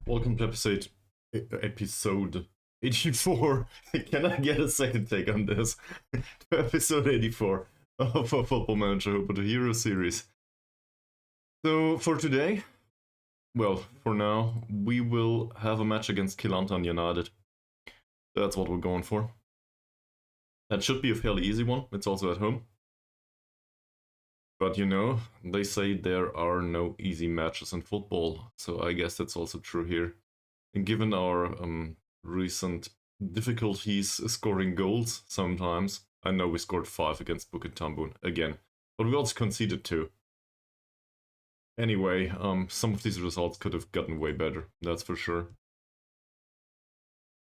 Welcome to episode 84. Can I get a second take on this? To episode 84 of our Football Manager Hobo To Hero series. So for today, well, for now, we will have a match against Kelantan United. That's what we're going for. That should be a fairly easy one. It's also at home. But you know, they say there are no easy matches in football, so I guess that's also true here. And given our recent difficulties scoring goals sometimes, I know we scored 5 against Bukit Tambun again, but we also conceded 2. Anyway, some of these results could have gotten way better, that's for sure.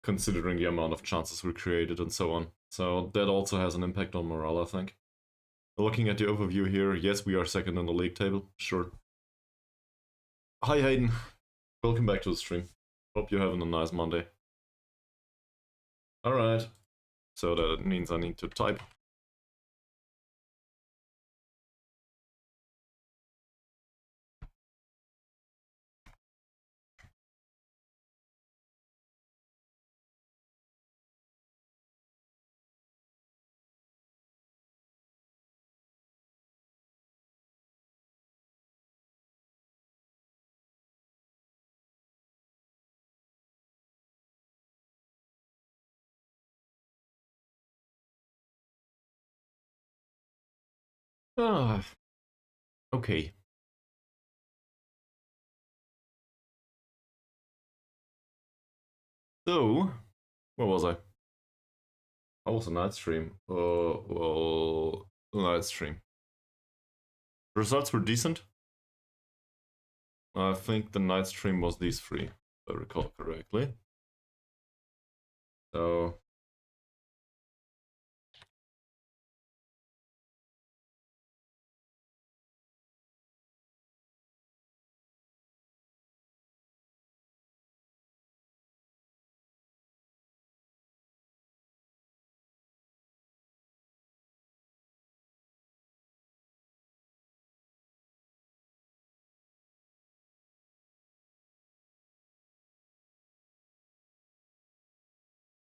Considering the amount of chances we created and so on. So that also has an impact on morale, I think. Looking at the overview here, yes, we are second on the league table, sure. Hi Hayden, welcome back to the stream. Hope you're having a nice Monday. Alright, so that means I need to type. Okay. So, where was I? I was a night stream. Well, night stream. The results were decent. I think the night stream was these 3, if I recall correctly. So,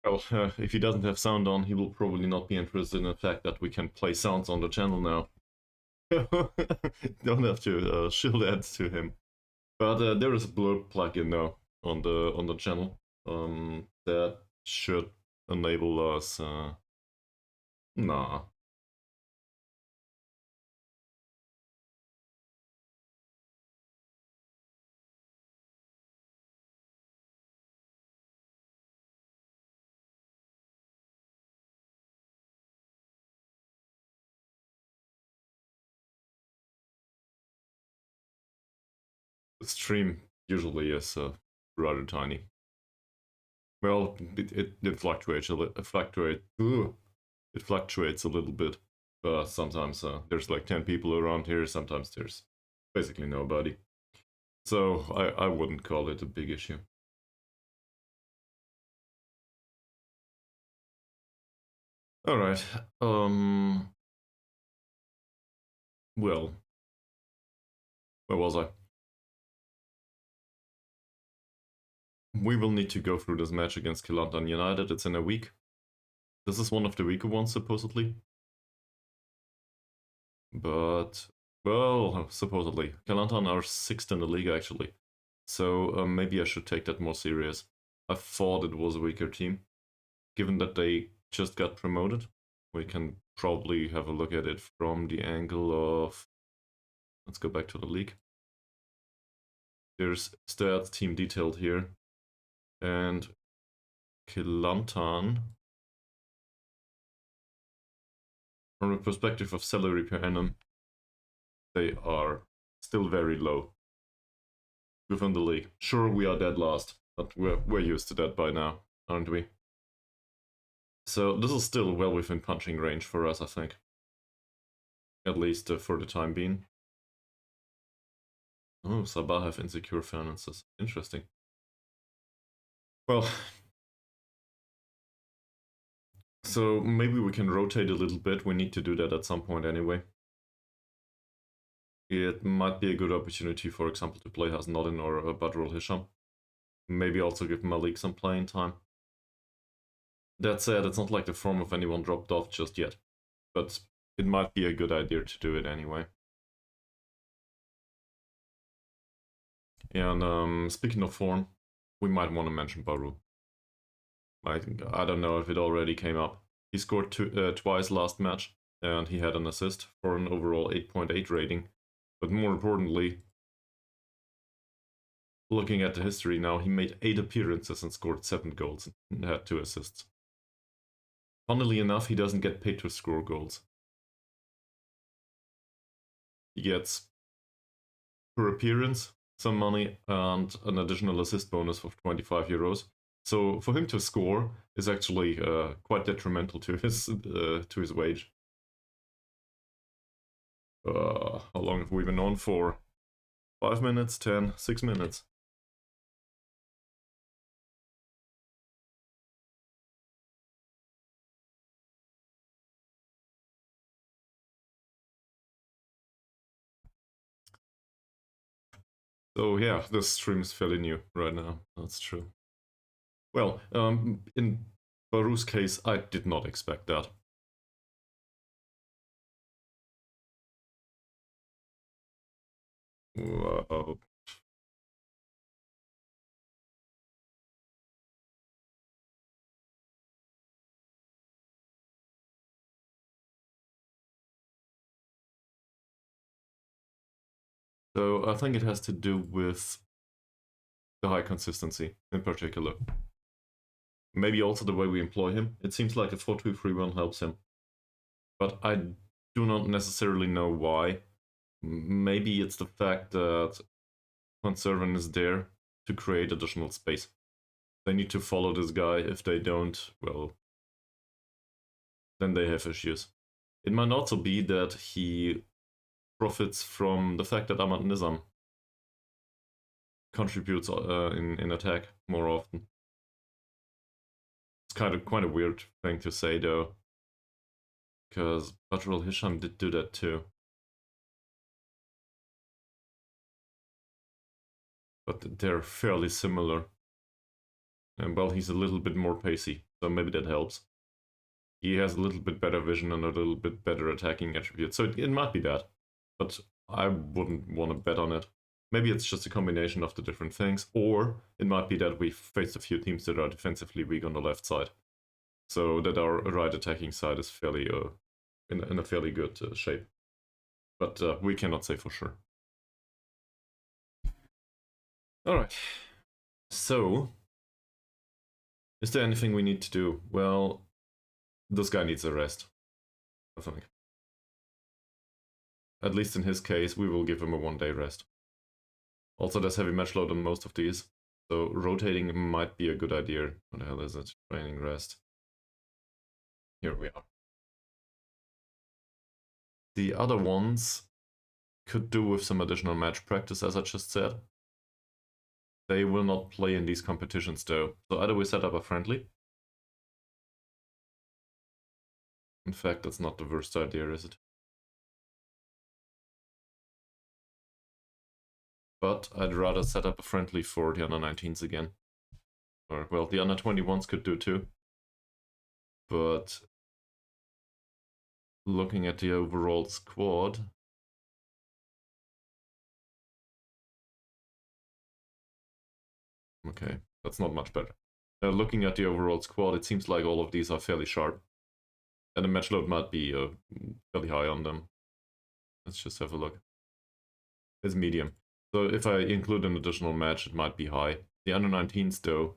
well, if he doesn't have sound on, he will probably not be interested in the fact that we can play sounds on the channel now. Don't have to shill that to him. But there is a blur plugin now on the channel that should enable us. Nah. The stream usually is rather tiny. Well, it fluctuates a little. It fluctuates a little bit. Sometimes there's like 10 people around here. Sometimes there's basically nobody. So I wouldn't call it a big issue. All right. Well, where was I? We will need to go through this match against Kelantan United. It's in a week. This is one of the weaker ones, supposedly. But, well, supposedly. Kelantan are 6th in the league, actually. So maybe I should take that more serious. I thought it was a weaker team. Given that they just got promoted, we can probably have a look at it from the angle of... Let's go back to the league. There's stats team detailed here. And Kelantan, from the perspective of salary per annum, they are still very low within the league. Sure, we are dead last, but we're used to that by now, aren't we? So this is still well within punching range for us, I think. At least for the time being. Oh, Sabah have insecure finances. Interesting. Well, so maybe we can rotate a little bit. We need to do that at some point anyway. It might be a good opportunity, for example, to play Hasnodin or Badrul Hisham. Maybe also give Malik some playing time. That said, it's not like the form of anyone dropped off just yet, but it might be a good idea to do it anyway. And speaking of form, we might want to mention Baru. I don't know if it already came up. He scored twice last match, and he had an assist for an overall 8.8 rating. But more importantly, looking at the history now, he made 8 appearances and scored 7 goals and had 2 assists. Funnily enough, he doesn't get paid to score goals. He gets, per appearance, some money and an additional assist bonus of 25 euros. So for him to score is actually quite detrimental to his wage. How long have we been on for? 5 minutes, 10, 6 minutes. So yeah, this stream is fairly new right now. That's true. Well, in Baru's case, I did not expect that. Wow. So I think it has to do with the high consistency in particular. Maybe also the way we employ him. It seems like a 4-2-3-1 helps him. But I do not necessarily know why. Maybe it's the fact that Conservan is there to create additional space. They need to follow this guy. If they don't, well, then they have issues. It might also be that he profits from the fact that Ahmad Nizam contributes in attack more often. It's quite a weird thing to say though, because Badrul Hisham did do that too. But they're fairly similar. And well, he's a little bit more pacey, so maybe that helps. He has a little bit better vision and a little bit better attacking attributes, so it might be that. But I wouldn't want to bet on it. Maybe it's just a combination of the different things, or it might be that we've faced a few teams that are defensively weak on the left side, so that our right attacking side is fairly in a fairly good shape. But we cannot say for sure. Alright, so is there anything we need to do? Well, this guy needs a rest, I think. At least in his case, we will give him a 1-day rest. Also, there's heavy match load on most of these, so rotating might be a good idea. What the hell is it? Training rest. Here we are. The other ones could do with some additional match practice, as I just said. They will not play in these competitions though, so either we set up a friendly. In fact, that's not the worst idea, is it? But I'd rather set up a friendly for the under-19s again. Or, well, the under-21s could do too. But looking at the overall squad, okay, that's not much better. Looking at the overall squad, it seems like all of these are fairly sharp. And the match load might be fairly high on them. Let's just have a look. It's medium. So if I include an additional match, it might be high. The under-19s, though,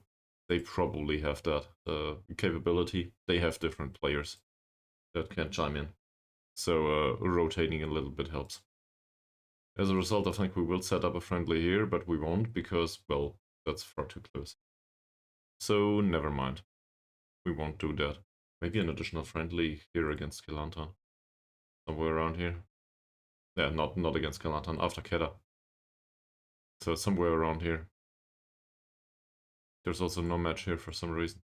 they probably have that capability. They have different players that can chime in. So rotating a little bit helps. As a result, I think we will set up a friendly here, but we won't because, well, that's far too close. So never mind. We won't do that. Maybe an additional friendly here against Kelantan. Somewhere around here. Yeah, not against Kelantan, after Kedah. So somewhere around here. There's also no match here for some reason.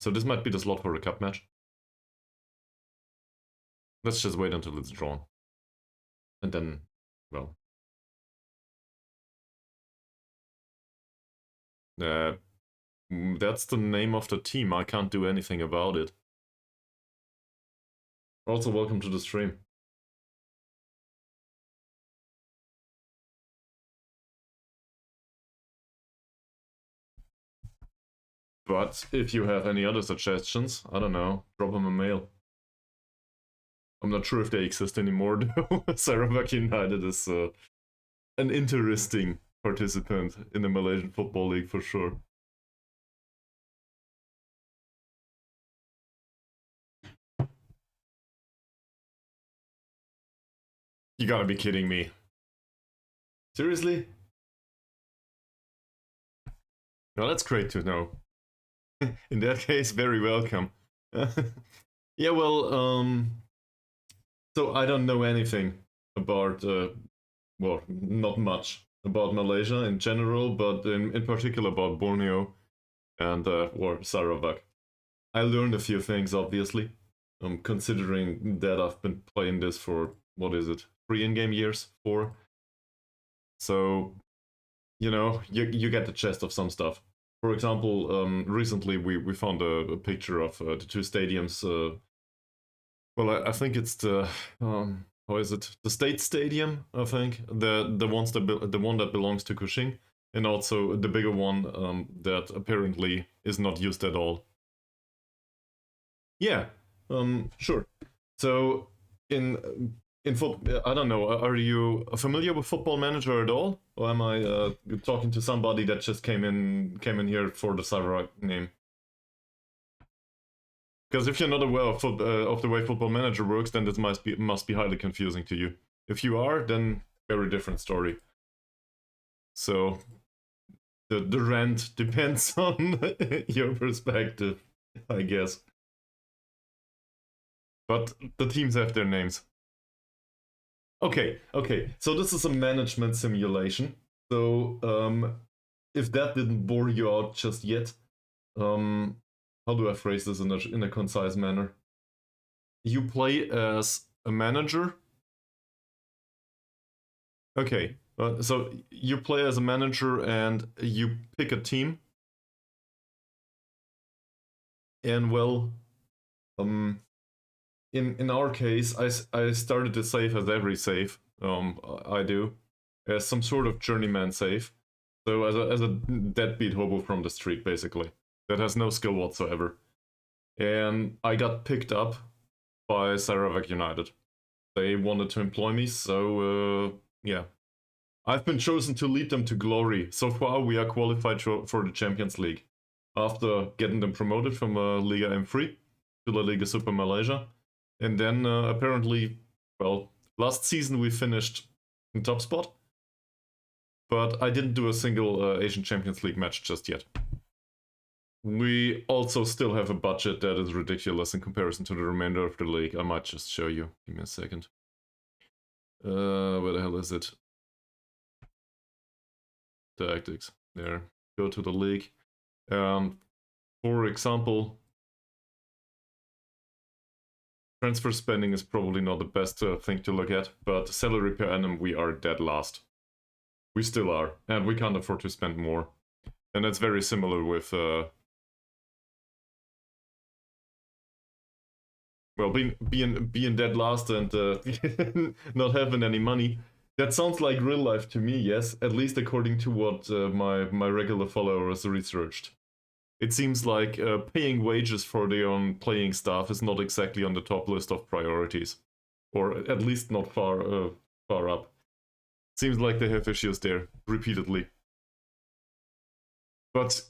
So this might be the slot for a cup match. Let's just wait until it's drawn. And then, well, That's the name of the team. I can't do anything about it. Also, welcome to the stream. But if you have any other suggestions, I don't know, drop them a mail. I'm not sure if they exist anymore, though. Sarawak United is an interesting participant in the Malaysian Football League for sure. You gotta be kidding me. Seriously? Well, that's great to know. In that case, very welcome. Yeah, well, so I don't know anything about, well, not much about Malaysia in general, but in particular about Borneo and or Sarawak. I learned a few things, obviously, considering that I've been playing this for, what is it, 3 in-game years, 4. So, you know, you get the gist of some stuff. For example, recently we found a picture of the 2 stadiums. Well, I think it's the how is it? The State Stadium, I think. The one that belongs to Kuching, and also the bigger one that apparently is not used at all. Yeah, sure. So in football, I don't know. Are you familiar with Football Manager at all, or am I talking to somebody that just came in here for the Sarawak name? Because if you're not aware of the way Football Manager works, then this must be highly confusing to you. If you are, then very different story. So the rant depends on your perspective, I guess. But the teams have their names. Okay. So this is a management simulation. So if that didn't bore you out just yet, how do I phrase this in a concise manner? You play as a manager. Okay, so you play as a manager and you pick a team. And well, in our case, I started the save as every save I do, as some sort of journeyman save. So as a deadbeat hobo from the street, basically, that has no skill whatsoever. And I got picked up by Sarawak United. They wanted to employ me, so yeah. I've been chosen to lead them to glory. So far, we are qualified for the Champions League. After getting them promoted from Liga M3 to the Liga Super Malaysia. And then apparently, well, last season we finished in top spot. But I didn't do a single Asian Champions League match just yet. We also still have a budget that is ridiculous in comparison to the remainder of the league. I might just show you. Give me a second. Where the hell is it? Tactics. There. Go to the league. For example, transfer spending is probably not the best thing to look at, but salary per annum, we are dead last. We still are, and we can't afford to spend more. And that's very similar with well, being dead last and not having any money. That sounds like real life to me, yes, at least according to what my regular followers researched. It seems like paying wages for their own playing staff is not exactly on the top list of priorities. Or at least not far up. Seems like they have issues there, repeatedly. But,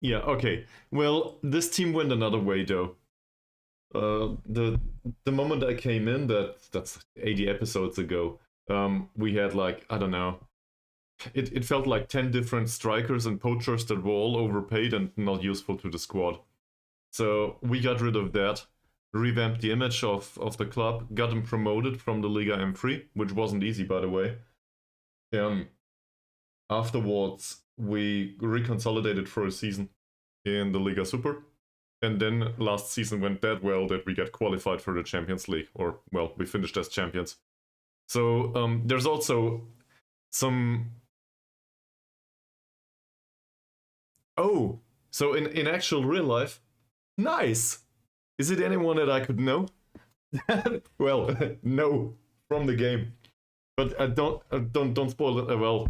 yeah, okay. Well, this team went another way, though. The moment I came in, that's 80 episodes ago, we had like, I don't know, it felt like 10 different strikers and poachers that were all overpaid and not useful to the squad. So we got rid of that, revamped the image of the club, got them promoted from the Liga M3, which wasn't easy, by the way. Afterwards, we reconsolidated for a season in the Liga Super. And then last season went that well that we got qualified for the Champions League. Or, well, we finished as champions. So there's also some Oh, so in actual real life, nice. Is it anyone that I could know? Well, no, from the game. But don't spoil it. Well,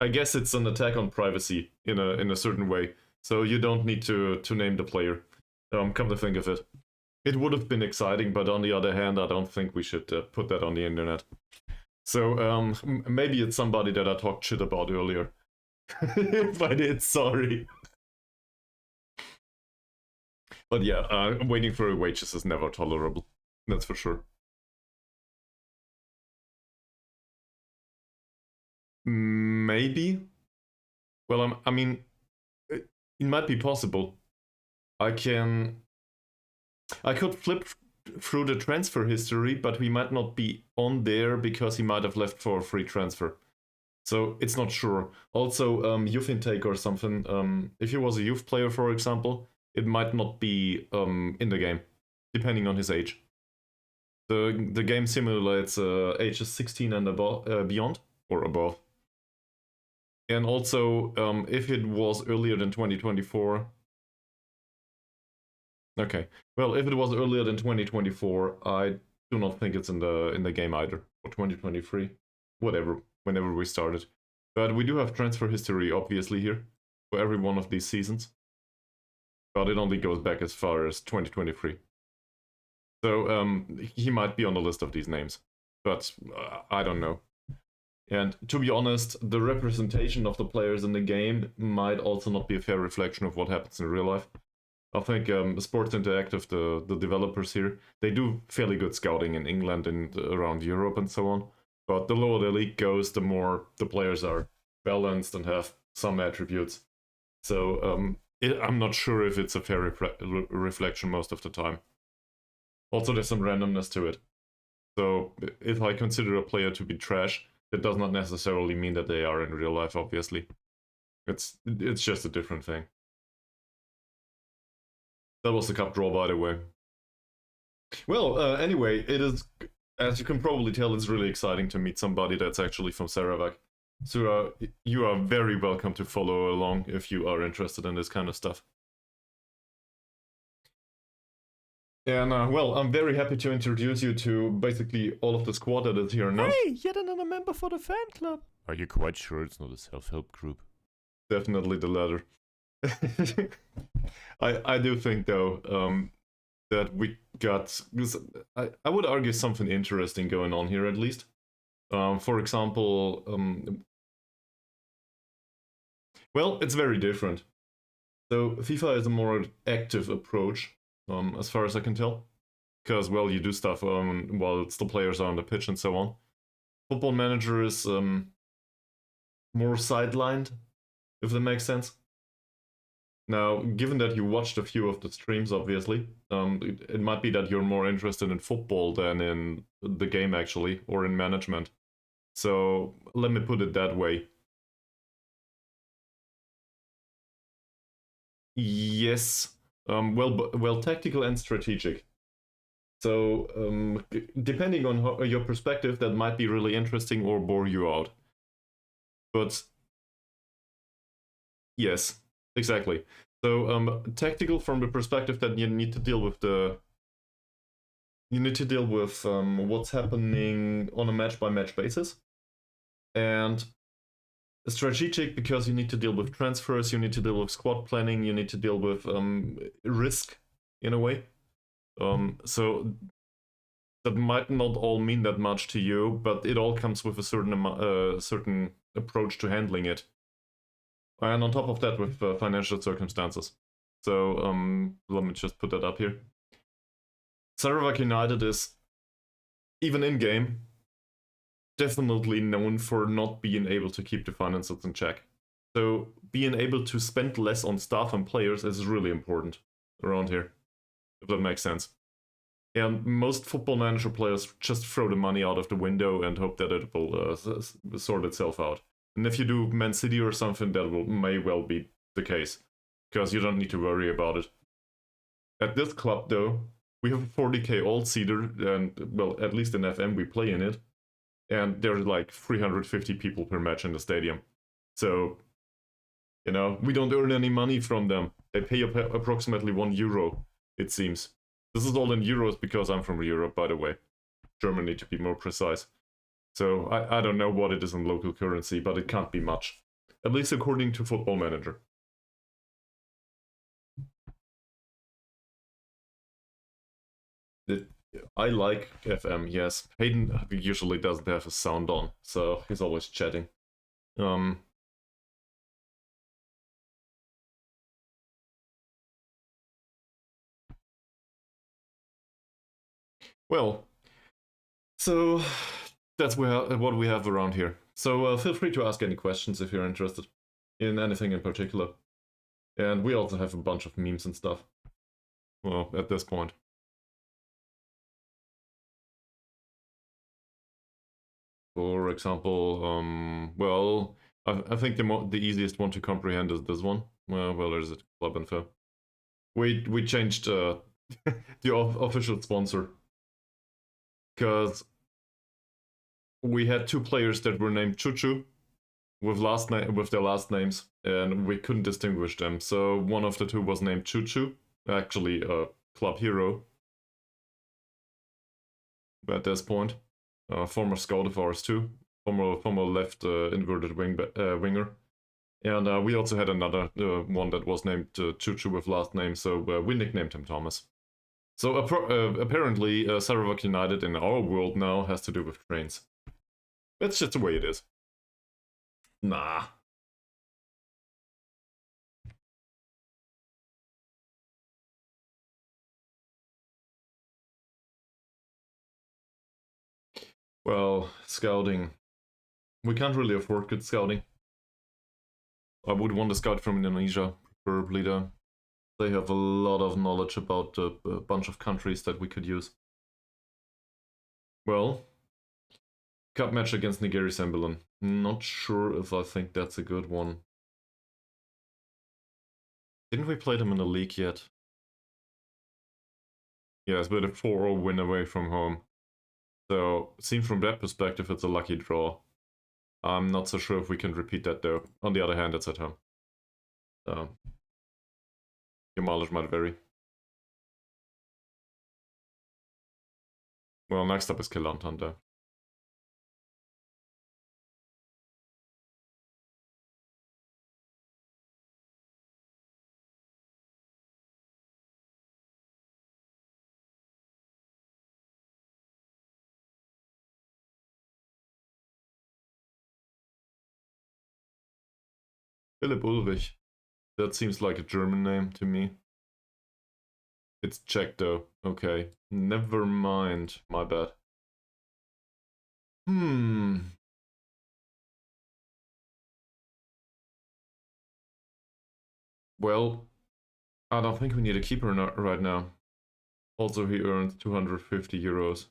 I guess it's an attack on privacy in a certain way. So you don't need to name the player. Come to think of it, it would have been exciting, but on the other hand, I don't think we should put that on the internet. So maybe it's somebody that I talked shit about earlier. If I did, sorry. But yeah, waiting for wages is never tolerable. That's for sure. Maybe. Well, I mean, it might be possible. I could flip through the transfer history, but we might not be on there because he might have left for a free transfer. So it's not sure. Also, youth intake or something. If he was a youth player, for example, it might not be in the game, depending on his age. The game simulates ages 16 and above, beyond or above. And also, if it was earlier than 2024. Okay. Well, if it was earlier than 2024, I do not think it's in the game either. Or 2023. Whatever. Whenever we started. But we do have transfer history, obviously, here. For every one of these seasons. But it only goes back as far as 2023. So, he might be on the list of these names. But I don't know. And to be honest, the representation of the players in the game might also not be a fair reflection of what happens in real life. I think Sports Interactive, the developers here, they do fairly good scouting in England and around Europe and so on. But the lower the league goes, the more the players are balanced and have some attributes. So I'm not sure if it's a fair reflection most of the time. Also, there's some randomness to it. So if I consider a player to be trash, that does not necessarily mean that they are in real life, obviously. It's just a different thing. That was the cup draw, by the way. Well, anyway, it is, as you can probably tell, it's really exciting to meet somebody that's actually from Sarawak. So you are very welcome to follow along if you are interested in this kind of stuff. And well, I'm very happy to introduce you to basically all of the squad that is here now. Hey, yet another member for the fan club. Are you quite sure it's not a self-help group? Definitely the latter. I do think though that we got, I would argue something interesting going on here at least. For example, well, it's very different. So FIFA is a more active approach, as far as I can tell, because well, you do stuff while the players are on the pitch and so on. Football Manager is more sidelined, if that makes sense. Now, given that you watched a few of the streams, obviously, it might be that you're more interested in football than in the game, actually, or in management. So, let me put it that way. Yes. Well, tactical and strategic. So, depending on your perspective, that might be really interesting or bore you out. But, yes. Exactly. So tactical from the perspective that you need to deal with what's happening on a match by match basis, and strategic because you need to deal with transfers, you need to deal with squad planning, you need to deal with risk in a way. So that might not all mean that much to you, but it all comes with a certain approach to handling it. And on top of that, with financial circumstances. So let me just put that up here. Sarawak United is, even in-game, definitely known for not being able to keep the finances in check. So being able to spend less on staff and players is really important around here, if that makes sense. And most Football Manager players just throw the money out of the window and hope that it will sort itself out. And if you do Man City or something, that may well be the case, because you don't need to worry about it. At this club, though, we have a 40k all-seater, and, well, at least in FM we play in it, and there's like 350 people per match in the stadium. So You know, we don't earn any money from them. They pay approximately €1, it seems. This is all in euros because I'm from Europe, by the way. Germany, to be more precise. So I don't know what it is in local currency, but it can't be much. At least according to Football Manager. I like FM, yes. Hayden usually doesn't have his sound on, so he's always chatting. Well, so that's what we have around here. So feel free to ask any questions if you're interested in anything in particular. And we also have a bunch of memes and stuff. Well, at this point. For example, well, I think the easiest one to comprehend is this one. Well, there's a club info. We changed the official sponsor because we had two players that were named Chuchu with their last names, and we couldn't distinguish them. So one of the two was named Chuchu, actually a club hero at this point. Former scout of ours too, former left inverted winger, and we also had another one that was named Chuchu with last name, so we nicknamed him Thomas. So apparently Sarawak United in our world now has to do with trains. That's just the way it is. Nah. Well, scouting. We can't really afford good scouting. I would want a scout from Indonesia, preferably though. They have a lot of knowledge about a bunch of countries that we could use. Well, cup match against Nigeri Sembilan. Not sure if I think that's a good one. Didn't we play them in the league yet? Yes, but a 4-0 win away from home. So, seen from that perspective, it's a lucky draw. I'm not so sure if we can repeat that though. On the other hand, it's at home. So, your mileage might vary. Well, next up is Kelantan though. Philipp Ulrich. That seems like a German name to me. It's Czech though. Okay. Never mind. My bad. Well, I don't think we need a keeper right now. Also, he earned €250.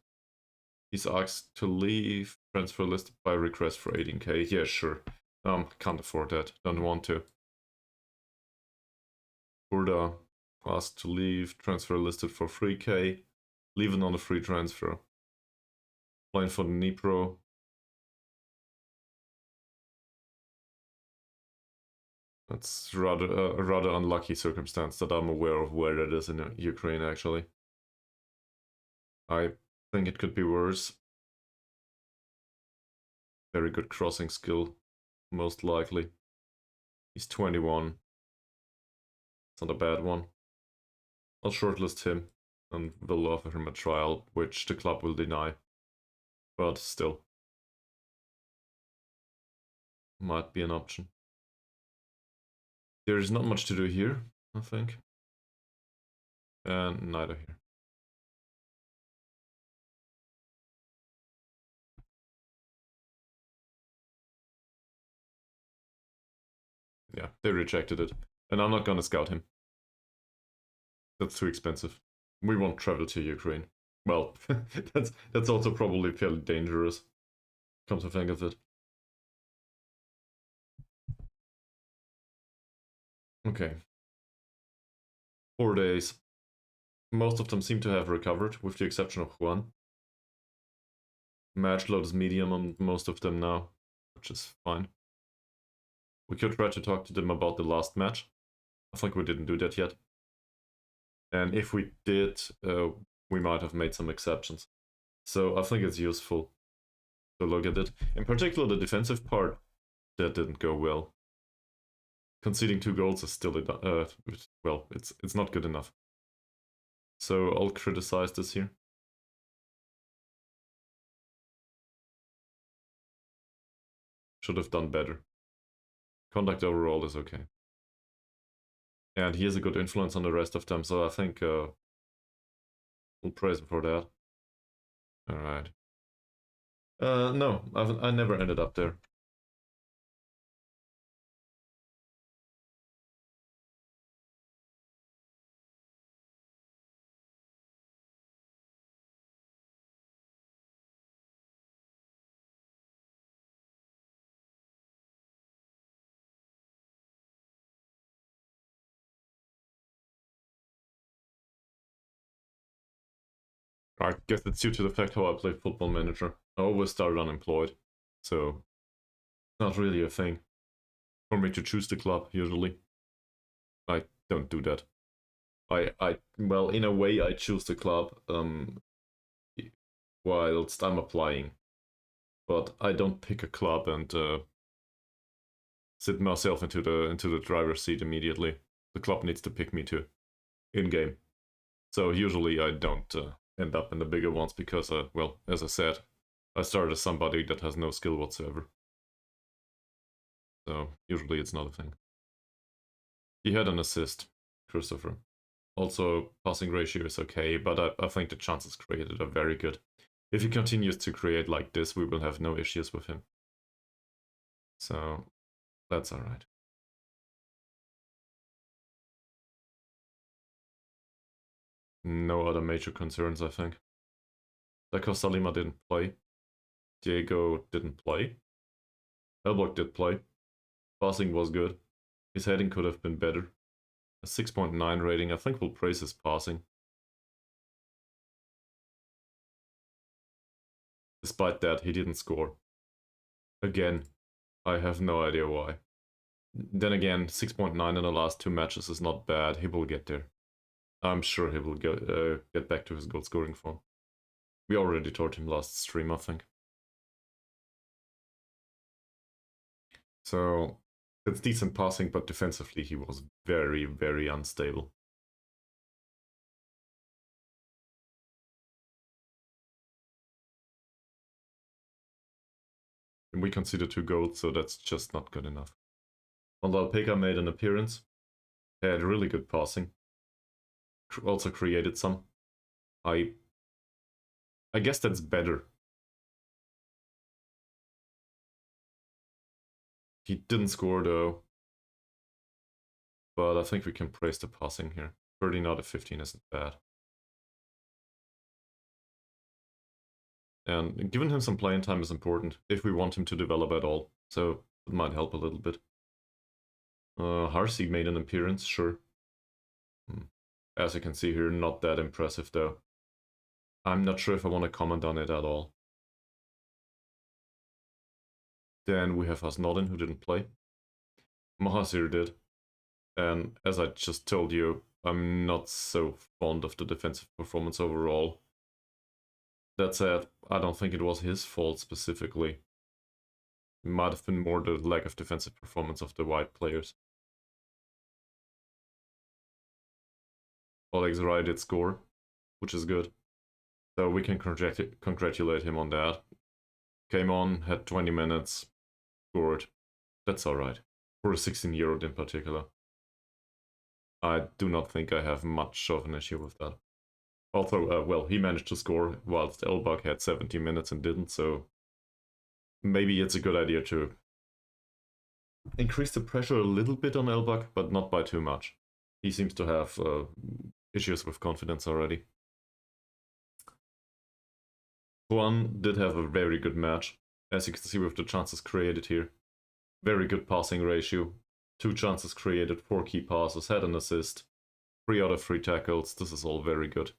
He's asked to leave. Transfer listed by request for 18k. Yeah, sure. Can't afford that. Don't want to. Burda asked to leave. Transfer listed for 3k. Leaving on a free transfer. Playing for the Dnipro. That's a rather unlucky circumstance that I'm aware of where that is in Ukraine, actually. I think it could be worse. Very good crossing skill, most likely. He's 21. It's not a bad one. I'll shortlist him and will offer him a trial, which the club will deny. But still. Might be an option. There's not much to do here, I think. And neither here. Yeah, they rejected it. And I'm not gonna scout him. That's too expensive. We won't travel to Ukraine. Well, that's also probably fairly dangerous. Come to think of it. Okay. 4 days. Most of them seem to have recovered, with the exception of Juan. Match load is medium on most of them now, which is fine. We could try to talk to them about the last match. I think we didn't do that yet. And if we did, we might have made some exceptions. So I think it's useful to look at it. In particular, the defensive part, that didn't go well. Conceding 2 goals is still, well, it's not good enough. So I'll criticize this here. Should have done better. Conduct overall is okay. And he has a good influence on the rest of them, so I think we'll praise him for that. Alright. No, I never ended up there. I guess it's due to the fact how I play Football Manager. I always started unemployed, so not really a thing for me to choose the club, usually. I don't do that. Well, in a way, I choose the club whilst I'm applying, but I don't pick a club and sit myself into the driver's seat immediately. The club needs to pick me too, in game. So usually I don't end up in the bigger ones because, well, as I said, I started as somebody that has no skill whatsoever. So usually it's not a thing. He had an assist, Christopher. Also, passing ratio is okay, but I think the chances created are very good. If he continues to create like this, we will have no issues with him. So that's alright. No other major concerns, I think. Dako Salima didn't play. Diego didn't play. Elbok did play. Passing was good. His heading could have been better. A 6.9 rating, I think we'll praise his passing. Despite that, he didn't score. Again, I have no idea why. Then again, 6.9 in the last 2 matches is not bad. He will get there. I'm sure he will get back to his goal scoring form. We already told him last stream, I think. So it's decent passing, but defensively he was very, very unstable. And we conceded 2 goals, so that's just not good enough. Ondalpeka made an appearance. He had really good passing. Also created some. I guess that's better. He didn't score though. But I think we can praise the passing here. 13 out of 15 isn't bad. And giving him some playing time is important if we want him to develop at all. So it might help a little bit. Harsey made an appearance, sure. As you can see here, not that impressive though. I'm not sure if I want to comment on it at all. Then we have Hasnodin, who didn't play. Mahathir did. And as I just told you, I'm not so fond of the defensive performance overall. That said, I don't think it was his fault specifically. It might have been more the lack of defensive performance of the white players. Olegs Raj did score, which is good. So we can congratulate him on that. Came on, had 20 minutes, scored. That's alright. For a 16-year-old in particular. I do not think I have much of an issue with that. Also, well, he managed to score whilst Elbak had 70 minutes and didn't, so maybe it's a good idea to increase the pressure a little bit on Elbak, but not by too much. He seems to have issues with confidence already. Juan did have a very good match, as you can see with the chances created here. Very good passing ratio. 2 chances created, 4 key passes, had an assist. 3 out of 3 tackles, this is all very good.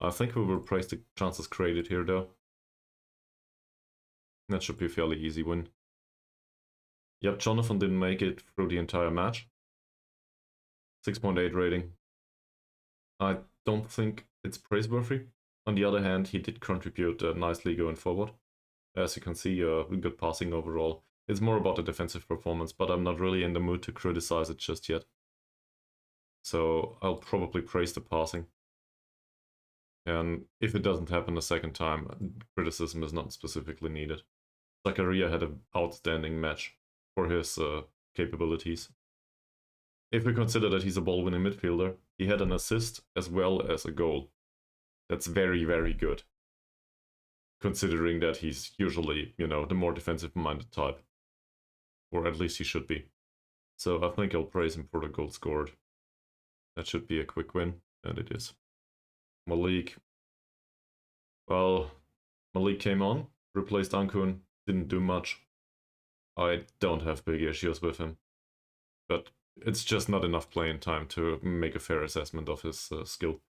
I think we will praise the chances created here though. That should be a fairly easy win. Yep, Jonathan didn't make it through the entire match. 6.8 rating. I don't think it's praiseworthy. On the other hand, he did contribute nicely going forward. As you can see, good passing overall. It's more about the defensive performance, but I'm not really in the mood to criticize it just yet. So I'll probably praise the passing. And if it doesn't happen a second time, criticism is not specifically needed. Zakaria had an outstanding match for his capabilities. If we consider that he's a ball-winning midfielder, he had an assist as well as a goal. That's very, very good. Considering that he's usually, you know, the more defensive-minded type. Or at least he should be. So I think I'll praise him for the goal scored. That should be a quick win, and it is. Malik. Well, Malik came on, replaced Ankun, didn't do much. I don't have big issues with him. But it's just not enough playing time to make a fair assessment of his skill.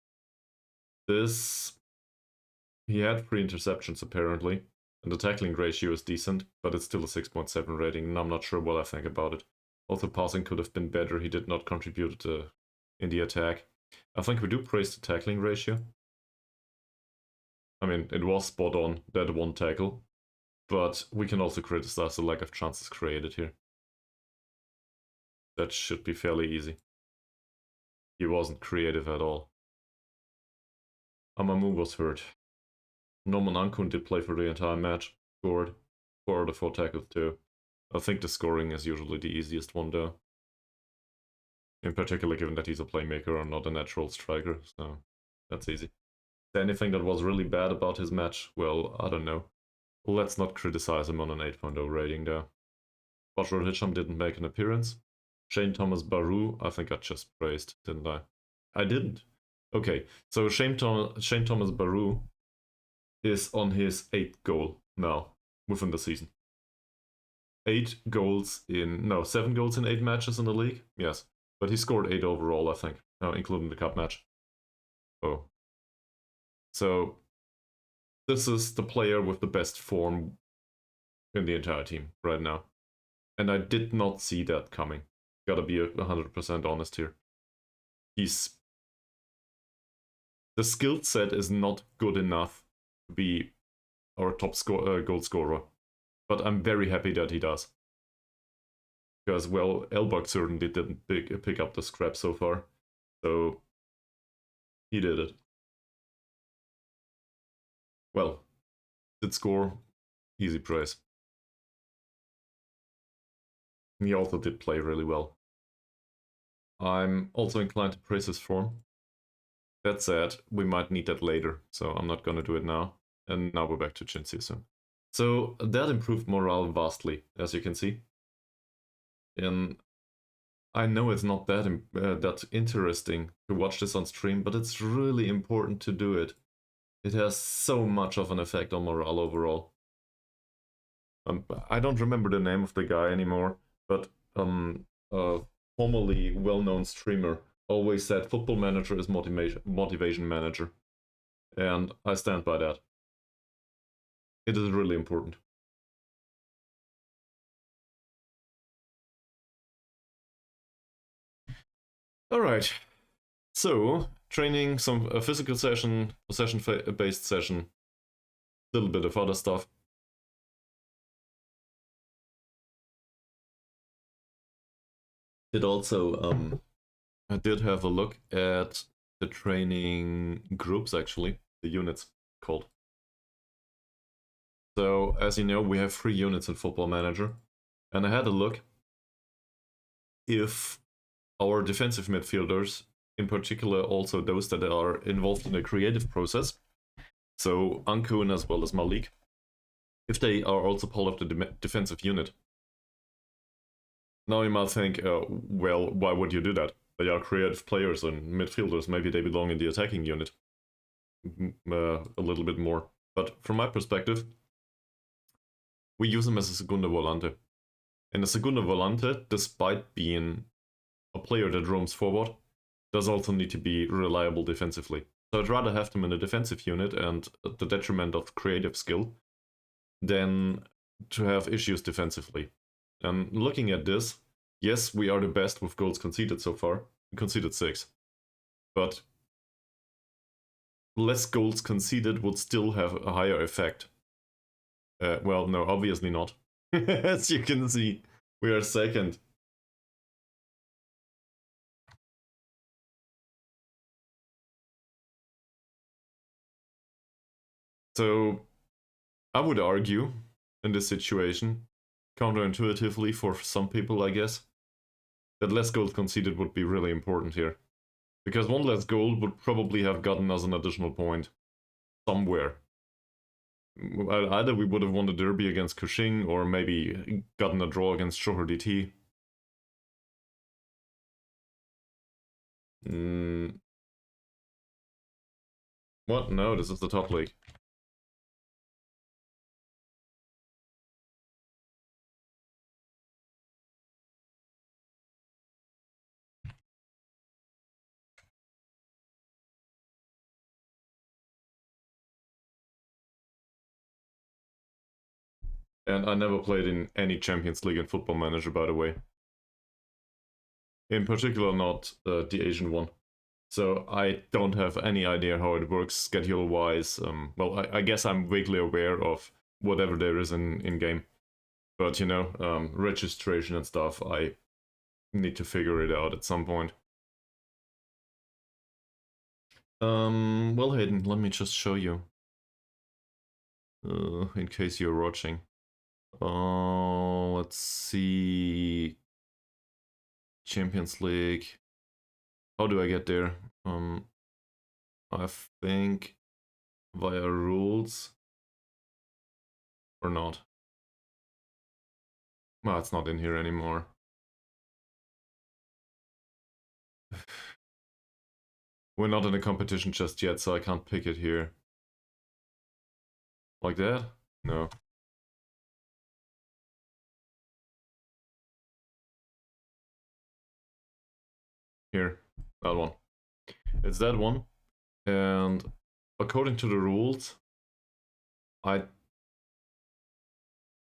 He had 3 interceptions apparently, and the tackling ratio is decent, but it's still a 6.7 rating, and I'm not sure what I think about it. Also, passing could have been better. He did not contribute in the attack. I think we do praise the tackling ratio. I mean, it was spot on, that one tackle, but we can also criticize the lack of chances created here. That should be fairly easy. He wasn't creative at all. Amamu was hurt. Norman Ankun did play for the entire match, scored 4 out of 4 tackles too. I think the scoring is usually the easiest one though. In particular, given that he's a playmaker and not a natural striker, so that's easy. Anything that was really bad about his match? Well, I don't know. Let's not criticize him on an 8.0 rating though. Bashar Hitcham didn't make an appearance. Shane Thomas Baru, I think I just praised, didn't I? I didn't. Okay, so Shane Thomas Baru is on his 8th goal now, within the season. 7 goals in 8 matches in the league? Yes, but he scored 8 overall, I think, including the cup match. Oh. So, this is the player with the best form in the entire team right now. And I did not see that coming. Gotta be 100% honest here. The skill set is not good enough to be our top goal scorer. But I'm very happy that he does. Because, well, Elbach certainly didn't pick up the scrap so far. So, he did it. Well, did score, easy praise. He also did play really well. I'm also inclined to praise his form. That said, we might need that later, so I'm not gonna do it now. And now we're back to Chinsisu. So that improved morale vastly, as you can see. And I know it's not that interesting to watch this on stream, but it's really important to do it. It has so much of an effect on morale overall. I don't remember the name of the guy anymore, but a formerly well-known streamer always said Football Manager is motivation manager. And I stand by that. It is really important. Alright, so training, a physical session, possession-based session, a little bit of other stuff. I did have a look at the training groups actually, the units called. So, as you know, we have 3 units in Football Manager, and I had a look if our defensive midfielders, in particular also those that are involved in the creative process, so Ankun as well as Malik, if they are also part of the defensive unit. Now you might think, well, why would you do that? They are creative players and midfielders, maybe they belong in the attacking unit a little bit more. But from my perspective, we use them as a segunda volante. And a segunda volante, despite being a player that roams forward, does also need to be reliable defensively. So I'd rather have them in a defensive unit and at the detriment of creative skill than to have issues defensively. And looking at this, yes, we are the best with goals conceded so far. We conceded 6. But less goals conceded would still have a higher effect. Well, no, obviously not. As you can see, we are second. So, I would argue, in this situation, counterintuitively for some people, I guess, that less goals conceded would be really important here. Because one less goal would probably have gotten us an additional point somewhere. Either we would have won the derby against Kuching, or maybe gotten a draw against Johor DT. What? No, this is the top league. And I never played in any Champions League in Football Manager, by the way. In particular, not the Asian one. So I don't have any idea how it works schedule-wise. Well, I guess I'm vaguely aware of whatever there is in game. But, you know, registration and stuff, I need to figure it out at some point. Well, Hayden, let me just show you. In case you're watching. Let's see. Champions League. How do I get there? I think via rules or not. Well, it's not in here anymore. We're not in a competition just yet, so I can't pick it here. Like that? No. Here, that one. It's that one. And according to the rules, we're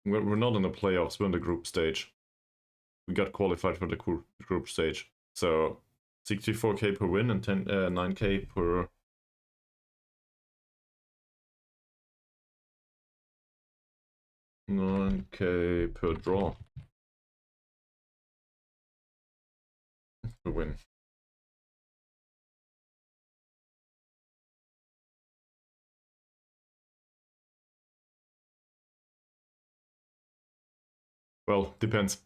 not in the playoffs, we're in the group stage. We got qualified for the group stage. So 64k per win and 9k per... $9k per draw. To win. Well, depends.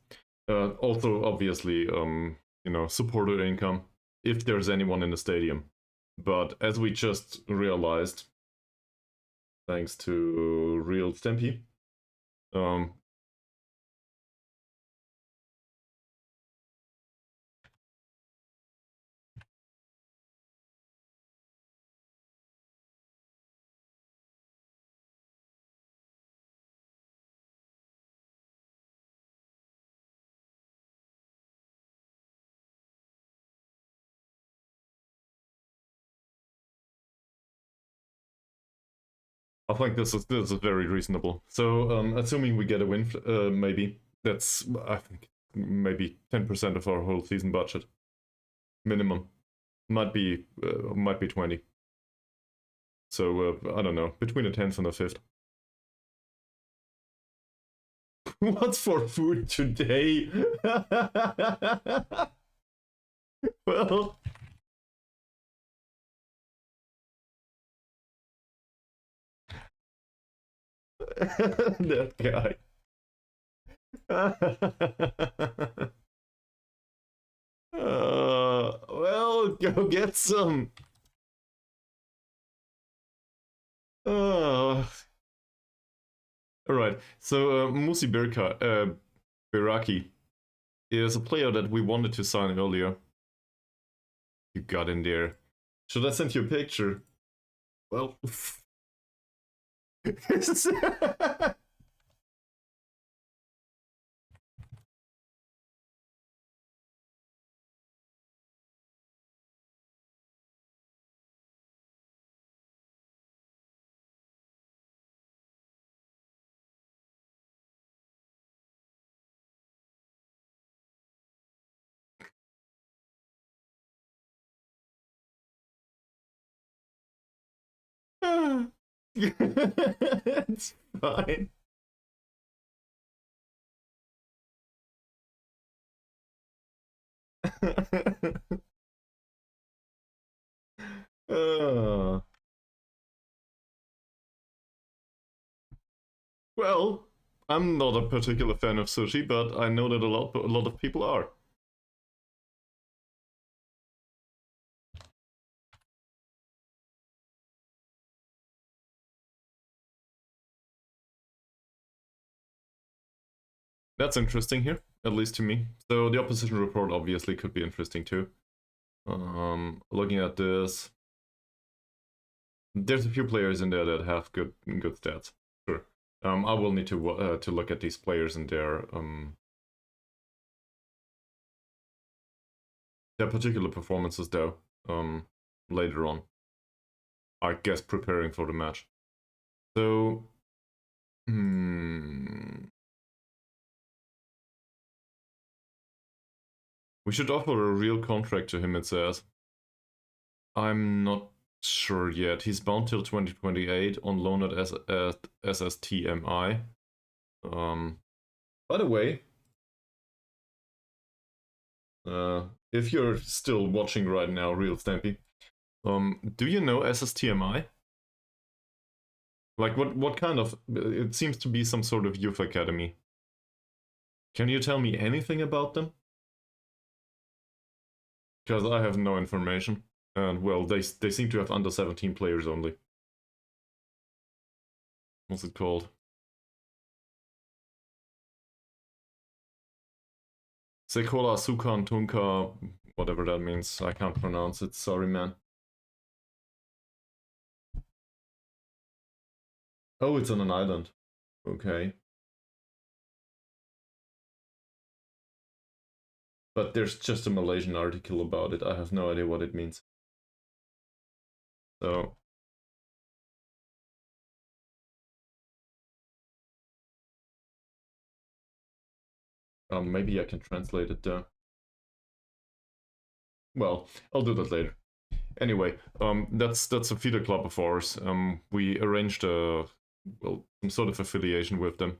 Also, obviously, you know, supporter income, if there's anyone in the stadium. But as we just realized, thanks to Real Stampy, I think this is very reasonable. So, assuming we get a win, maybe that's, I think, maybe 10% of our whole season budget, minimum. Might be 20. So I don't know, between a 10th and a 5th. What's for food today? Well. That guy. Well, go get some. Alright, so Musi Beraki is a player that we wanted to sign earlier. You got in there. Should I send you a picture? Well... It's fine. uh, well, I'm not a particular fan of sushi, but I know that a lot of people are. That's interesting here, at least to me. So the opposition report obviously could be interesting too. Looking at this, there's a few players in there that have good stats. Sure. I will need to look at these players and their particular performances though. Later on, I guess preparing for the match. So, we should offer a real contract to him, it says. I'm not sure yet. He's bound till 2028 on loan at SSTMI. By the way, if you're still watching right now, Real Stampy, do you know SSTMI? Like what kind of... It seems to be some sort of youth academy. Can you tell me anything about them? Because I have no information. And well, they seem to have under 17 players only. What's it called? Sekolah Sukan Tunka, whatever that means. I can't pronounce it, sorry man. Oh, it's on an island. Okay. But there's just a Malaysian article about it. I have no idea what it means. So... maybe I can translate it there. Well, I'll do that later. Anyway, that's a feeder club of ours. We arranged some sort of affiliation with them.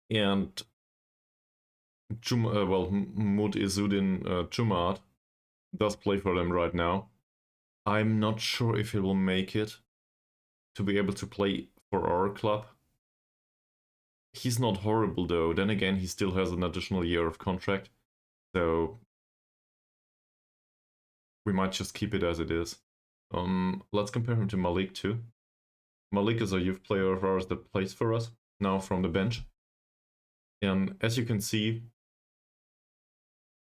And Mud Izzuddin Jumaat does play for them right now. I'm not sure if he will make it to be able to play for our club. He's not horrible though. Then again, he still has an additional year of contract. So we might just keep it as it is. Let's compare him to Malik too. Malik is a youth player of ours that plays for us now from the bench. And as you can see,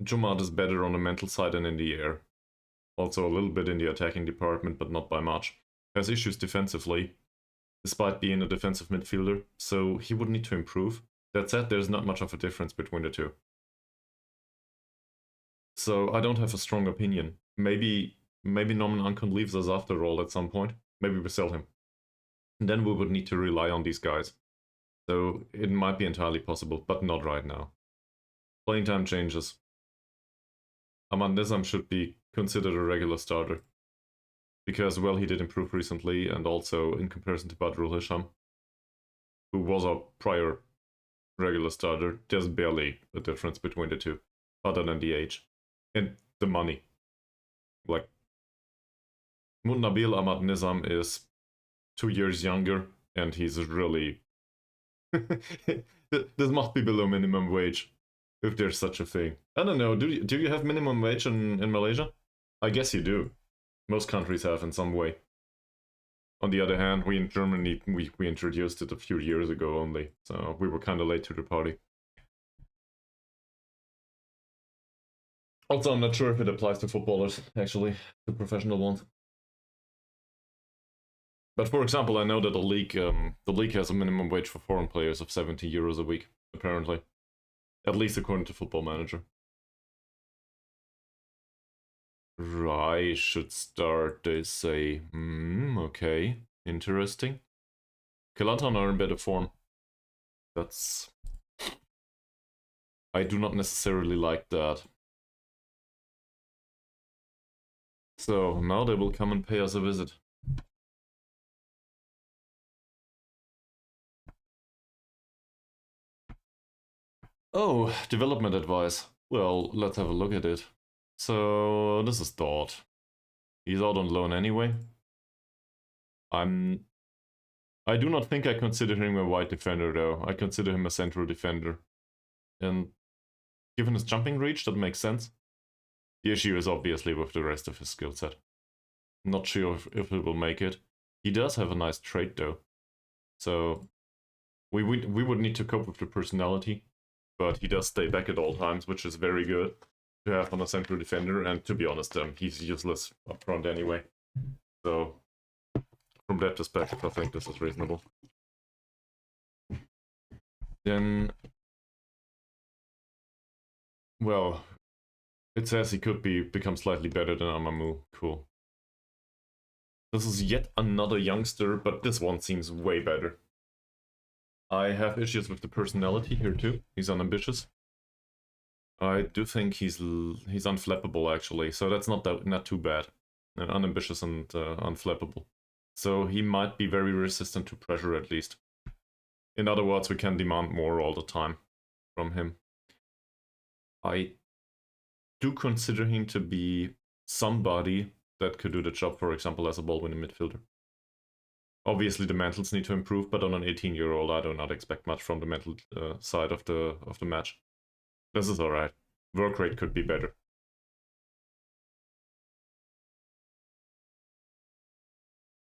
Jumaat is better on the mental side and in the air. Also a little bit in the attacking department, but not by much. Has issues defensively, despite being a defensive midfielder, so he would need to improve. That said, there's not much of a difference between the two. So I don't have a strong opinion. Maybe Norman Ankon leaves us after all at some point. Maybe we sell him. And then we would need to rely on these guys. So it might be entirely possible, but not right now. Playing time changes. Ahmad Nizam should be considered a regular starter. Because, well, he did improve recently, and also in comparison to Badrul Hisham, who was a prior regular starter, there's barely a difference between the two, other than the age. And the money. Like, Nabil Ahmad Nizam is 2 years younger, and he's really... This must be below minimum wage, if there's such a thing. I don't know, do you have minimum wage in Malaysia? I guess you do. Most countries have in some way. On the other hand, we in Germany, we introduced it a few years ago only, so we were kind of late to the party. Also, I'm not sure if it applies to footballers, actually, to professional ones. But for example, I know that the league has a minimum wage for foreign players of 70 euros a week, apparently. At least according to Football Manager. Rai should start, they say. Okay, interesting. Kelantan are in better form. That's... I do not necessarily like that. So now they will come and pay us a visit. Oh, development advice. Well, let's have a look at it. So this is Dort. He's out on loan anyway. I do not think I consider him a wide defender though. I consider him a central defender. And given his jumping reach, that makes sense. The issue is obviously with the rest of his skill set. Not sure if he will make it. He does have a nice trait though. So we would need to cope with the personality. But he does stay back at all times, which is very good to have on a central defender. And to be honest, he's useless up front anyway. So from that perspective, I think this is reasonable. Then, well, it says he could become slightly better than Amamu. Cool. This is yet another youngster, but this one seems way better. I have issues with the personality here too. He's unambitious. I do think he's unflappable actually, so that's not too bad. Unambitious and unflappable. So he might be very resistant to pressure at least. In other words, we can demand more all the time from him. I do consider him to be somebody that could do the job, for example, as a ball-winning midfielder. Obviously, the mentals need to improve, but on an 18-year-old, I do not expect much from the mental side of the match. This is alright. Work rate could be better.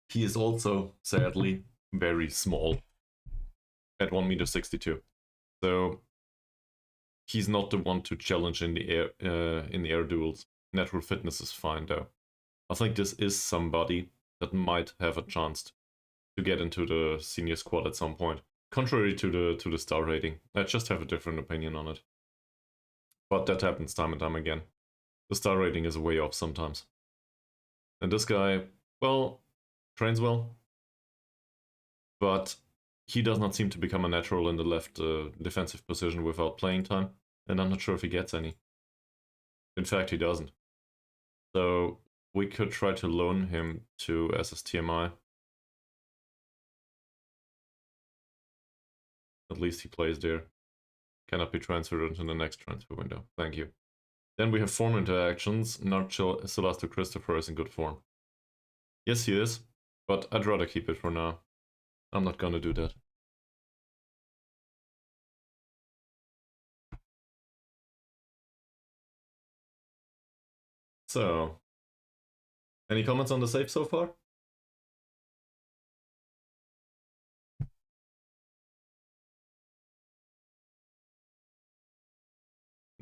He is also, sadly, very small at 1.62 meters. So he's not the one to challenge in the air duels. Natural fitness is fine though. I think this is somebody that might have a chance to get into the senior squad at some point. Contrary to the star rating. I just have a different opinion on it. But that happens time and time again. The star rating is way off sometimes. And this guy, well, trains well. But he does not seem to become a natural in the left defensive position without playing time. And I'm not sure if he gets any. In fact, he doesn't. So we could try to loan him to SSTMI. At least he plays there. Cannot be transferred into the next transfer window. Thank you. Then we have form interactions. Narcho Celeste Christopher is in good form. Yes, he is. But I'd rather keep it for now. I'm not gonna do that. So, any comments on the save so far?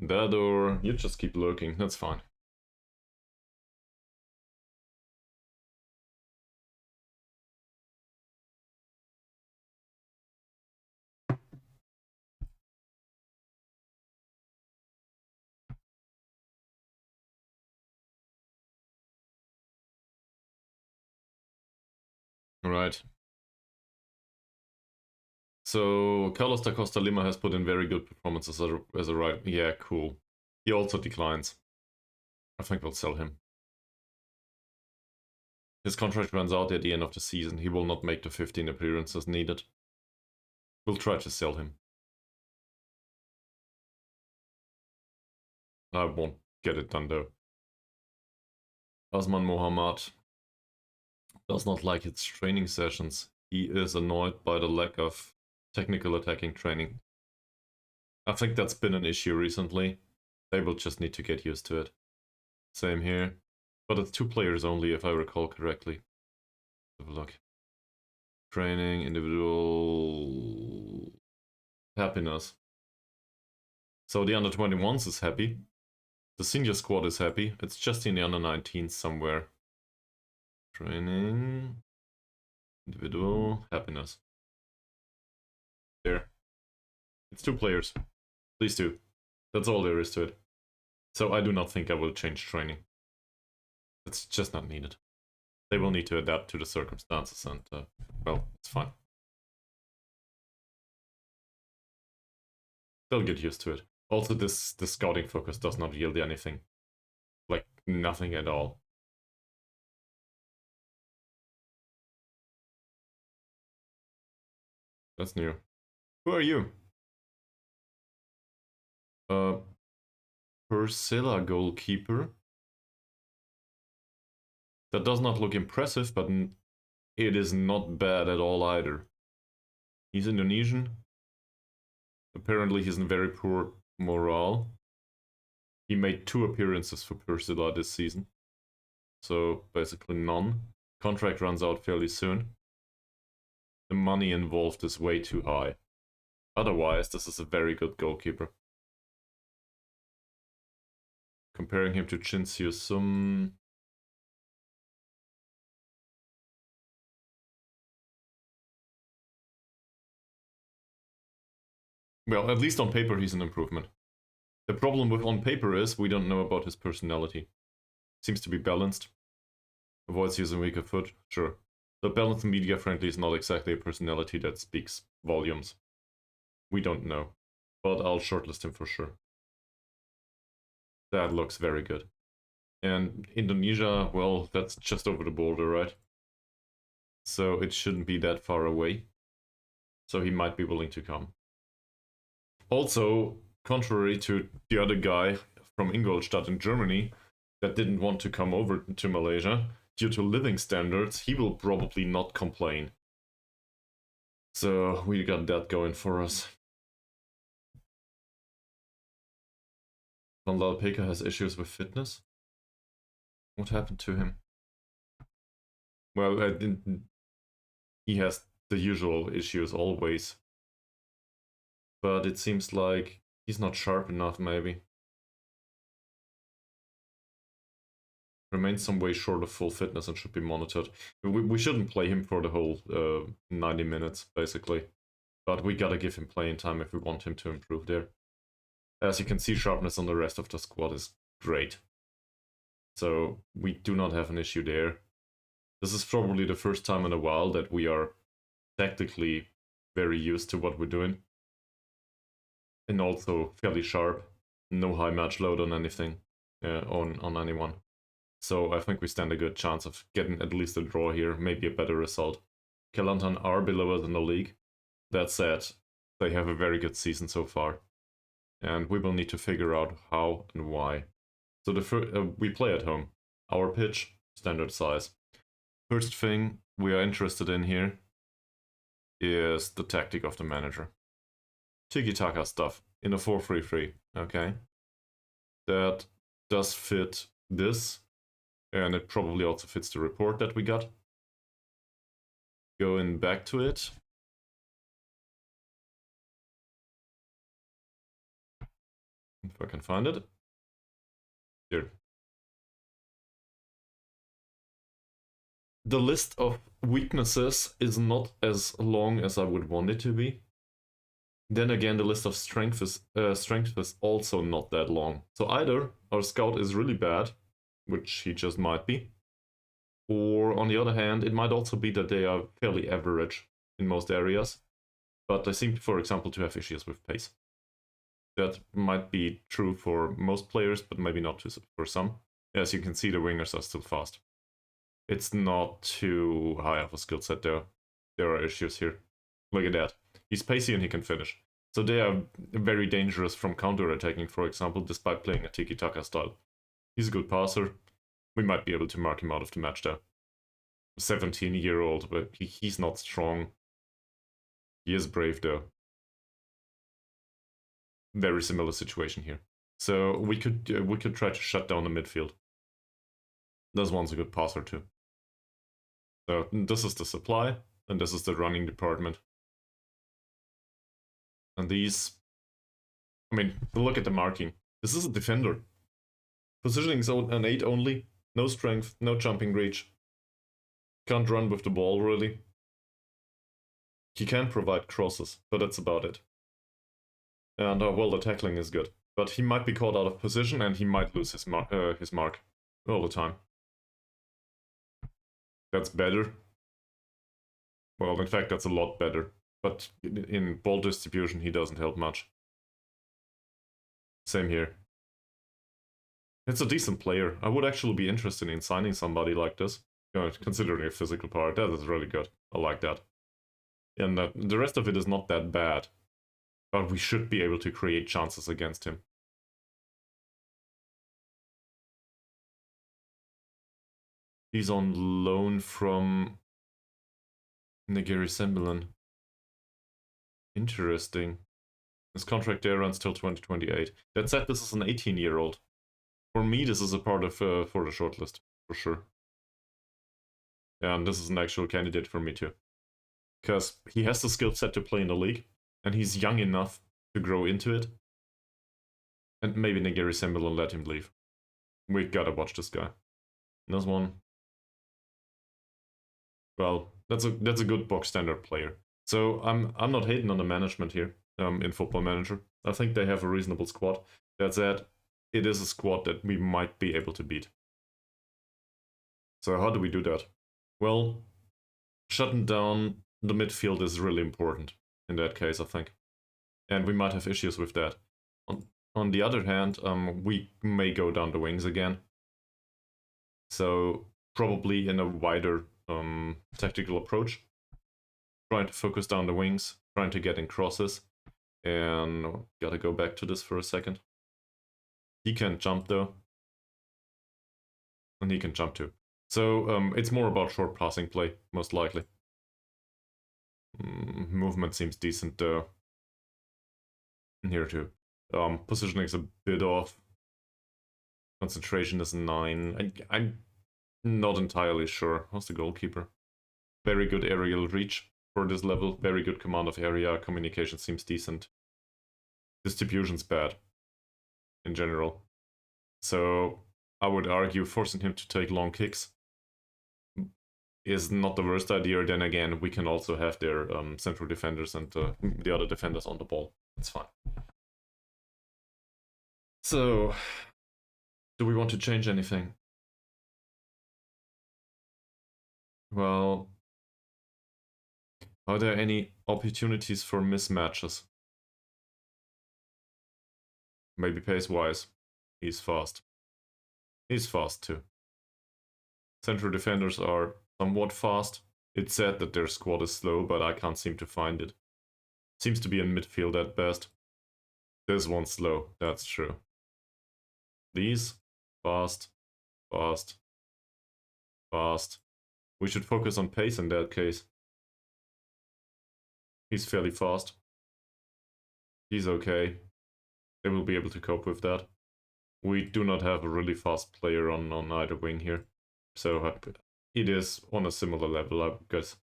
That or you just keep lurking, that's fine. Alright. So, Carlos da Costa Lima has put in very good performances as a right. Yeah, cool. He also declines. I think we'll sell him. His contract runs out at the end of the season. He will not make the 15 appearances needed. We'll try to sell him. I won't get it done though. Osman Mohammad does not like its training sessions. He is annoyed by the lack of technical attacking training. I think that's been an issue recently. They will just need to get used to it. Same here. But it's 2 players only, if I recall correctly. Have a look. Training, individual happiness. So the under-21s is happy. The senior squad is happy. It's just in the under-19s somewhere. Training, individual happiness. There. It's 2 players. These 2. That's all there is to it. So I do not think I will change training. It's just not needed. They will need to adapt to the circumstances and, well, it's fine. They'll get used to it. Also, this scouting focus does not yield anything. Like, nothing at all. That's new. Who are you? Persilla goalkeeper. That does not look impressive, but it is not bad at all either. He's Indonesian. Apparently he's in very poor morale. He made 2 appearances for Persilla this season. So basically none. Contract runs out fairly soon. The money involved is way too high. Otherwise, this is a very good goalkeeper. Comparing him to Chin Seo-sum... Well, at least on paper he's an improvement. The problem with on paper is we don't know about his personality. Seems to be balanced. Avoids using weaker foot, sure. The balanced and media friendly is not exactly a personality that speaks volumes. We don't know, but I'll shortlist him for sure. That looks very good. And Indonesia, well, that's just over the border, right? So it shouldn't be that far away. So he might be willing to come. Also, contrary to the other guy from Ingolstadt in Germany that didn't want to come over to Malaysia, due to living standards, he will probably not complain. So we got that going for us. Van Lalpeka has issues with fitness. What happened to him? Well, he has the usual issues always. But it seems like he's not sharp enough, maybe. Remains some way short of full fitness and should be monitored. We shouldn't play him for the whole 90 minutes, basically. But we gotta give him playing time if we want him to improve there. As you can see, sharpness on the rest of the squad is great. So we do not have an issue there. This is probably the first time in a while that we are tactically very used to what we're doing. And also fairly sharp. No high match load on anything, on anyone. So I think we stand a good chance of getting at least a draw here, maybe a better result. Kelantan are below us in the league. That said, they have a very good season so far. And we will need to figure out how and why. So we play at home. Our pitch, standard size. First thing we are interested in here is the tactic of the manager. Tiki-taka stuff in a 4-3-3, okay? That does fit this, and it probably also fits the report that we got. Going back to it. If I can find it. Here. The list of weaknesses is not as long as I would want it to be. Then again, the list of strength is also not that long. So either our scout is really bad, which he just might be, or on the other hand, it might also be that they are fairly average in most areas, but they seem, for example, to have issues with pace. That might be true for most players, but maybe not for some. As you can see, the wingers are still fast. It's not too high of a skill set there. There are issues here. Look at that. He's pacey and he can finish. So they are very dangerous from counter-attacking, for example, despite playing a tiki-taka style. He's a good passer. We might be able to mark him out of the match there. 17-year-old, but he's not strong. He is brave though. Very similar situation here. So we could try to shut down the midfield. This one's a good passer too. So this is the supply, and this is the running department. And these, I mean, look at the marking. This is a defender. Positioning is an 8 only. No strength, no jumping reach. Can't run with the ball really. He can provide crosses, but that's about it. And well, the tackling is good. But he might be caught out of position and he might lose his mark all the time. That's better. Well, in fact, that's a lot better. But in ball distribution, he doesn't help much. Same here. It's a decent player. I would actually be interested in signing somebody like this. Considering a physical part, that is really good. I like that. And the rest of it is not that bad. But we should be able to create chances against him. He's on loan from Negeri Sembilan. Interesting. His contract there runs till 2028. That said, this is an 18-year-old. For me, this is a part of for the shortlist, for sure. And this is an actual candidate for me too. Because he has the skill set to play in the league, and he's young enough to grow into it. And maybe Negeri Sembilan let him leave. We gotta watch this guy. This one. Well, that's a good box standard player. So I'm not hating on the management here in Football Manager. I think they have a reasonable squad. That said, it is a squad that we might be able to beat. So how do we do that? Well, shutting down the midfield is really important in that case, I think. And we might have issues with that. On the other hand, we may go down the wings again. So probably in a wider tactical approach. Trying to focus down the wings, trying to get in crosses. And gotta go back to this for a second. He can't jump though. And he can jump too. So it's more about short passing play, most likely. Movement seems decent though. Here too. Positioning is a bit off. Concentration is 9. I'm not entirely sure. How's the goalkeeper? Very good aerial reach for this level. Very good command of area. Communication seems decent. Distribution's bad in general. So I would argue forcing him to take long kicks is not the worst idea. Then again, we can also have their central defenders and the other defenders on the ball. It's fine. So, do we want to change anything? Well, are there any opportunities for mismatches? Maybe pace-wise. He's fast. He's fast too. Central defenders are somewhat fast. It's said that their squad is slow, but I can't seem to find it. Seems to be in midfield at best. This one's slow, that's true. These, fast, fast, fast. We should focus on pace in that case. He's fairly fast. He's okay. They will be able to cope with that. We do not have a really fast player on either wing here. So it is on a similar level, I guess.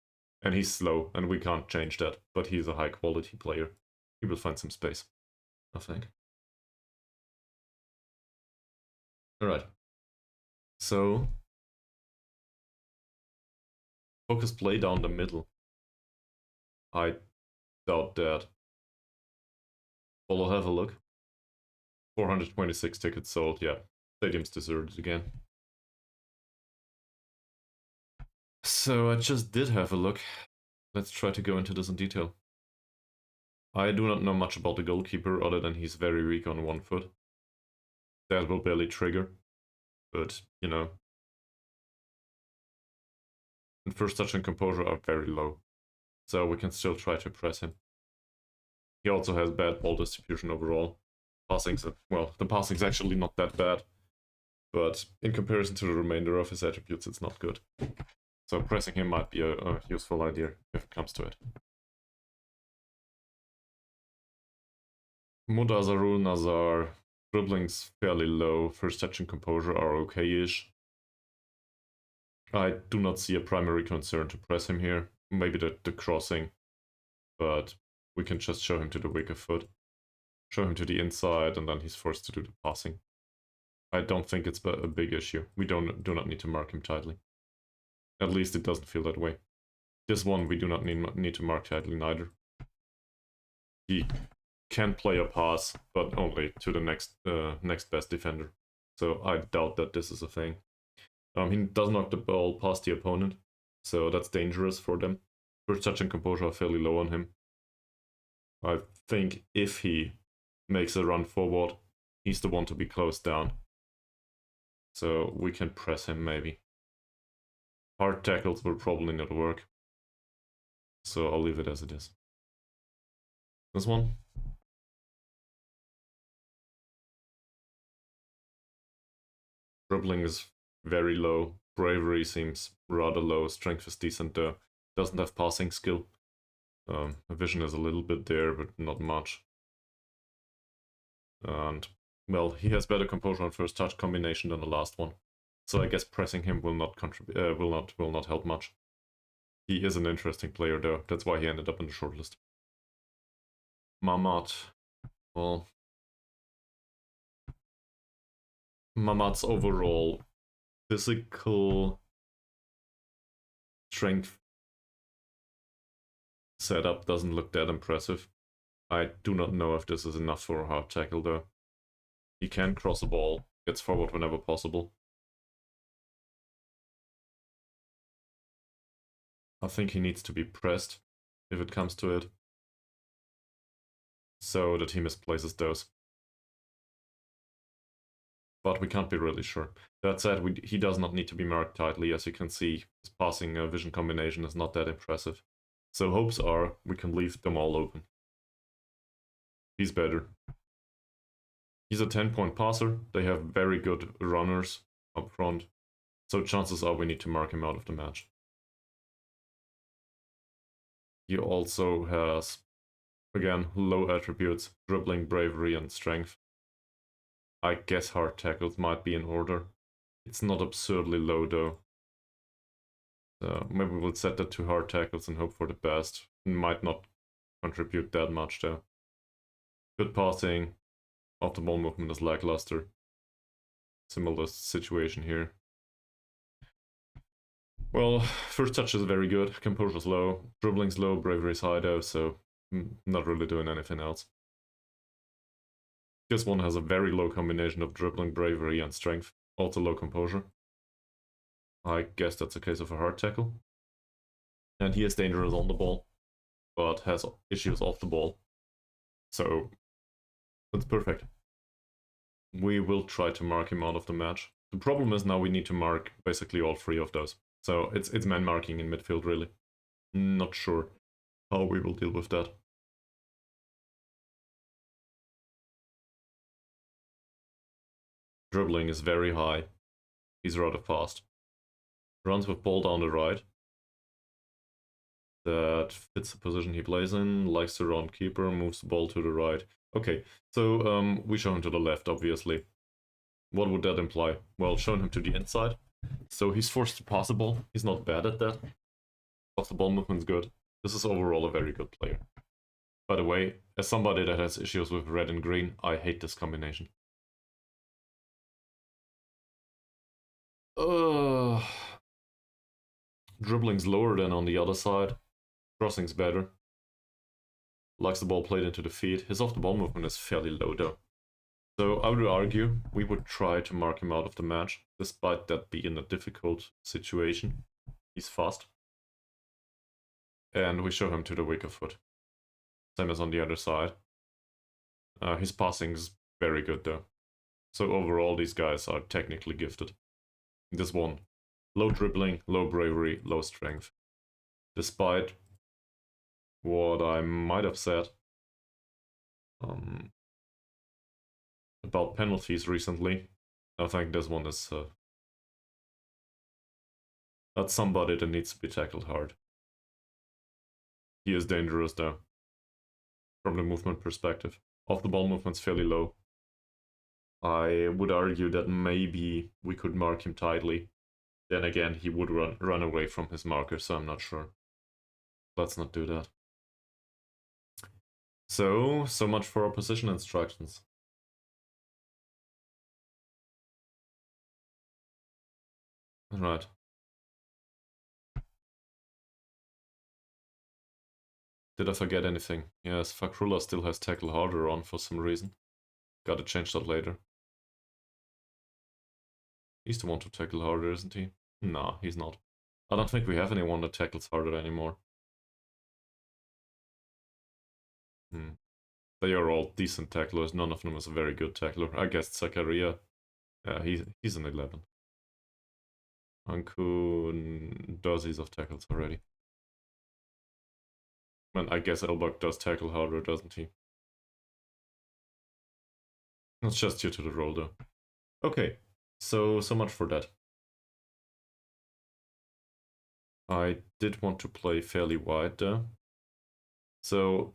And he's slow, and we can't change that. But he's a high quality player. He will find some space, I think. Alright. So, focus play down the middle. I doubt that. Well, I'll have a look. 426 tickets sold, yeah. Stadium's deserted again. So I just did have a look. Let's try to go into this in detail. I do not know much about the goalkeeper other than he's very weak on one foot. That will barely trigger. But, you know. And first touch and composure are very low. So we can still try to press him. He also has bad ball distribution overall. Passing's, well, the passing's actually not that bad. But in comparison to the remainder of his attributes, it's not good. So pressing him might be a useful idea if it comes to it. Mudazarul Nazar, dribbling's fairly low, first touch and composure are okay-ish. I do not see a primary concern to press him here. Maybe the crossing, but we can just show him to the weaker foot. Show him to the inside, and then he's forced to do the passing. I don't think it's a big issue. We do not need to mark him tightly. At least it doesn't feel that way. This one we do not need to mark tightly neither. He can play a pass, but only to the next best defender. So I doubt that this is a thing. He does knock the ball past the opponent, so that's dangerous for them. First touch and composure are fairly low on him. I think if he makes a run forward, he's the one to be closed down. So we can press him maybe. Hard tackles will probably not work. So I'll leave it as it is. This one. Dribbling is very low. Bravery seems rather low. Strength is decent though. Doesn't have passing skill. Vision is a little bit there, but not much. And well, he has better composure on first touch combination than the last one. So I guess pressing him will not contribute. Will not help much. He is an interesting player though. That's why he ended up in the shortlist. Mamat. Well, Mamat's overall physical strength setup doesn't look that impressive. I do not know if this is enough for a hard tackle though. He can cross a ball, gets forward whenever possible. I think he needs to be pressed if it comes to it. So the team misplaces those. But we can't be really sure. That said, he does not need to be marked tightly. As you can see, his passing vision combination is not that impressive. So hopes are we can leave them all open. He's better. He's a 10-point passer. They have very good runners up front. So chances are we need to mark him out of the match. He also has, again, low attributes, dribbling, bravery, and strength. I guess hard tackles might be in order. It's not absurdly low though. Maybe we'll set that to hard tackles and hope for the best. It might not contribute that much though. Good passing. Off the ball movement is lackluster. Similar situation here. Well, first touch is very good. Composure is low. Dribbling's low. Bravery is high though, so not really doing anything else. This one has a very low combination of dribbling, bravery, and strength. Also low composure. I guess that's a case of a hard tackle. And he is dangerous on the ball, but has issues off the ball. So, that's perfect. We will try to mark him out of the match. The problem is now we need to mark basically all three of those. So it's man marking in midfield really. Not sure how we will deal with that. Dribbling is very high. He's rather fast. Runs with ball down the right. That fits the position he plays in. Likes to run keeper, moves the ball to the right. Okay, so we show him to the left, obviously. What would that imply? Well, showing him to the inside. So he's forced to pass the ball. He's not bad at that. Off the ball movement's good. This is overall a very good player. By the way, as somebody that has issues with red and green, I hate this combination. Dribbling's lower than on the other side. Crossing's better. Likes the ball played into the feet. His off-the-ball movement is fairly low though. So I would argue we would try to mark him out of the match, despite that being a difficult situation. He's fast. And we show him to the weaker foot. Same as on the other side. His passing's very good though. So overall these guys are technically gifted. This one, low dribbling, low bravery, low strength. Despite what I might have said about penalties recently, I think this one is that's somebody that needs to be tackled hard. He is dangerous though, from the movement perspective. Off the ball movement's fairly low. I would argue that maybe we could mark him tightly. Then again, he would run away from his marker, so I'm not sure. Let's not do that. So much for our position instructions. Alright. Did I forget anything? Yes, Fakrullah still has tackle harder on for some reason. Gotta change that later. He's the one to tackle harder, isn't he? Nah, he's not. I don't think we have anyone that tackles harder anymore. They are all decent tacklers. None of them is a very good tackler. I guess Zakaria. Yeah, he's an 11. Anku dozens of tackles already. And I guess Elbach does tackle harder, doesn't he? It's just due to the roll though. Okay, so much for that. I did want to play fairly wide though. So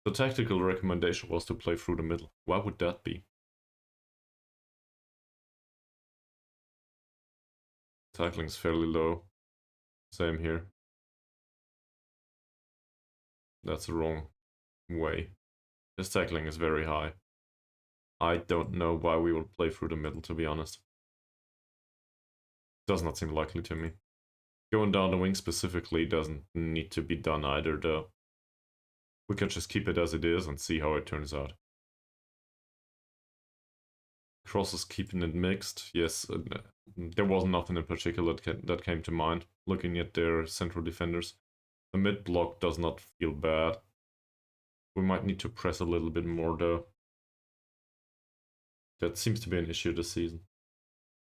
the tactical recommendation was to play through the middle. Why would that be? Tackling's fairly low. Same here. That's the wrong way. His tackling is very high. I don't know why we will play through the middle, to be honest. Does not seem likely to me. Going down the wing specifically doesn't need to be done either, though. We can just keep it as it is and see how it turns out. Crosses keeping it mixed. Yes, there was nothing in particular that came to mind, looking at their central defenders. The mid block does not feel bad. We might need to press a little bit more, though. That seems to be an issue this season.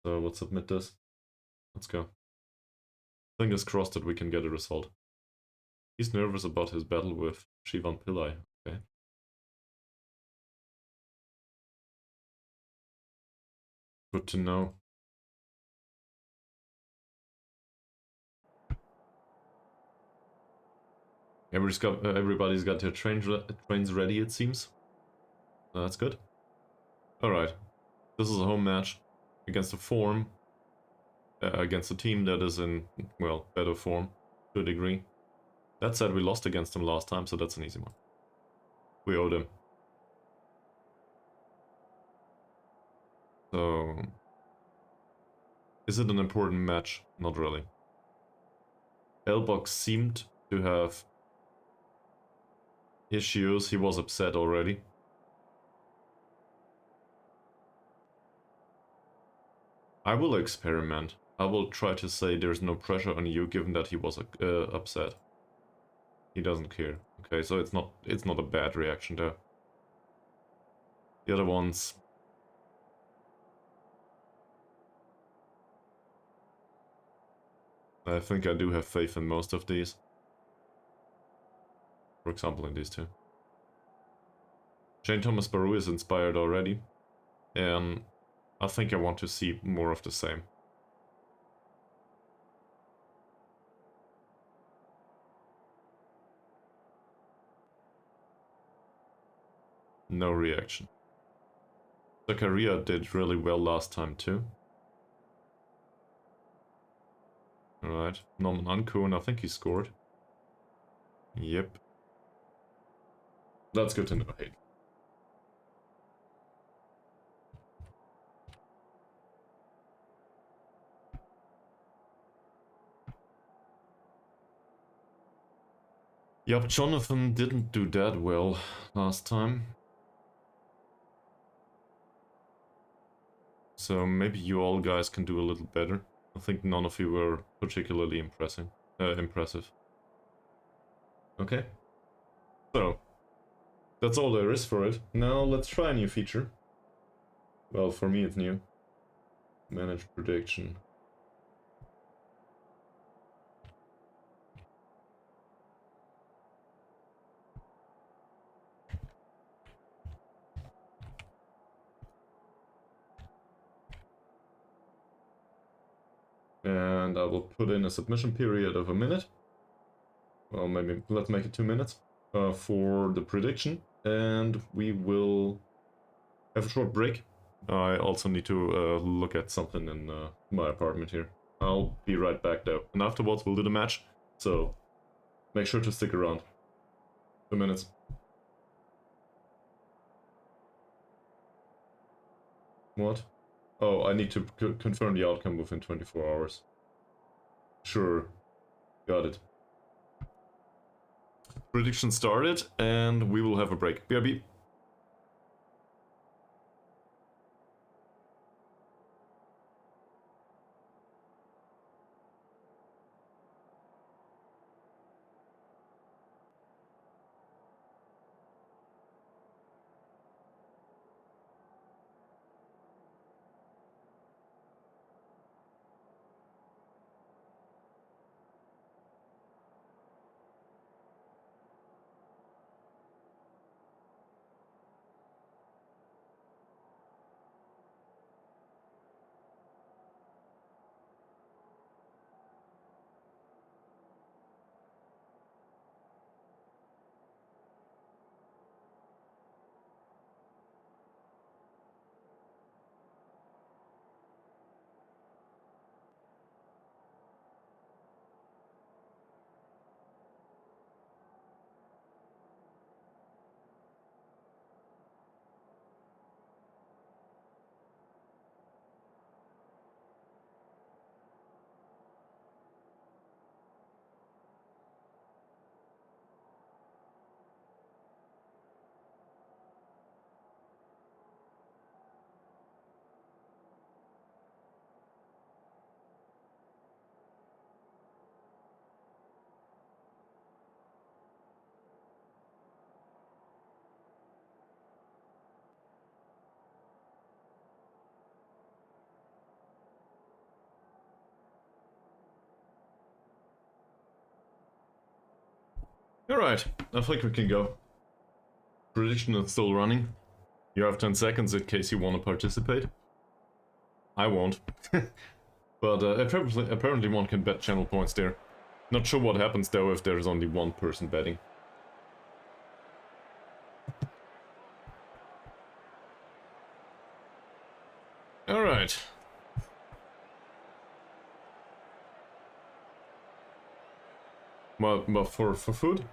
So let's submit this. Let's go. Fingers crossed that we can get a result. He's nervous about his battle with Shivan Pillai. Okay. Good to know. Everybody's got their trains ready, it seems. That's good. Alright. This is a home match against a form. Against a team that is in, well, better form to a degree. That said, we lost against them last time, so that's an easy one. We owe them. So, is it an important match? Not really. Elbach seemed to have issues. He was upset already. I will experiment. I will try to say there's no pressure on you, given that he was upset. He doesn't care. Okay, so it's not a bad reaction there. The other ones. I think I do have faith in most of these. For example, in these two. Jane Thomas Baru is inspired already. And I think I want to see more of the same. No reaction. Zakaria did really well last time too. Alright, Norman Ankun, I think he scored. Yep. That's good to know, hey. Yep, Jonathan didn't do that well last time. So maybe you all guys can do a little better. I think none of you were particularly impressive. Okay. So, that's all there is for it. Now let's try a new feature. Well, for me it's new. Manage prediction. And I will put in a submission period of a minute. Well, maybe let's make it 2 minutes for the prediction. And we will have a short break. I also need to look at something in my apartment here. I'll be right back though. And afterwards we'll do the match. So make sure to stick around. 2 minutes. What? Oh, I need to confirm the outcome within 24 hours. Sure. Got it. Prediction started, and we will have a break. BRB. Alright, I think we can go. Prediction is still running. You have 10 seconds in case you want to participate. I won't. But apparently one can bet channel points there. Not sure what happens though if there's only one person betting. Alright. Well, for food?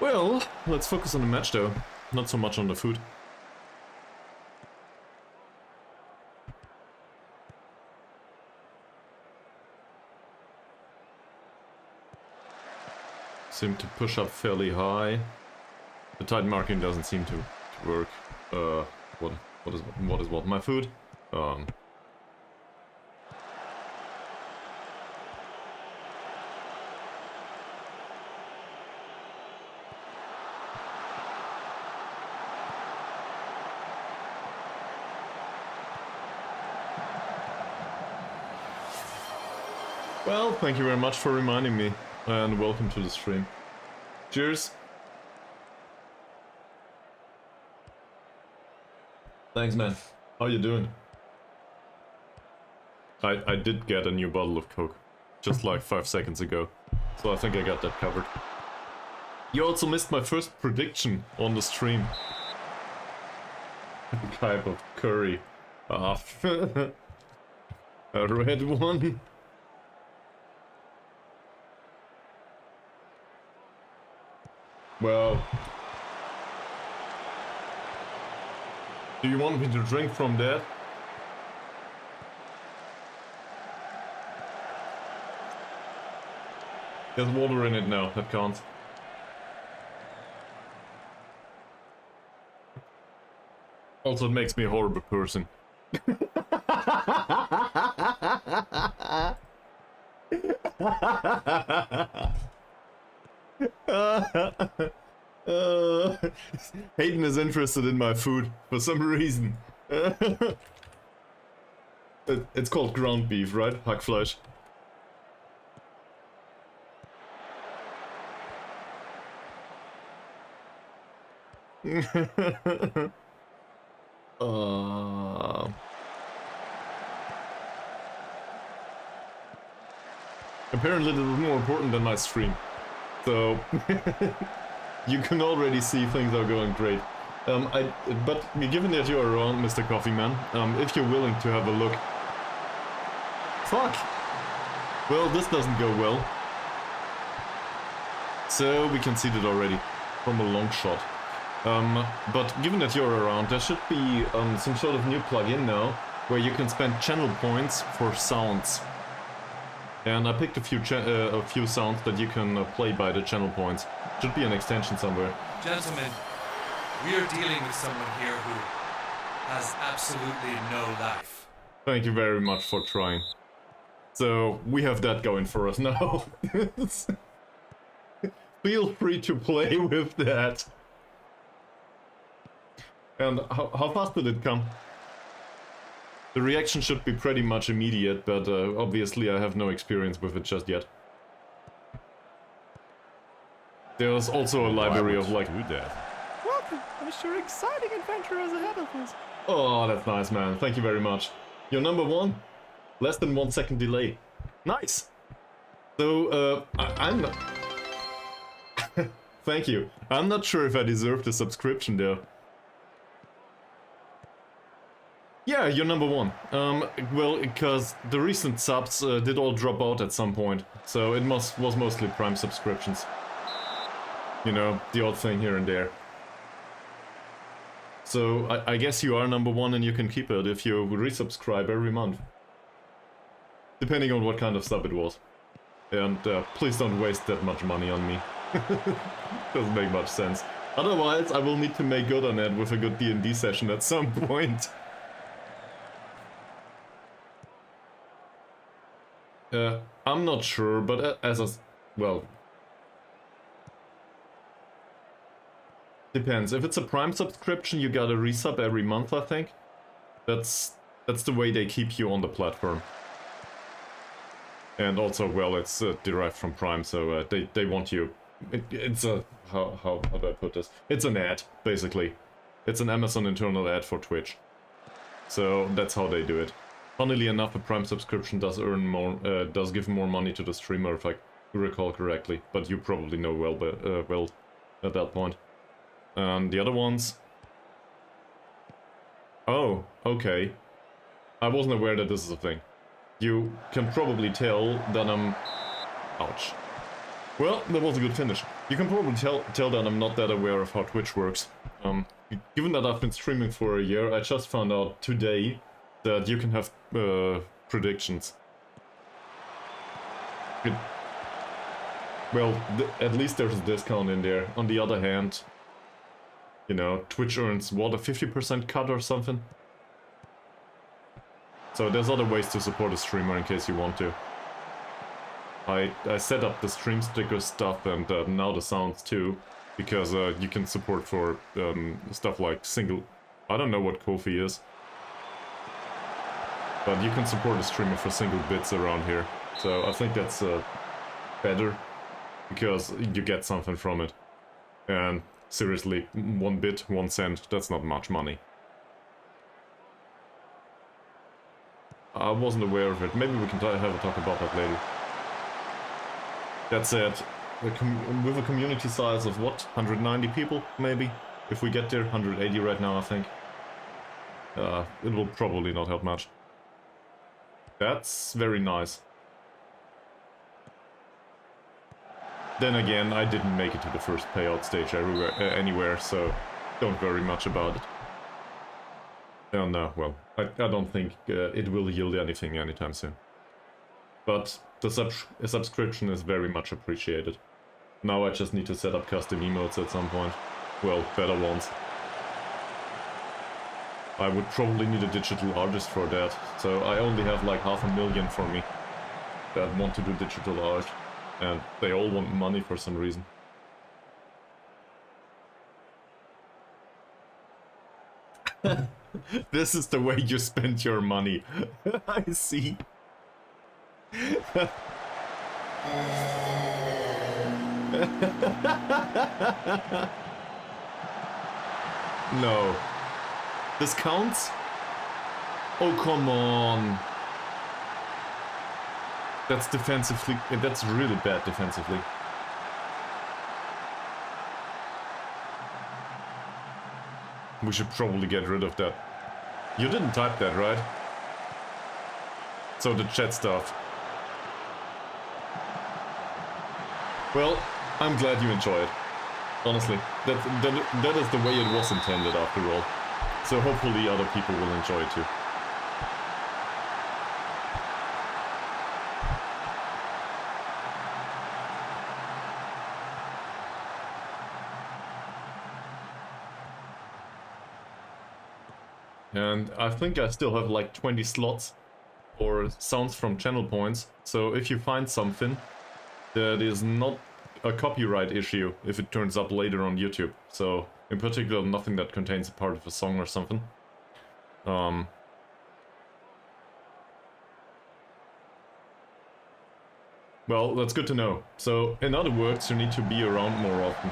Well, let's focus on the match though, not so much on the food. Seem to push up fairly high. The tight marking doesn't seem to work. What is what? My food? Well, thank you very much for reminding me, and welcome to the stream. Cheers! Thanks, man. How you doing? I did get a new bottle of Coke, just like 5 seconds ago, so I think I got that covered. You also missed my first prediction on the stream. Type of curry. Ah, a red one. Well, do you want me to drink from that? There's water in it now, that counts. Also, it makes me a horrible person. Hayden is interested in my food for some reason. It's called ground beef, right? Hackfleisch. Apparently this is more important than my stream. So you can already see things are going great. But given that you are around, Mr. Coffee Man, if you're willing to have a look. Fuck! Well, this doesn't go well. So we conceded already from a long shot. But given that you're around, there should be some sort of new plugin now where you can spend channel points for sounds. And I picked a few sounds that you can play by the channel points. Should be an extension somewhere. Gentlemen, we are dealing with someone here who has absolutely no life. Thank you very much for trying. So, we have that going for us now. Feel free to play with that. And how fast did it come? The reaction should be pretty much immediate, but obviously I have no experience with it just yet. There's also a library of like... Welcome! I'm sure exciting adventure is ahead of us. Oh, that's nice, man. Thank you very much. You're number one. Less than 1 second delay. Nice! So, I'm not... Thank you. I'm not sure if I deserve the subscription though. Yeah, you're number one. Well, because the recent subs did all drop out at some point, so it was mostly Prime subscriptions. You know, the odd thing here and there. So, I guess you are number one and you can keep it if you resubscribe every month. Depending on what kind of sub it was. And please don't waste that much money on me. Doesn't make much sense. Otherwise, I will need to make good on it with a good D&D session at some point. I'm not sure, but well, Depends. If it's a Prime subscription, you gotta resub every month, I think. That's the way they keep you on the platform. And also, well, it's derived from Prime, so they want you... It's a... How do I put this? It's an ad, basically. It's an Amazon internal ad for Twitch. So that's how they do it. Funnily enough, a Prime subscription does earn more, does give more money to the streamer, if I recall correctly. But you probably know well at that point. And the other ones... Oh, okay. I wasn't aware that this is a thing. You can probably tell that I'm... Ouch. Well, that was a good finish. You can probably tell that I'm not that aware of how Twitch works. Given that I've been streaming for a year, I just found out today that you can have predictions. Well, at least there's a discount in there. On the other hand, you know, Twitch earns, what, a 50% cut or something? So there's other ways to support a streamer in case you want to. I set up the stream sticker stuff and now the sounds too, because you can support for stuff like single... I don't know what Ko-fi is. But you can support a streamer for single bits around here. So I think that's better, because you get something from it. And seriously, 1 bit, 1 cent, that's not much money. I wasn't aware of it. Maybe we can have a talk about that later. That said, with a community size of what? 190 people, maybe? If we get there, 180 right now, I think. It will probably not help much. That's very nice. Then again, I didn't make it to the first payout stage anywhere, so don't worry much about it. Oh no, well, I don't think it will yield anything anytime soon. But the subscription is very much appreciated. Now I just need to set up custom emotes at some point. Well, better ones. I would probably need a digital artist for that, so I only have like 500,000 for me that want to do digital art, and they all want money for some reason. This is the way you spend your money. I see. No. This counts? Oh, come on. That's defensively... That's really bad defensively. We should probably get rid of that. You didn't type that, right? So the chat stuff. Well, I'm glad you enjoy it. Honestly, that is the way it was intended after all. So hopefully other people will enjoy it too. And I think I still have like 20 slots for sounds from channel points. So if you find something that is not a copyright issue, if it turns up later on YouTube. So in particular, nothing that contains a part of a song or something. Well, that's good to know. So in other words, you need to be around more often.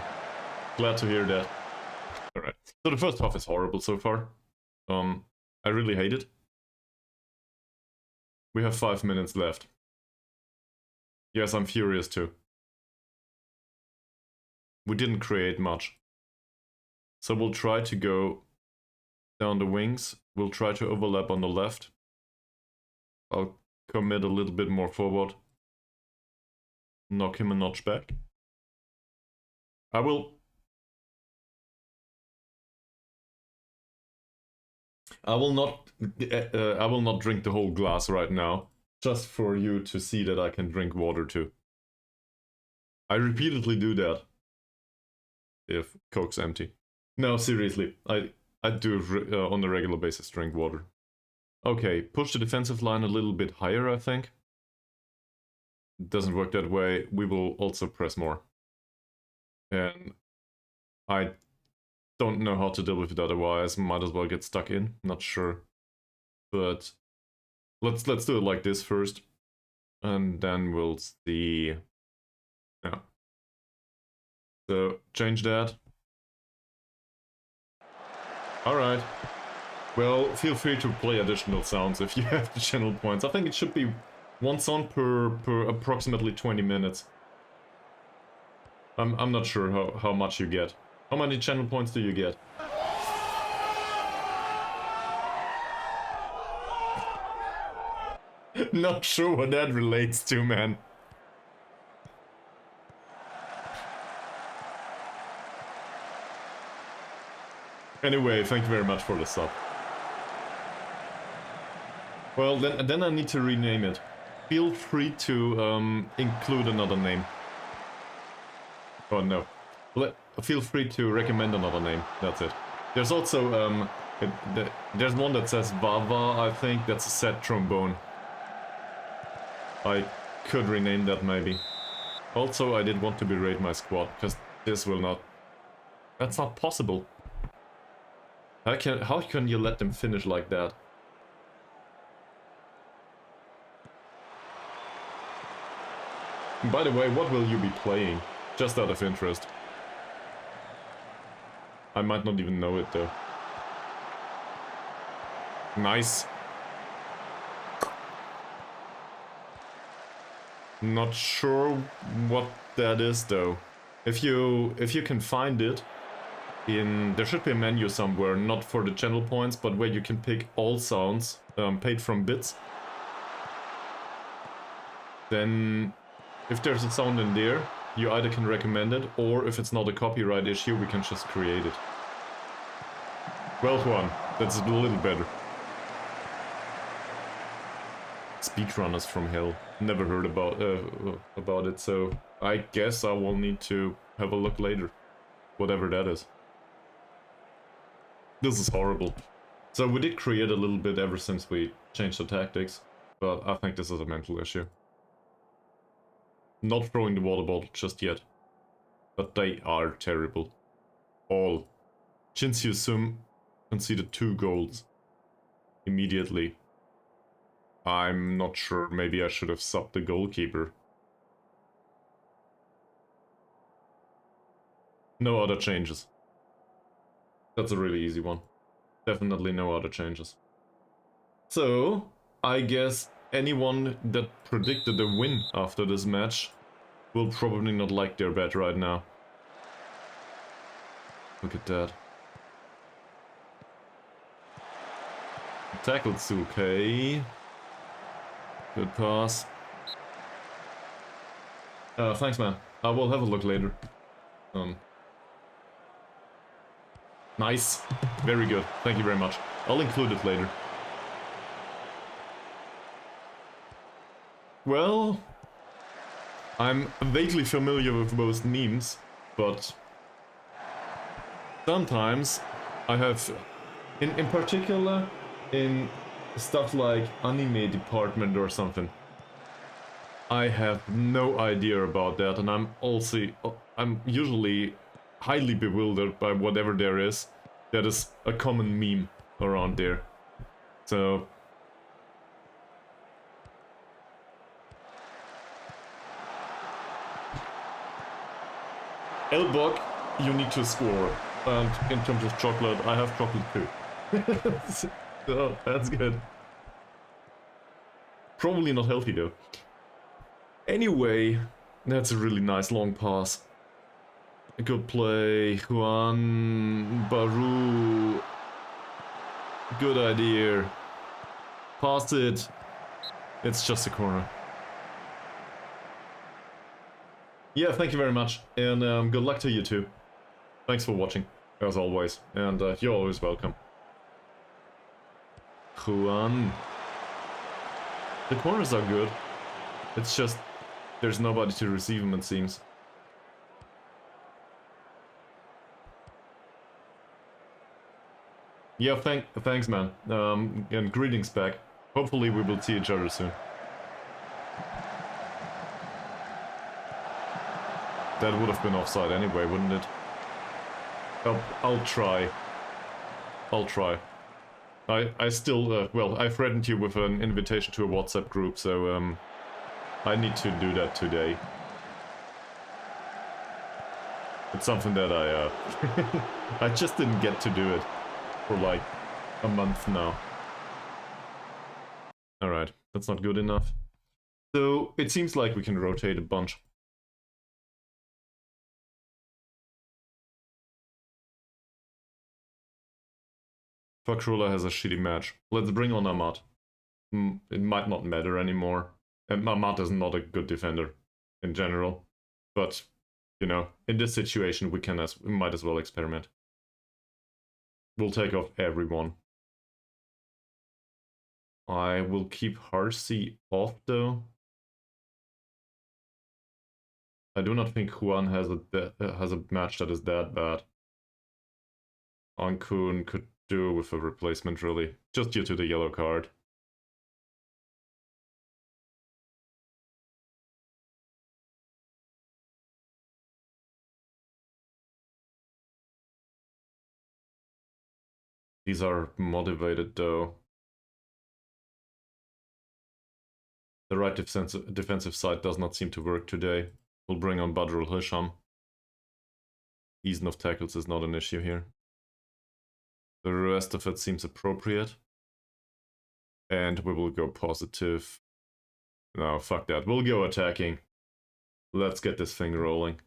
Glad to hear that. Alright. So the first half is horrible so far. I really hate it. We have 5 minutes left. Yes, I'm furious too. We didn't create much. So we'll try to go down the wings. We'll try to overlap on the left. I'll commit a little bit more forward. Knock him a notch back. I will not drink the whole glass right now, just for you to see that I can drink water too. I repeatedly do that if Coke's empty. No, seriously, I do on a regular basis drink water. Okay, push the defensive line a little bit higher, I think. It doesn't work that way. We will also press more. And I don't know how to deal with it otherwise. Might as well get stuck in. Not sure. But let's do it like this first. And then we'll see. Yeah. So change that. Alright. Well, feel free to play additional sounds if you have the channel points. I think it should be one sound per approximately 20 minutes. I'm not sure how much you get. How many channel points do you get? Not sure what that relates to, man. Anyway, thank you very much for the sub. Well, then I need to rename it. Feel free to include another name. Oh no. Feel free to recommend another name. That's it. There's also there's one that says Vava. I think that's a sad trombone. I could rename that maybe. Also, I did want to berate my squad because this will not. That's not possible. How can you let them finish like that? By the way, what will you be playing? Just out of interest. I might not even know it though. Nice. Not sure what that is though. If you can find it, there should be a menu somewhere, not for the channel points, but where you can pick all sounds paid from bits. Then, if there's a sound in there, you either can recommend it, or if it's not a copyright issue, we can just create it. Well, Juan, that's a little better. Speedrunners from hell. Never heard about it, so I guess I will need to have a look later. Whatever that is. This is horrible. So we did create a little bit ever since we changed the tactics, but I think this is a mental issue. Not throwing the water bottle just yet. But they are terrible. All. Jinsu Sum conceded 2 goals. Immediately. I'm not sure, maybe I should have subbed the goalkeeper. No other changes. That's a really easy one. Definitely no other changes. So, I guess anyone that predicted a win after this match will probably not like their bet right now. Look at that. Tackled's okay. Good pass. Thanks, man. I will have a look later. Nice. Very good. Thank you very much. I'll include it later. Well, I'm vaguely familiar with most memes, but sometimes I have, in particular, in stuff like anime department or something, I have no idea about that, and I'm usually highly bewildered by whatever there is that is a common meme around there. So Elbog, you need to score. And in terms of chocolate, I have chocolate too. So that's good. Probably not healthy though. Anyway, that's a really nice long pass. A good play. Juan Baru. Good idea. Pass it. It's just a corner. Yeah, thank you very much. And good luck to you too. Thanks for watching, as always. And you're always welcome. Juan. The corners are good. It's just there's nobody to receive them, it seems. Yeah, thanks, man. And greetings back. Hopefully we will see each other soon. That would have been offside anyway, wouldn't it? I'll try. I'll try. I still, well, I threatened you with an invitation to a WhatsApp group, so, I need to do that today. It's something that I just didn't get to do it for like a month now. Alright, that's not good enough. So, it seems like we can rotate a bunch. Fakrula has a shitty match. Let's bring on Ahmad. It might not matter anymore. And Ahmad is not a good defender in general. But, you know, in this situation we might as well experiment. We'll take off everyone. I will keep Harsey off though. I do not think Juan has a match that is that bad. Ankun could do with a replacement really, just due to the yellow card. These are motivated though. The right defensive side does not seem to work today. We'll bring on Badrul Hisham. Easing of tackles is not an issue here. The rest of it seems appropriate. And we will go positive. No, fuck that. We'll go attacking. Let's get this thing rolling.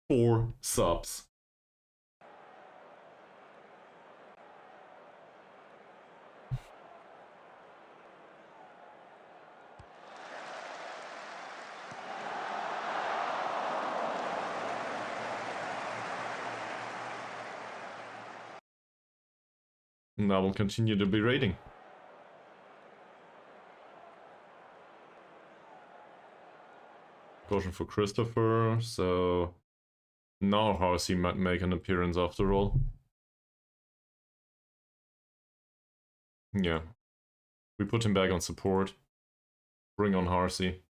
Four subs. And I will continue the berating. Caution for Christopher, so now Horsey might make an appearance after all. Yeah. We put him back on support. Bring on Horsey.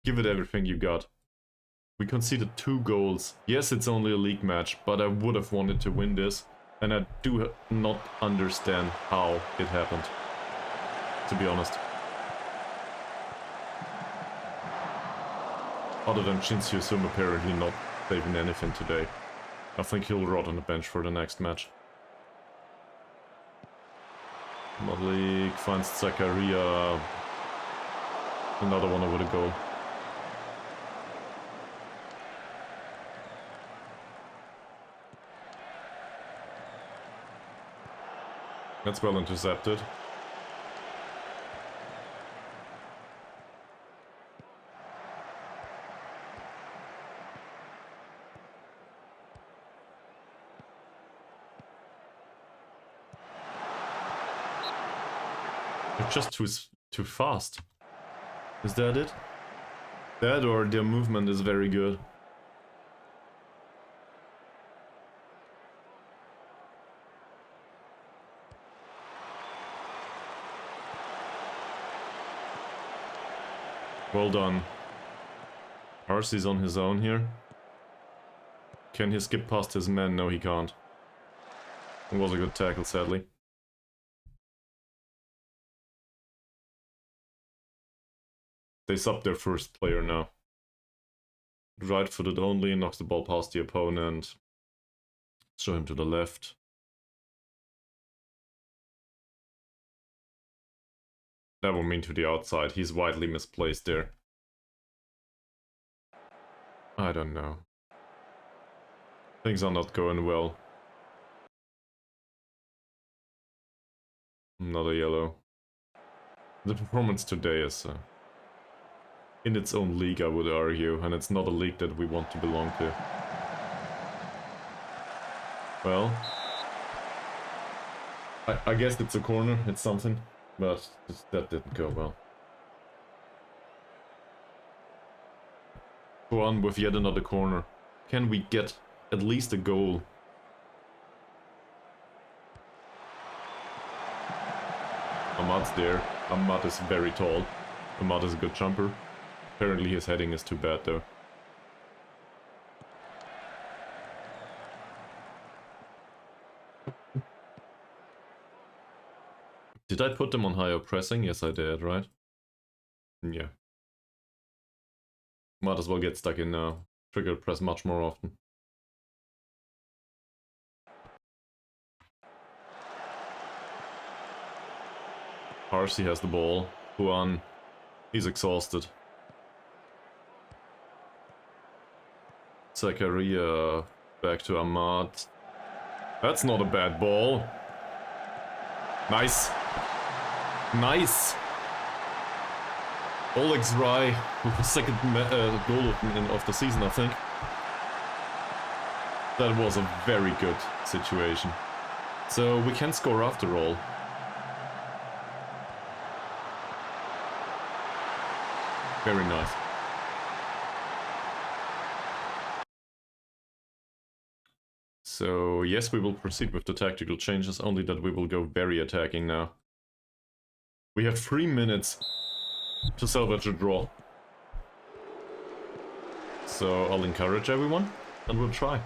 Give it everything you got. We conceded 2 goals. Yes, it's only a league match, but I would have wanted to win this. And I do not understand how it happened, to be honest. Other than Shin Sum apparently not saving anything today. I think he'll rot on the bench for the next match. Malik finds Zakaria. Another one over the goal. That's well intercepted. They're just too fast. Is that it? That or their movement is very good. Well done. Harsey's on his own here. Can he skip past his man? No, he can't. It was a good tackle, sadly. They sub their first player now. Right-footed only, knocks the ball past the opponent. Show him to the left. That will mean to the outside. He's widely misplaced there. I don't know. Things are not going well. Another yellow. The performance today is in its own league, I would argue, and it's not a league that we want to belong to. Well, I guess it's a corner, it's something. But that didn't go well. Go on with yet another corner. Can we get at least a goal? Ahmad's there. Ahmad is very tall. Ahmad is a good jumper. Apparently his heading is too bad though. Did I put them on higher pressing? Yes I did, right? Yeah. Might as well get stuck in now. Trigger press much more often. Harsey has the ball. Juan, he's exhausted. Zakaria back to Ahmad. That's not a bad ball. Nice. Nice. Olegs Raj, second goal of the season, I think. That was a very good situation. So we can score after all. Very nice. So yes, we will proceed with the tactical changes, only that we will go very attacking now. We have 3 minutes to salvage a draw. So I'll encourage everyone and we'll try.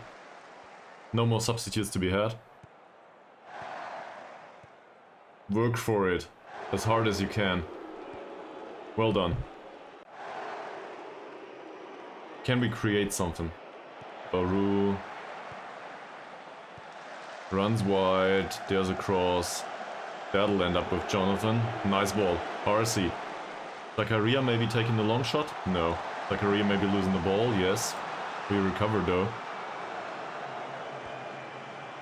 No more substitutes to be had. Work for it as hard as you can. Well done. Can we create something? Baru runs wide, there's a cross. That'll end up with Jonathan. Nice ball. RC. Zakaria maybe taking the long shot? No. Zakaria maybe losing the ball? Yes. We recovered though.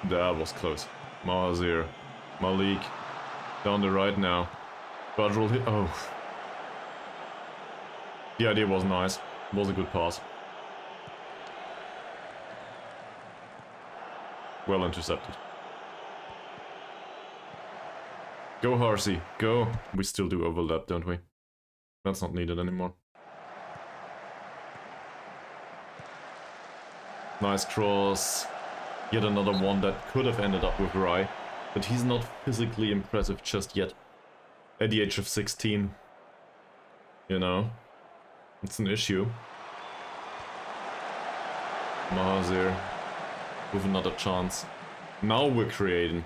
That was close. Mahathir. Malik. Down the right now. Badrul hit. Oh. The idea was nice. Was a good pass. Well intercepted. Go Harsey, go. We still do overlap, don't we? That's not needed anymore. Nice cross. Yet another one that could have ended up with Rai. But he's not physically impressive just yet. At the age of 16. You know? It's an issue. Mahathir with another chance. Now we're creating.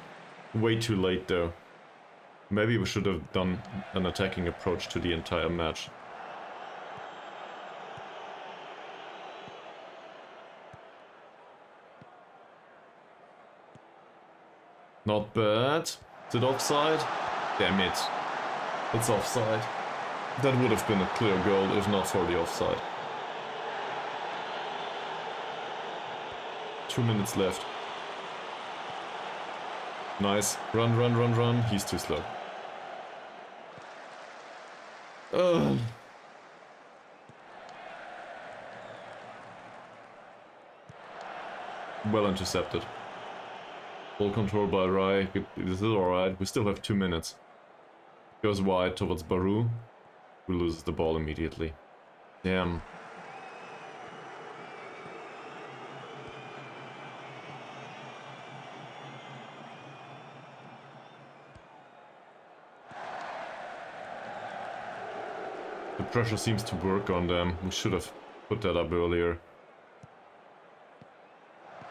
Way too late though. Maybe we should have done an attacking approach to the entire match. Not bad. Is it offside? Damn it. It's offside. That would have been a clear goal if not for the offside. 2 minutes left. Nice. Run, run, run, run. He's too slow. Ugh. Well intercepted. Ball control by Rai. This is alright. We still have 2 minutes. Goes wide towards Baru. We lose the ball immediately. Damn. The pressure seems to work on them. We should have put that up earlier.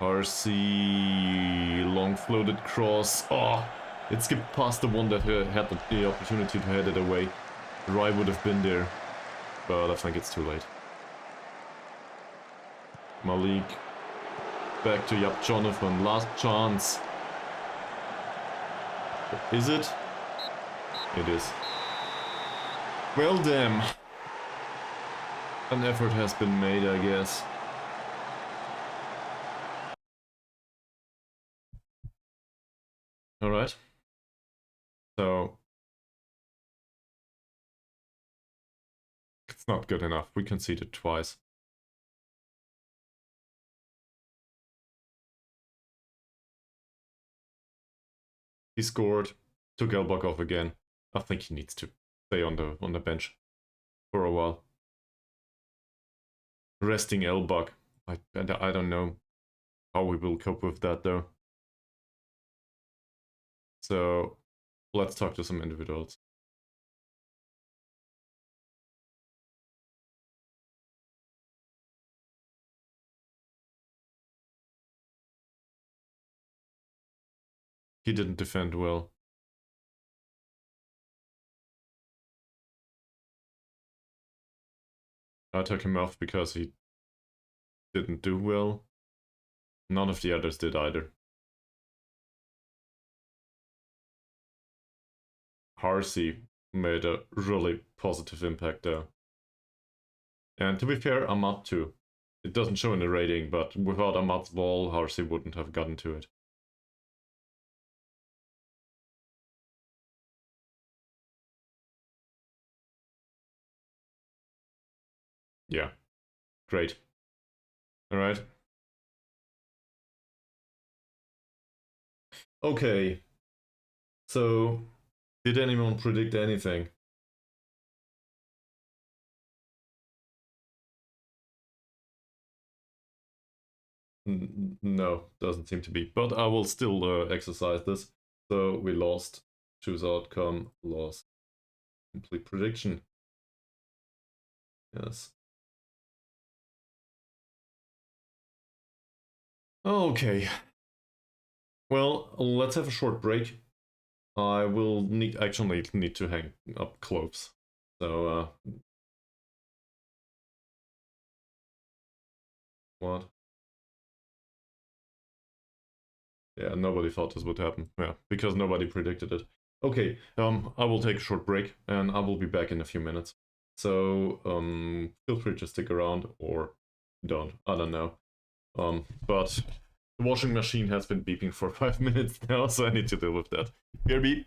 RC, long floated cross. Oh, it skipped past the one that had the opportunity to head it away. Rai would have been there, but I think it's too late. Malik, back to Yap Jonathan, last chance. Is it? It is. Well, damn. An effort has been made, I guess. Alright. So... it's not good enough. We conceded twice. He scored. Took Elbach off again. I think he needs to stay on the bench for a while. Resting Elbach. I don't know how we will cope with that though. So let's talk to some individuals. He didn't defend well. I took him off because he didn't do well. None of the others did either. Harsey made a really positive impact there. And to be fair, Ahmad too. It doesn't show in the rating, but without Ahmad's ball, Harsey wouldn't have gotten to it. Yeah, great. All right. Okay. So, did anyone predict anything? No, doesn't seem to be. But I will still exercise this. So we lost. Choose outcome. Lost. Complete prediction. Yes. Okay. Well, let's have a short break. I will actually need to hang up clothes. So, what? Yeah, nobody thought this would happen. Yeah, because nobody predicted it. Okay, I will take a short break and I will be back in a few minutes. So, feel free to stick around or don't. I don't know. But the washing machine has been beeping for 5 minutes now, so I need to deal with that. Here, beep.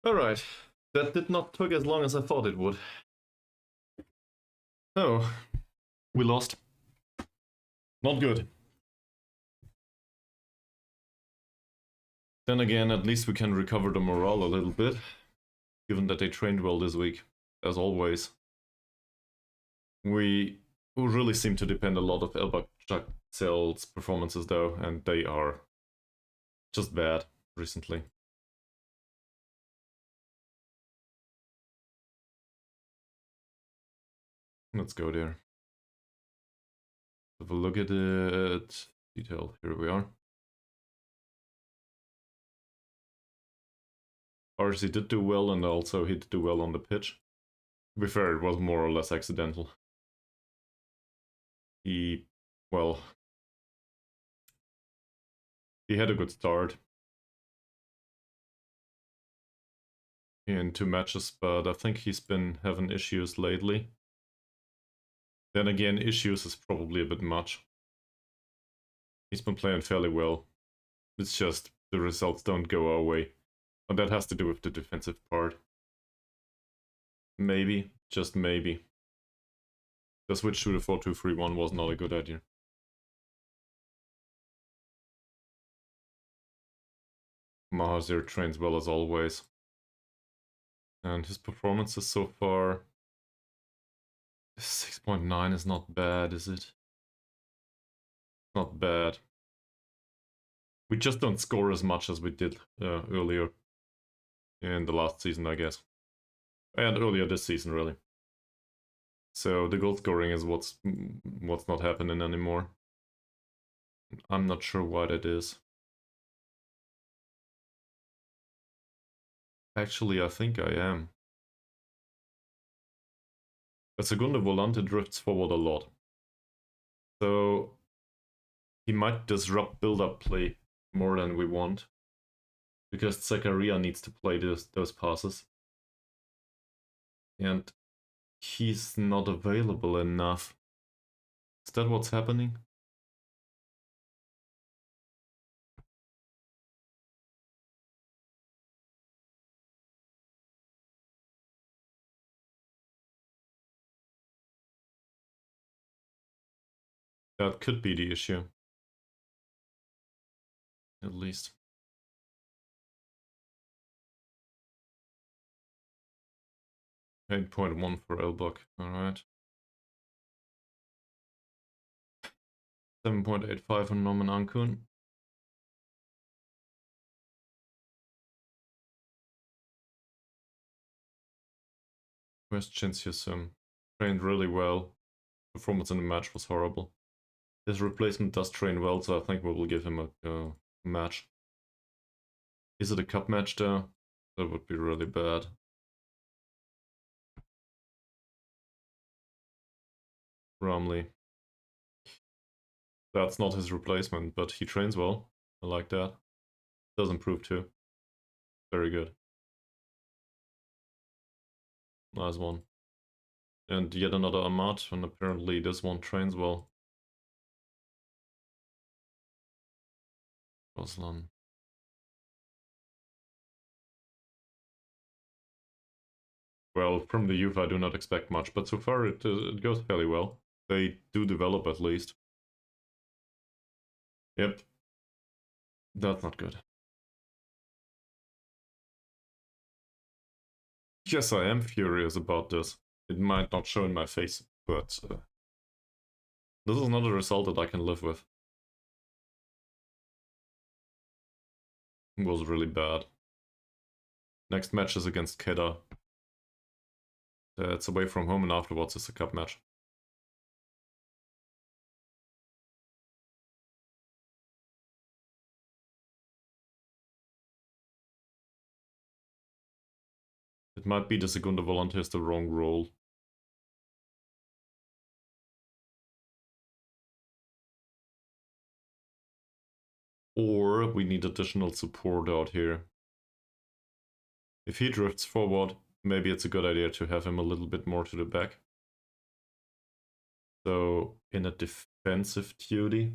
Alright, that did not take as long as I thought it would. Oh, we lost. Not good. Then again, at least we can recover the morale a little bit, given that they trained well this week, as always. We really seem to depend a lot of Elbakcak's performances though, and they are just bad recently. Let's go there. Have a look at it. Detailed. Here we are. RC did do well, and also he did do well on the pitch. To be fair, it was more or less accidental. He had a good start in 2 matches, but I think he's been having issues lately. Then again, issues is probably a bit much. He's been playing fairly well. It's just the results don't go our way. And that has to do with the defensive part. Maybe, just maybe. The switch to the 4-2-3-1 was not a good idea. Mahathir trains well as always. And his performances so far... 6.9 is not bad, is it? Not bad. We just don't score as much as we did earlier in the last season, I guess. And earlier this season, really. So the goal scoring is what's not happening anymore. I'm not sure why that is. Actually, I think I am. The Segunda Volante drifts forward a lot. So he might disrupt build-up play more than we want. Because Zakaria needs to play those passes. And he's not available enough. Is that what's happening? That could be the issue. At least. 8.1 for Elbak, alright. 7.85 on Norman Ankun. West Chinsius trained really well. Performance in the match was horrible. His replacement does train well, so I think we will give him a match. Is it a cup match there? That would be really bad. Ramley. That's not his replacement, but he trains well. I like that. Does improve too. Very good. Nice one. And yet another Ahmad, and apparently this one trains well. Roslan. Well, from the youth I do not expect much, but so far it goes fairly well. They do develop at least. Yep. That's not good. Yes, I am furious about this. It might not show in my face, but this is not a result that I can live with. It was really bad. Next match is against Kedah. It's away from home, and afterwards it's a cup match. It might be the Segunda Volante has the wrong role. Or we need additional support out here. If he drifts forward, maybe it's a good idea to have him a little bit more to the back. So in a defensive duty,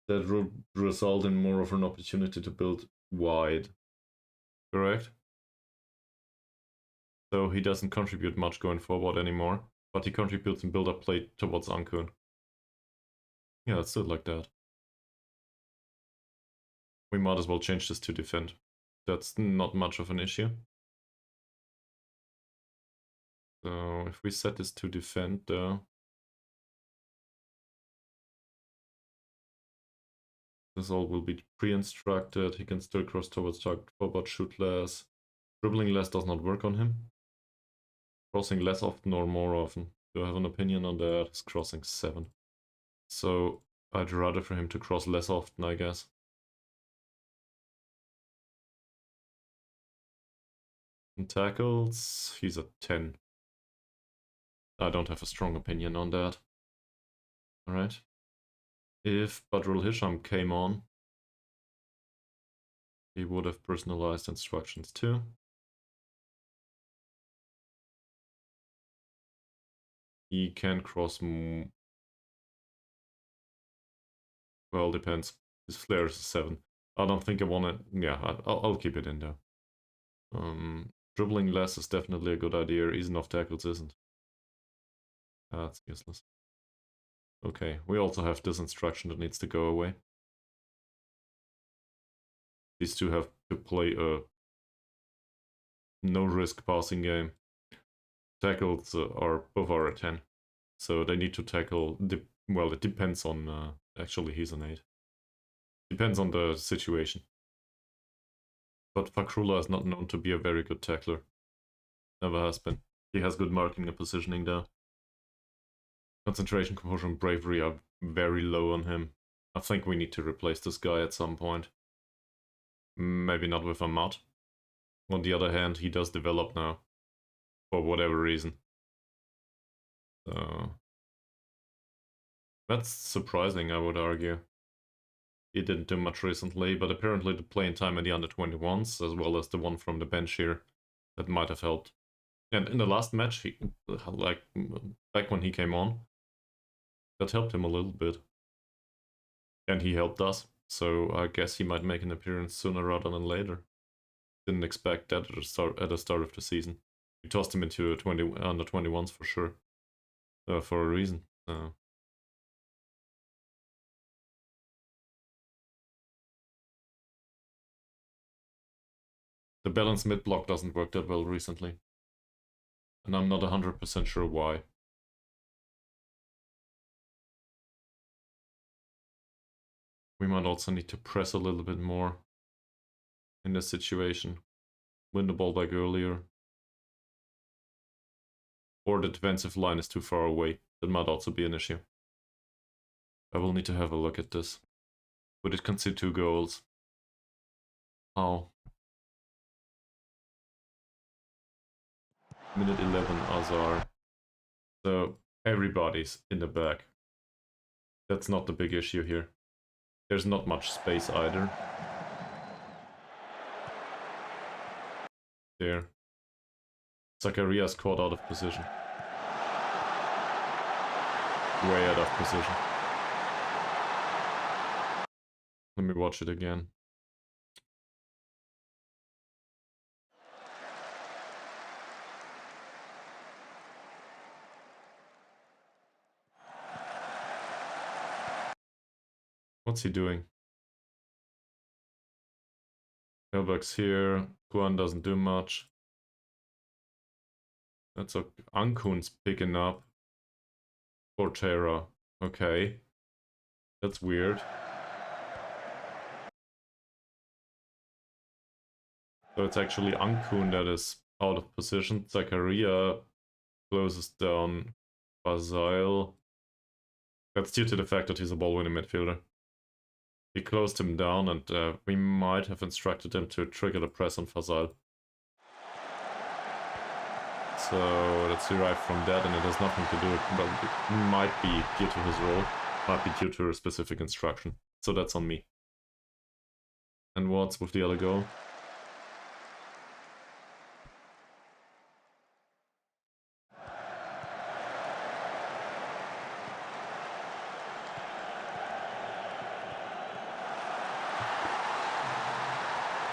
that would result in more of an opportunity to build wide. Correct? So he doesn't contribute much going forward anymore, but he contributes in build-up play towards Ankun. Yeah, let's do it like that. We might as well change this to defend. That's not much of an issue. So if we set this to defend, this all will be pre-instructed. He can still cross towards target forward, shoot less. Dribbling less does not work on him. Crossing less often or more often. Do I have an opinion on that? He's crossing 7. So I'd rather for him to cross less often, I guess. In tackles, he's at 10. I don't have a strong opinion on that. Alright. If Badrul Hisham came on, he would have personalized instructions too. He can cross. Well, depends. His flair is a 7. I don't think I want to. Yeah, I'll keep it in there. Dribbling less is definitely a good idea. Easing off tackles isn't. That's useless. Okay, we also have this instruction that needs to go away. These two have to play a no-risk passing game. Tackles are both are at 10. So they need to tackle... Well, it depends on... actually, he's an 8. Depends on the situation. But Fakrullah is not known to be a very good tackler. Never has been. He has good marking and positioning there. Concentration, composure, and bravery are very low on him. I think we need to replace this guy at some point. Maybe not with Ahmad. On the other hand, he does develop now. For whatever reason. That's surprising, I would argue. He didn't do much recently, but apparently the playing time in the under-21s, as well as the one from the bench here, that might have helped. And in the last match, he, like, back when he came on, that helped him a little bit. And he helped us, so I guess he might make an appearance sooner rather than later. Didn't expect that at the start of the season. We tossed him into under-21s for sure. For a reason. The balanced mid-block doesn't work that well recently. And I'm not 100% sure why. We might also need to press a little bit more in this situation. Win the ball back earlier. Or the defensive line is too far away. That might also be an issue. I will need to have a look at this. Would it concede 2 goals? How? Minute 11, Azar. So everybody's in the back. That's not the big issue here. There's not much space either. There. Zacharias caught out of position. Way out of position. Let me watch it again. What's he doing? Elberg's here. Guan doesn't do much. That's okay. Ankun's picking up. Portera. Okay. That's weird. So it's actually Ankun that is out of position. Zakaria closes down Basil. That's due to the fact that he's a ball-winning midfielder. He closed him down, and we might have instructed him to trigger the press on Fazal. So that's derived from that, and it has nothing to do with, well, it might be due to his role, might be due to a specific instruction. So that's on me. And what's with the other goal?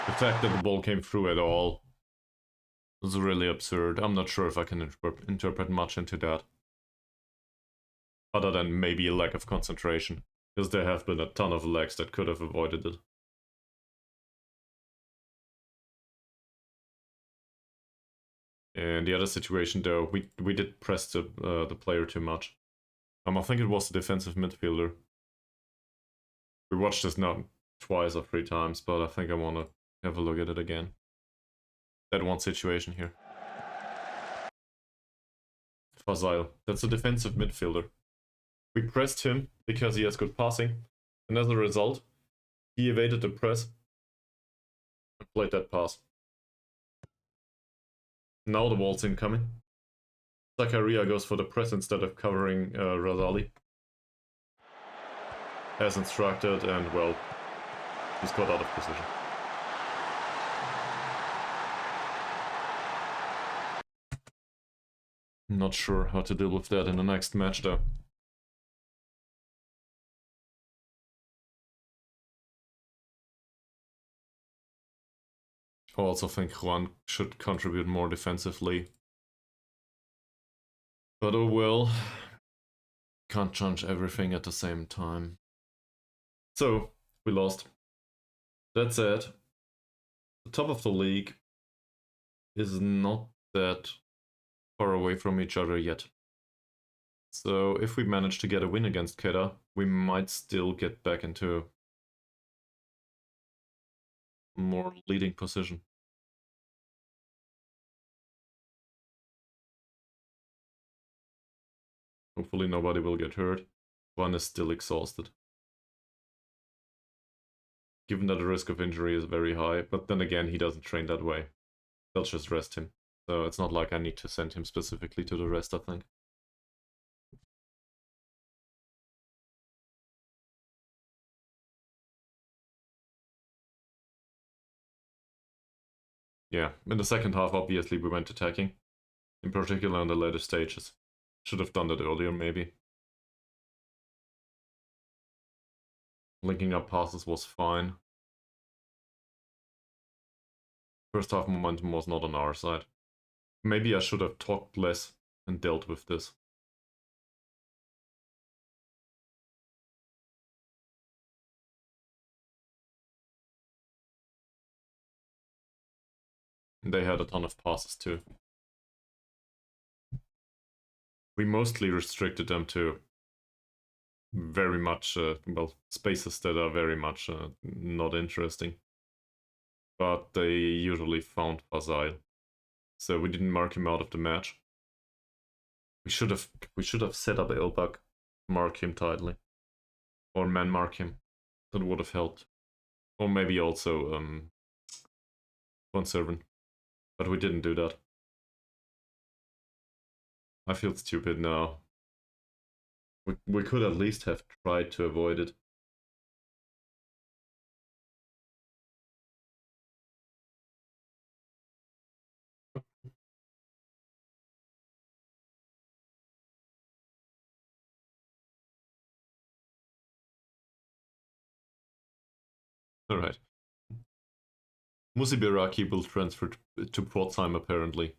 The fact that the ball came through at all It's really absurd. I'm not sure if I can interpret much into that. Other than maybe a lack of concentration. Because there have been a ton of legs that could have avoided it. And the other situation though, we did press the player too much. I think it was the defensive midfielder. We watched this now twice or 3 times, but I think I want to have a look at it again. That one situation here. Fazile, that's a defensive midfielder. We pressed him because he has good passing, and as a result, he evaded the press and played that pass. Now the ball's incoming. Zakaria goes for the press instead of covering Razali. As instructed, and well, he's got out of position. Not sure how to deal with that in the next match though. I also think Juan should contribute more defensively. But oh well, can't change everything at the same time. So, we lost. That said, the top of the league is not that far away from each other yet. So if we manage to get a win against Kedah, we might still get back into a more leading position. Hopefully nobody will get hurt. One is still exhausted. Given that the risk of injury is very high, but then again he doesn't train that way. They'll just rest him. So it's not like I need to send him specifically to the rest, I think. Yeah, in the second half obviously we went attacking. In particular in the later stages. Should have done that earlier maybe. Linking up passes was fine. First half momentum was not on our side. Maybe I should have talked less and dealt with this. They had a ton of passes too. We mostly restricted them to very much, well, spaces that are very much not interesting. But they usually found Fazile. So we didn't mark him out of the match. We should have set up Elbak, mark him tightly. Or man mark him. That would have helped. Or maybe also Conservin. But we didn't do that. I feel stupid now. We could at least have tried to avoid it. Alright. Musibiraki will transfer to Pforzheim apparently.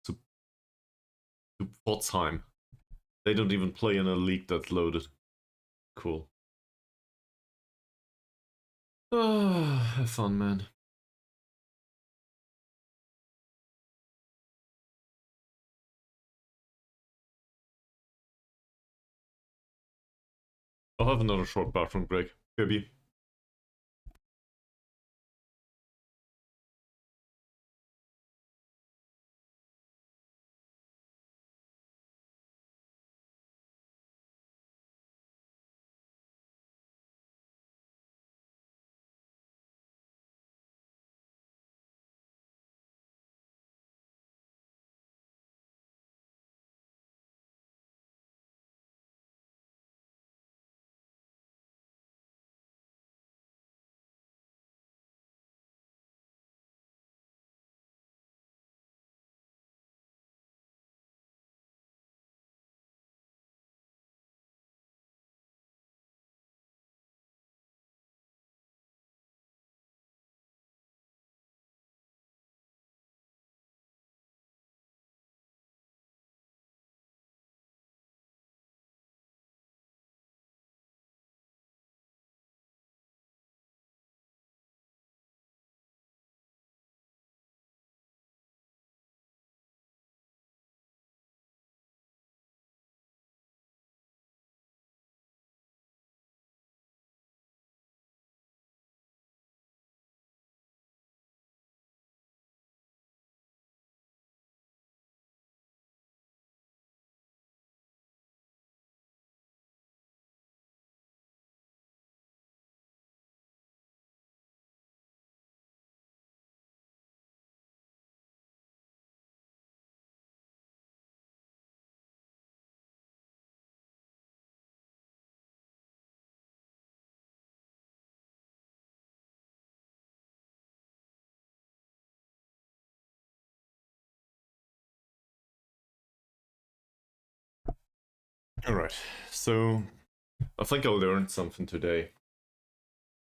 To Pforzheim. They don't even play in a league that's loaded. Cool. Have fun, man. I'll have another short bathroom break. Maybe. Alright, so I think I learned something today.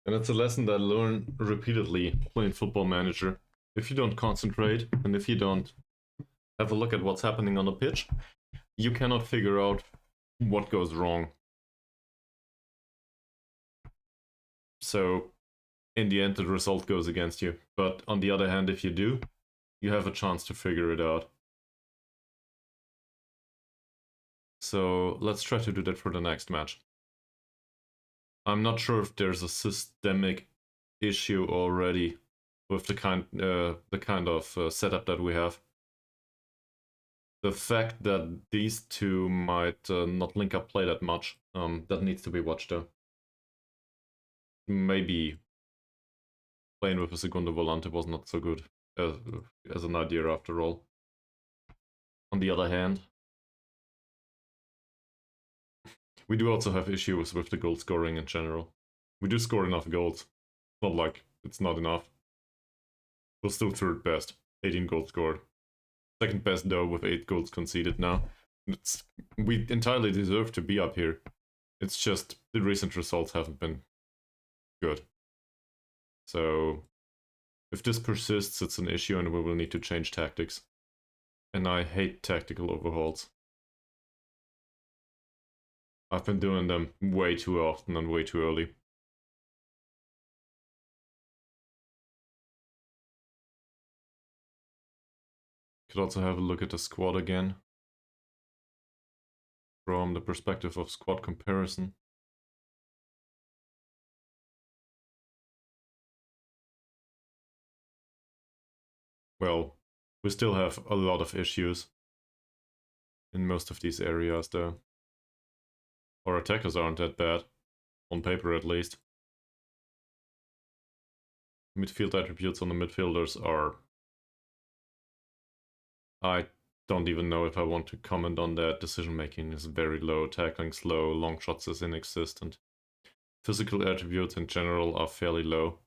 And it's a lesson that I learn repeatedly playing Football Manager. If you don't concentrate, and if you don't have a look at what's happening on the pitch, you cannot figure out what goes wrong. So, in the end, the result goes against you. But on the other hand, if you do, you have a chance to figure it out. So, let's try to do that for the next match. I'm not sure if there's a systemic issue already with the kind of setup that we have. The fact that these two might not link up play that much, that needs to be watched though. Maybe playing with a Segundo Volante was not so good as an idea after all. On the other hand, we do also have issues with the goal scoring in general. We do score enough goals. Not like it's not enough. We're still third best, 18 goals scored. Second best though with 8 goals conceded now. We entirely deserve to be up here. It's just the recent results haven't been good. So if this persists, it's an issue and we will need to change tactics. And I hate tactical overhauls. I've been doing them way too often and way too early. Could also have a look at the squad again. From the perspective of squad comparison. Well, we still have a lot of issues in most of these areas though. Our attackers aren't that bad, on paper at least. Midfield attributes on the midfielders are... I don't even know if I want to comment on that. Decision making is very low, tackling slow, long shots is inexistent. Physical attributes in general are fairly low.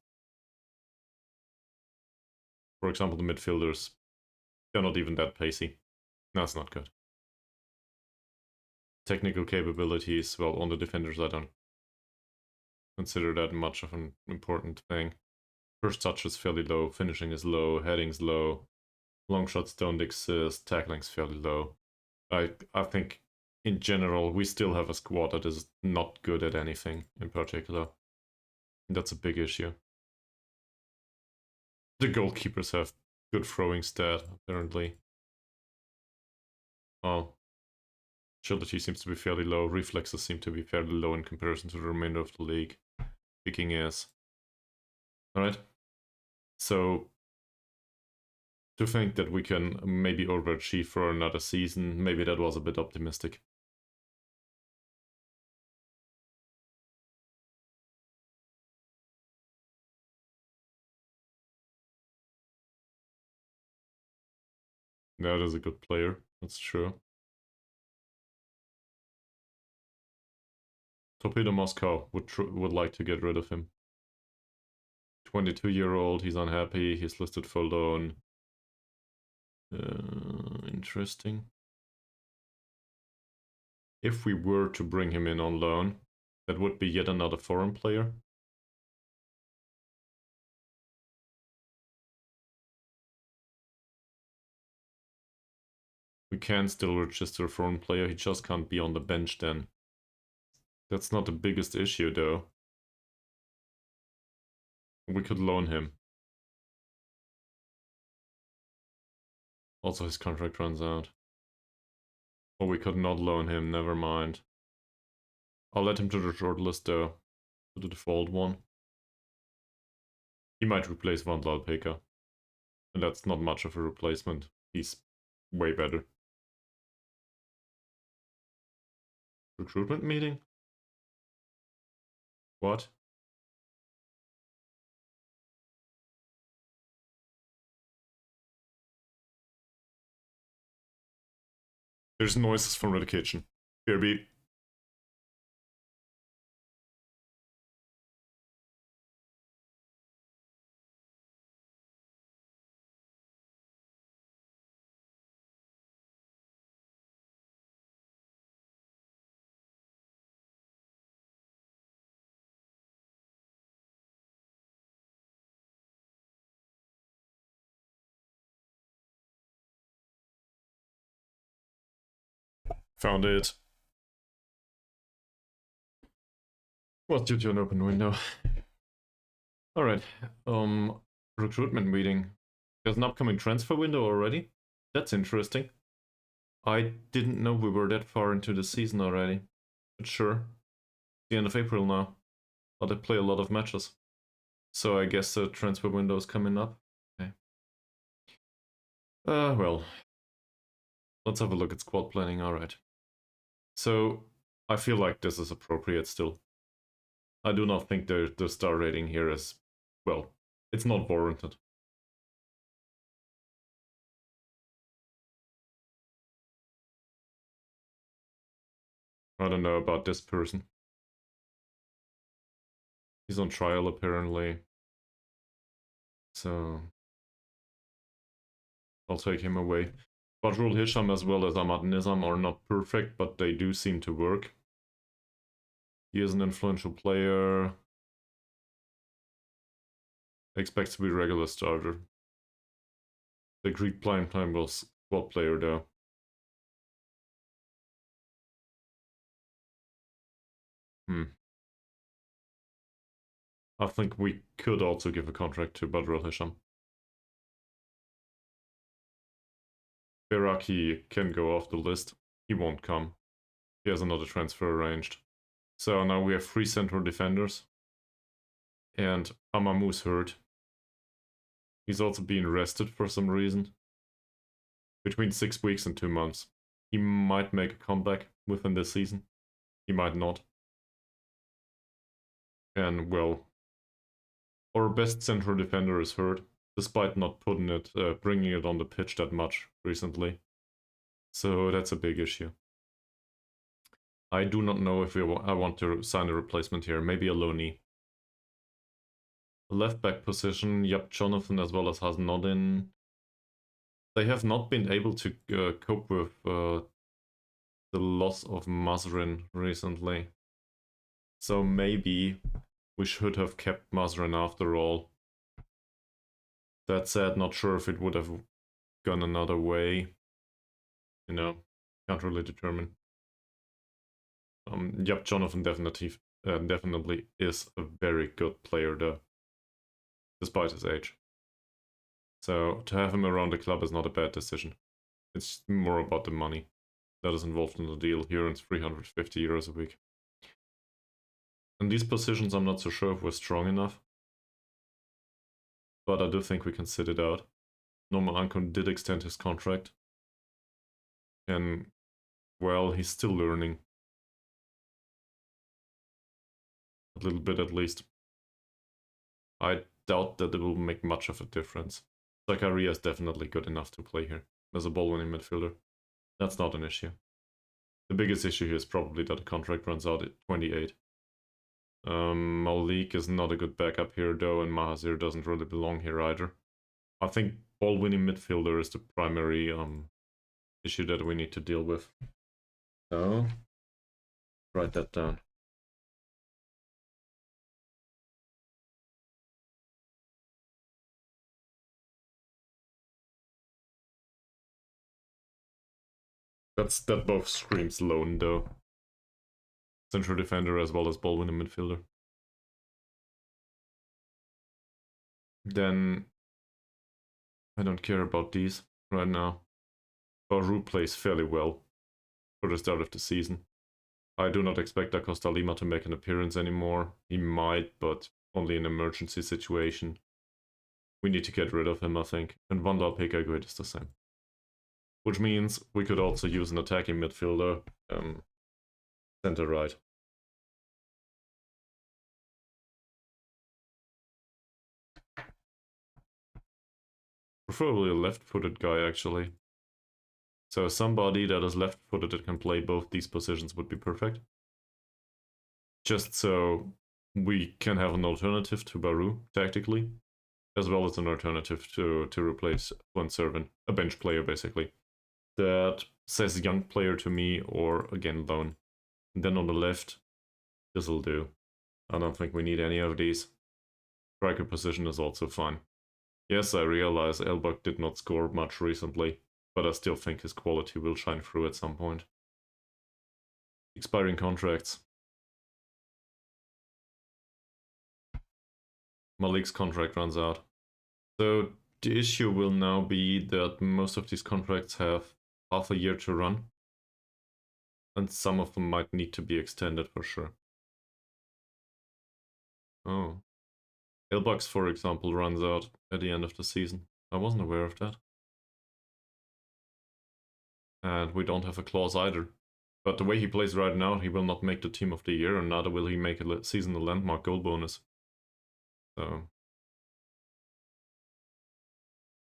For example, the midfielders, they're not even that pacey. That's not good. Technical capabilities, well, on the defenders I don't consider that much of an important thing. First touch is fairly low, finishing is low, heading's low, long shots don't exist, tackling's fairly low. I think in general we still have a squad that is not good at anything in particular. That's a big issue. The goalkeepers have good throwing stat, apparently. Well, agility seems to be fairly low, reflexes seem to be fairly low in comparison to the remainder of the league. Kicking is. Alright. So, to think that we can maybe overachieve for another season, maybe that was a bit optimistic. That is a good player, that's true. Torpedo Moscow would like to get rid of him. 22-year-old, he's unhappy, he's listed for loan. Interesting. If we were to bring him in on loan, that would be yet another foreign player. We can still register a foreign player, he just can't be on the bench then. That's not the biggest issue though. We could loan him. Also his contract runs out. Or we could not loan him, never mind. I'll let him to the shortlist though, to the default one. He might replace Van Lalpeka. And that's not much of a replacement. He's way better. Recruitment meeting? What? There's noises from the kitchen. BRB. Found it. Was due to an open window. Alright. Recruitment meeting. There's an upcoming transfer window already. That's interesting. I didn't know we were that far into the season already. But sure. The end of April now. But I play a lot of matches. So I guess the transfer window is coming up. Okay. Well. Let's have a look at squad planning, alright. So, I feel like this is appropriate still. I do not think the star rating here is, well, it's not warranted. I don't know about this person. He's on trial apparently. So, I'll take him away. Badrul Hisham as well as Ahmad Nizam are not perfect, but they do seem to work. He is an influential player. Expects to be a regular starter. The Greek prime time was squad player though. I think we could also give a contract to Badrul Hisham. Beraki can go off the list. He won't come. He has another transfer arranged. So now we have 3 central defenders. And Amamu's hurt. He's also being rested for some reason. Between 6 weeks and 2 months. He might make a comeback within this season. He might not. And well, our best central defender is hurt, despite not bringing it on the pitch that much recently. So that's a big issue. I do not know if I want to sign a replacement here. Maybe a loanee. Left back position, Yap Jonathan as well as Hasnodin. They have not been able to cope with the loss of Mazrin recently. So maybe we should have kept Mazrin after all. That said, not sure if it would have gone another way. You know, can't really determine. Yep, Jonathan definitely is a very good player though, despite his age. So to have him around the club is not a bad decision. It's more about the money that is involved in the deal. He earns 350 euros a week. In these positions, I'm not so sure if we're strong enough. But I do think we can sit it out. Norman Ankon did extend his contract. And, well, he's still learning. A little bit at least. I doubt that it will make much of a difference. Zakaria is definitely good enough to play here as a ball-winning midfielder. That's not an issue. The biggest issue here is probably that the contract runs out at 28. Malik is not a good backup here though, and Mahathir doesn't really belong here either. I think ball-winning midfielder is the primary issue that we need to deal with. So, write that down. That both screams loan though. Central defender as well as ball-winning midfielder. Then I don't care about these right now. Baru plays fairly well for the start of the season. I do not expect Acosta Lima to make an appearance anymore. He might, but only in an emergency situation. We need to get rid of him, I think. And Vandal Pekagrid is the same. Which means we could also use an attacking midfielder, center right. Preferably a left-footed guy, actually. So somebody that is left-footed that can play both these positions would be perfect. Just so we can have an alternative to Baru, tactically, as well as an alternative to replace Juan Servin, a bench player, basically. That says young player to me, or again, loan. And then on the left, this'll do. I don't think we need any of these. Striker position is also fine. Yes, I realize Elbach did not score much recently, but I still think his quality will shine through at some point. expiring contracts. Malik's contract runs out. So the issue will now be that most of these contracts have half a year to run. And some of them might need to be extended for sure. Oh. Ilbucks, for example, runs out at the end of the season. I wasn't aware of that. And we don't have a clause either. But the way he plays right now, he will not make the team of the year, and neither will he make a seasonal landmark goal bonus. So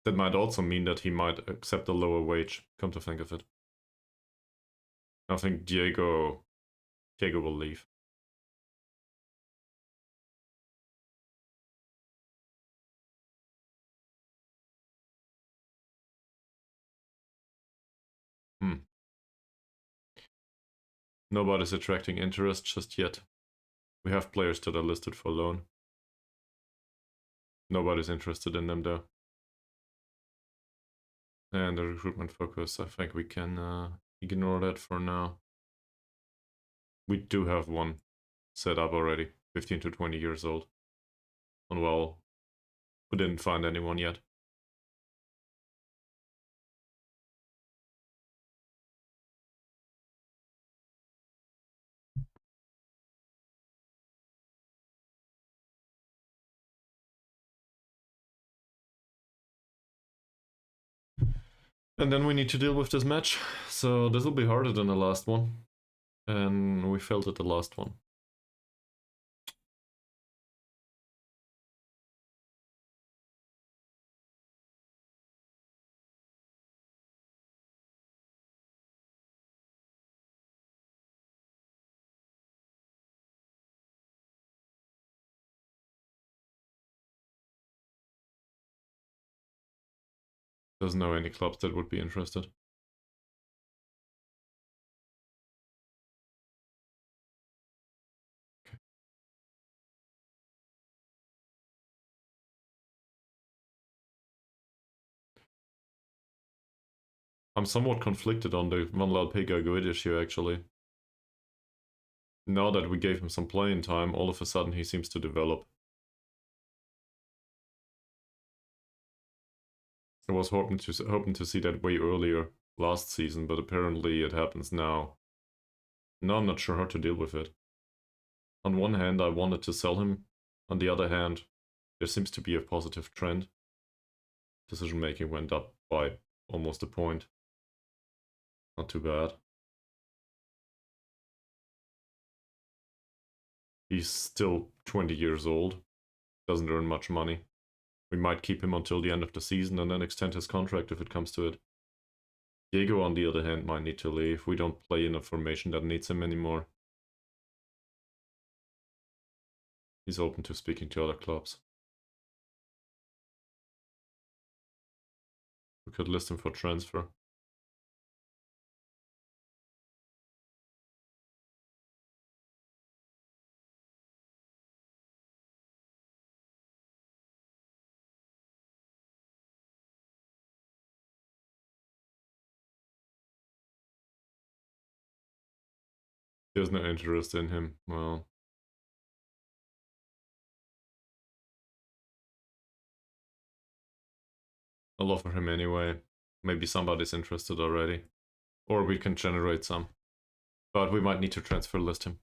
that might also mean that he might accept a lower wage, come to think of it. I think Diego will leave. Nobody's attracting interest just yet. We have players that are listed for loan. Nobody's interested in them though. And the recruitment focus, I think we can ignore that for now. We do have one set up already, 15 to 20 years old. And well, we didn't find anyone yet. And then we need to deal with this match, so this will be harder than the last one. And we failed at the last one. Doesn't know any clubs that would be interested. Okay. I'm somewhat conflicted on the Van Laal issue actually. Now that we gave him some playing time, all of a sudden he seems to develop. I was hoping to see that way earlier last season, but apparently it happens now. Now I'm not sure how to deal with it. On one hand, I wanted to sell him. On the other hand, there seems to be a positive trend. Decision making went up by almost a point. Not too bad. He's still 20 years old. Doesn't earn much money. We might keep him until the end of the season and then extend his contract if it comes to it. Diego, on the other hand, might need to leave. We don't play in a formation that needs him anymore. He's open to speaking to other clubs. We could list him for transfer. There's no interest in him. Well, I'll offer him anyway. Maybe somebody's interested already. Or we can generate some. But we might need to transfer list him.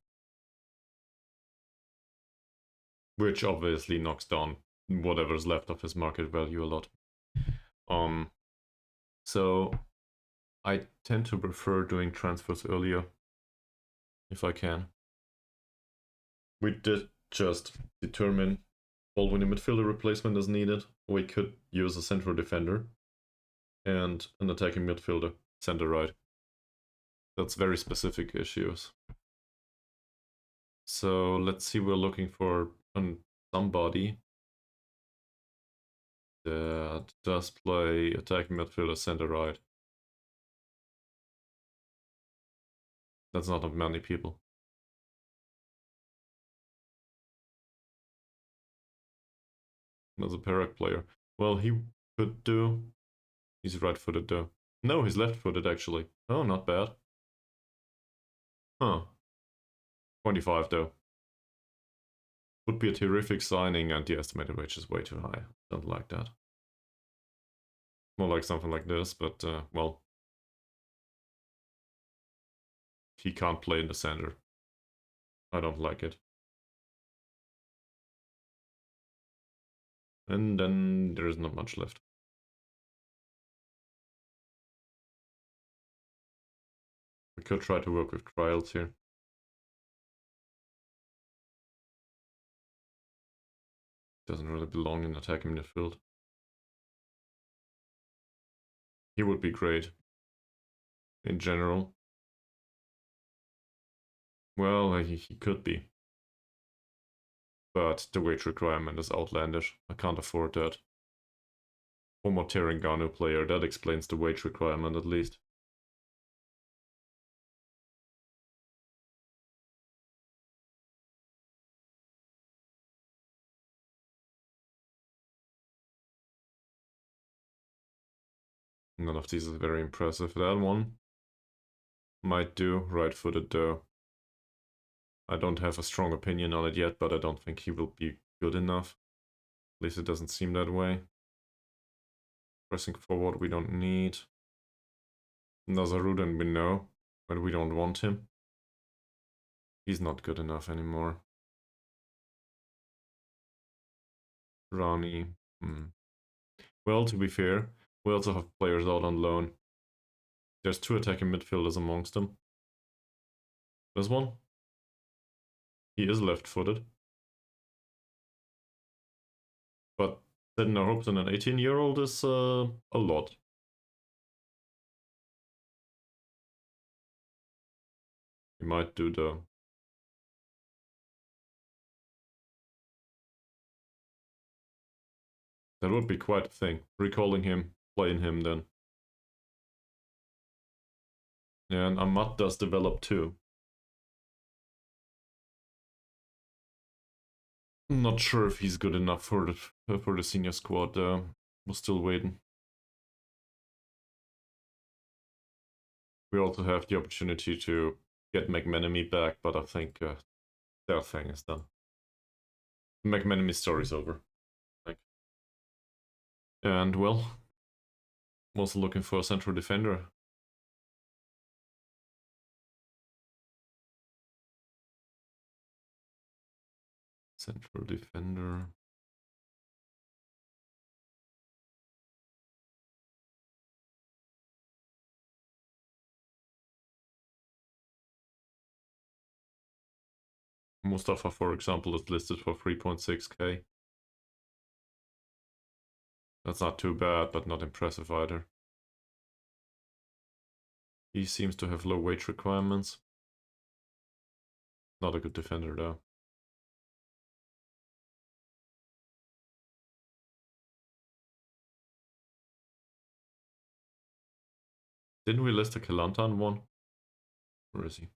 Which obviously knocks down whatever's left of his market value a lot. So I tend to prefer doing transfers earlier, if I can. We did just determine when a midfielder replacement is needed, we could use a central defender and an attacking midfielder, center right. That's very specific issues. So let's see, we're looking for somebody that does play attacking midfielder, center right. That's not many people. There's a Perak player. Well, he could do. He's right-footed though. No, he's left-footed actually. Oh, not bad. Huh. 25 though. Would be a terrific signing, and the estimated wage is way too high. Don't like that. More like something like this, but well, he can't play in the center. I don't like it. And then there is not much left. We could try to work with trials here. Doesn't really belong in attacking midfield. He would be great in general. Well, he could be. But the wage requirement is outlandish. I can't afford that. Former Terengganu player, that explains the wage requirement at least. None of these is very impressive. That one might do. Right-footed though. I don't have a strong opinion on it yet, but I don't think he will be good enough. At least it doesn't seem that way. Pressing forward we don't need. Nazarudin we know, but we don't want him. He's not good enough anymore. Rani. Well, to be fair, we also have players out on loan. There's 2 attacking midfielders amongst them. This one. He is left-footed. But setting our hopes on an 18-year-old is a lot. He might do the... That would be quite a thing. Recalling him, playing him then. Yeah, and Ahmad does develop too. I'm not sure if he's good enough for the senior squad. We're still waiting. We also have the opportunity to get McManamy back, but I think their thing is done. The McManamy story's over. And well, I'm also looking for a central defender. Central defender. Mustafa, for example, is listed for 3.6k. That's not too bad, but not impressive either. He seems to have low wage requirements. Not a good defender though. Didn't we list a Kelantan one? Where is he?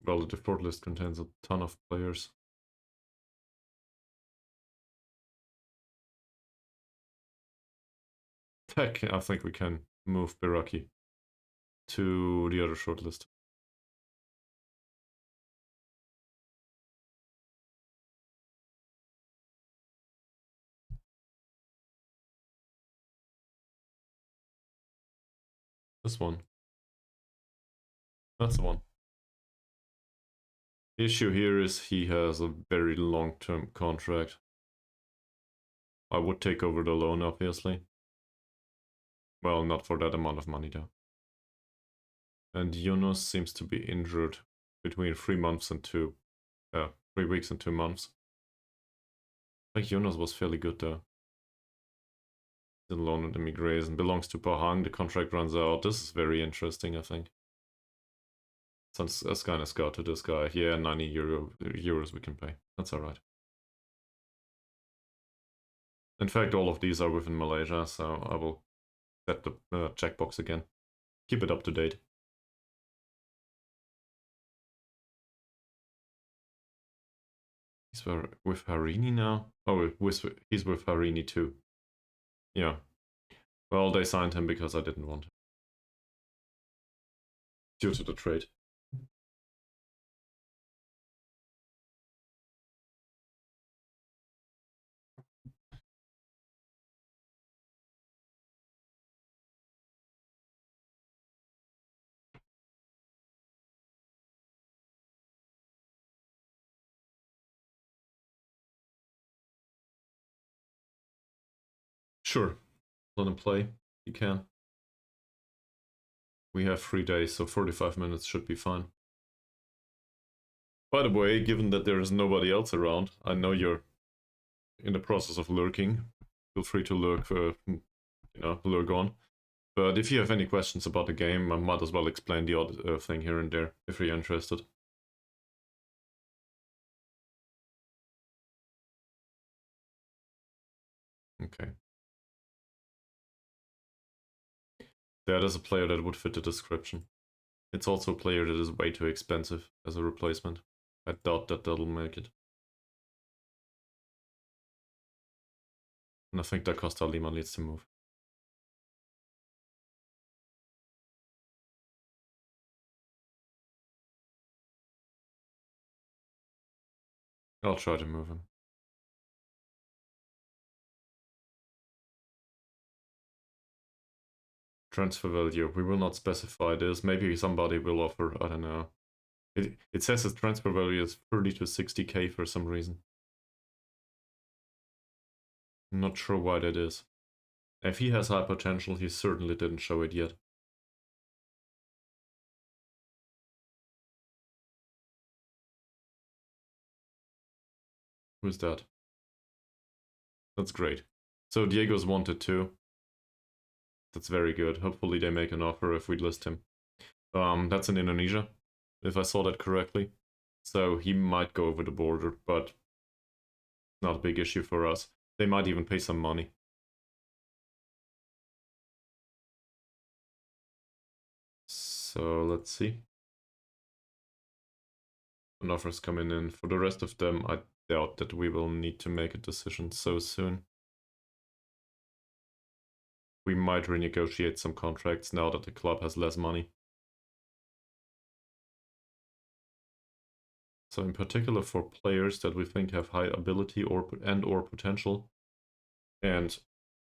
Well, the default list contains a ton of players. Tech, I think we can move Biraki to the other shortlist. This one. That's the one. The issue here is he has a very long-term contract. I would take over the loan, obviously. Well, not for that amount of money, though. And Yunus seems to be injured between 3 months and 3 weeks and 2 months. I think Yunus was fairly good, though. He's on loan with Immigration, belongs to Pahang, the contract runs out. This is very interesting, I think. Let's kind of scout to this guy. Yeah, 90 euros we can pay. That's alright. In fact, all of these are within Malaysia, so I will set the checkbox again. Keep it up to date. He's with Harini now? Oh, he's with Harini too. Yeah. Well, they signed him because I didn't want him. Due to the trade. Sure, let him play. He can. We have 3 days, so 45 minutes should be fine. By the way, given that there is nobody else around, I know you're in the process of lurking. Feel free to lurk, lurk on. But if you have any questions about the game, I might as well explain the odd thing here and there, if you're interested. Okay. That is a player that would fit the description. It's also a player that is way too expensive as a replacement. I doubt that that'll make it. And I think Da Costa Lima needs to move. I'll try to move him. Transfer value. We will not specify this. Maybe somebody will offer, I don't know. It says his transfer value is 30 to 60k for some reason. I'm not sure why that is. If he has high potential, he certainly didn't show it yet. Who's that? That's great. So Diego's wanted too. That's very good. Hopefully they make an offer if we list him. That's in Indonesia, if I saw that correctly. So he might go over the border, but not a big issue for us. They might even pay some money. So let's see. An offer's coming in. For the rest of them, I doubt that we will need to make a decision so soon. We might renegotiate some contracts now that the club has less money. So in particular for players that we think have high ability or potential and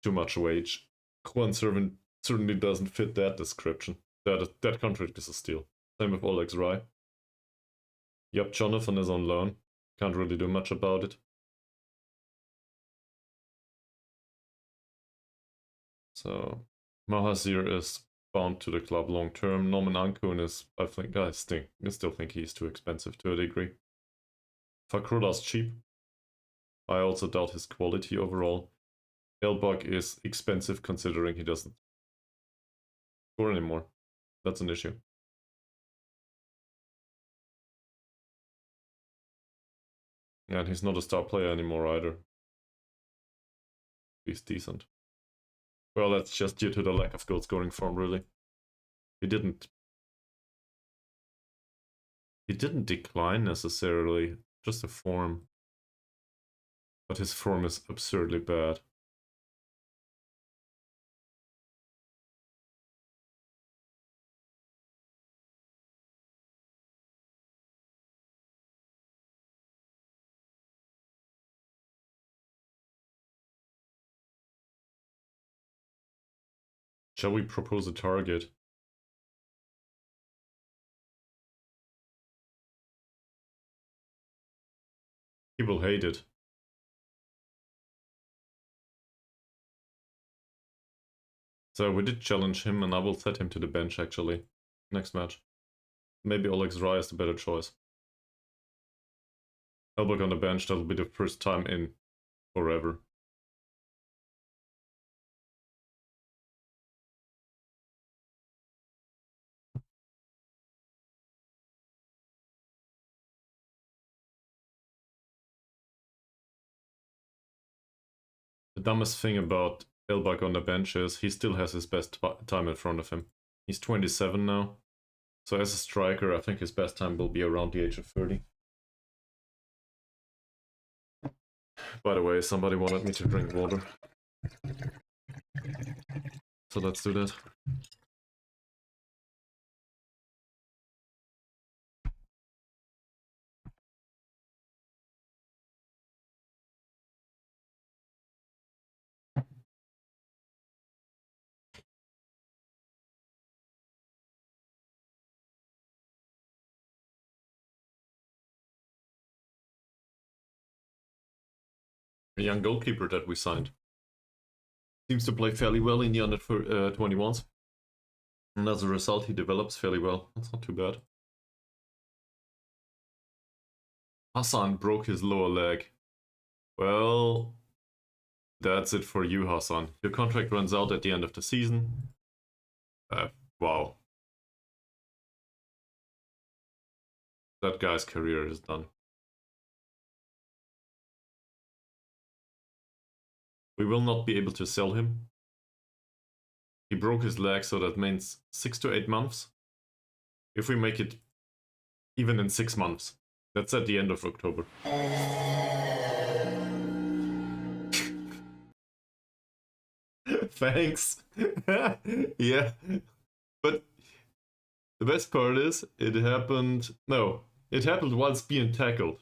too much wage, Juan certainly doesn't fit that description. That contract is a steal. Same with Olegs Raj. Yep, Jonathan is on loan. Can't really do much about it. So Mahathir is bound to the club long term. Norman Ankun is, I still think he's too expensive to a degree. Fakrulah's cheap. I also doubt his quality overall. Elbak is expensive considering he doesn't score anymore. That's an issue. And he's not a star player anymore either. He's decent. Well, that's just due to the lack of goal scoring form, really. He didn't decline necessarily, just the form. But his form is absurdly bad. Shall we propose a target? He will hate it. So we did challenge him, and I will set him to the bench actually. Next match. Maybe Olegs Raj is the better choice. Elbak on the bench, that'll be the first time in forever. The dumbest thing about Elbak on the bench is he still has his best time in front of him. He's 27 now. So as a striker, I think his best time will be around the age of 30. By the way, somebody wanted me to drink water. So let's do that. A young goalkeeper that we signed. Seems to play fairly well in the under 21s. And as a result, he develops fairly well. That's not too bad. Hassan broke his lower leg. Well, that's it for you, Hassan. Your contract runs out at the end of the season. Wow. That guy's career is done. We will not be able to sell him. He broke his leg, so that means 6 to 8 months. If we make it even in 6 months, that's at the end of October. Thanks. Yeah. But the best part is, it happened whilst being tackled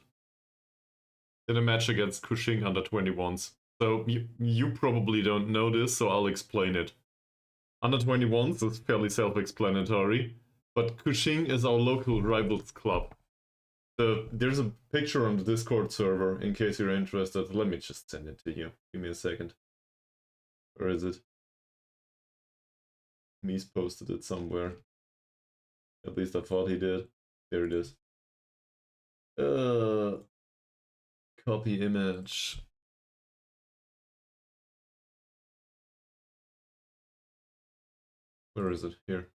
in a match against Kuching under 21s. So you probably don't know this, so I'll explain it. Under 21s is fairly self-explanatory, but Kuching is our local rivals club. So there's a picture on the Discord server, in case you're interested. Let me just send it to you. Give me a second. Where is it? Mies posted it somewhere. At least I thought he did. There it is. Copy image. Where is it? Here.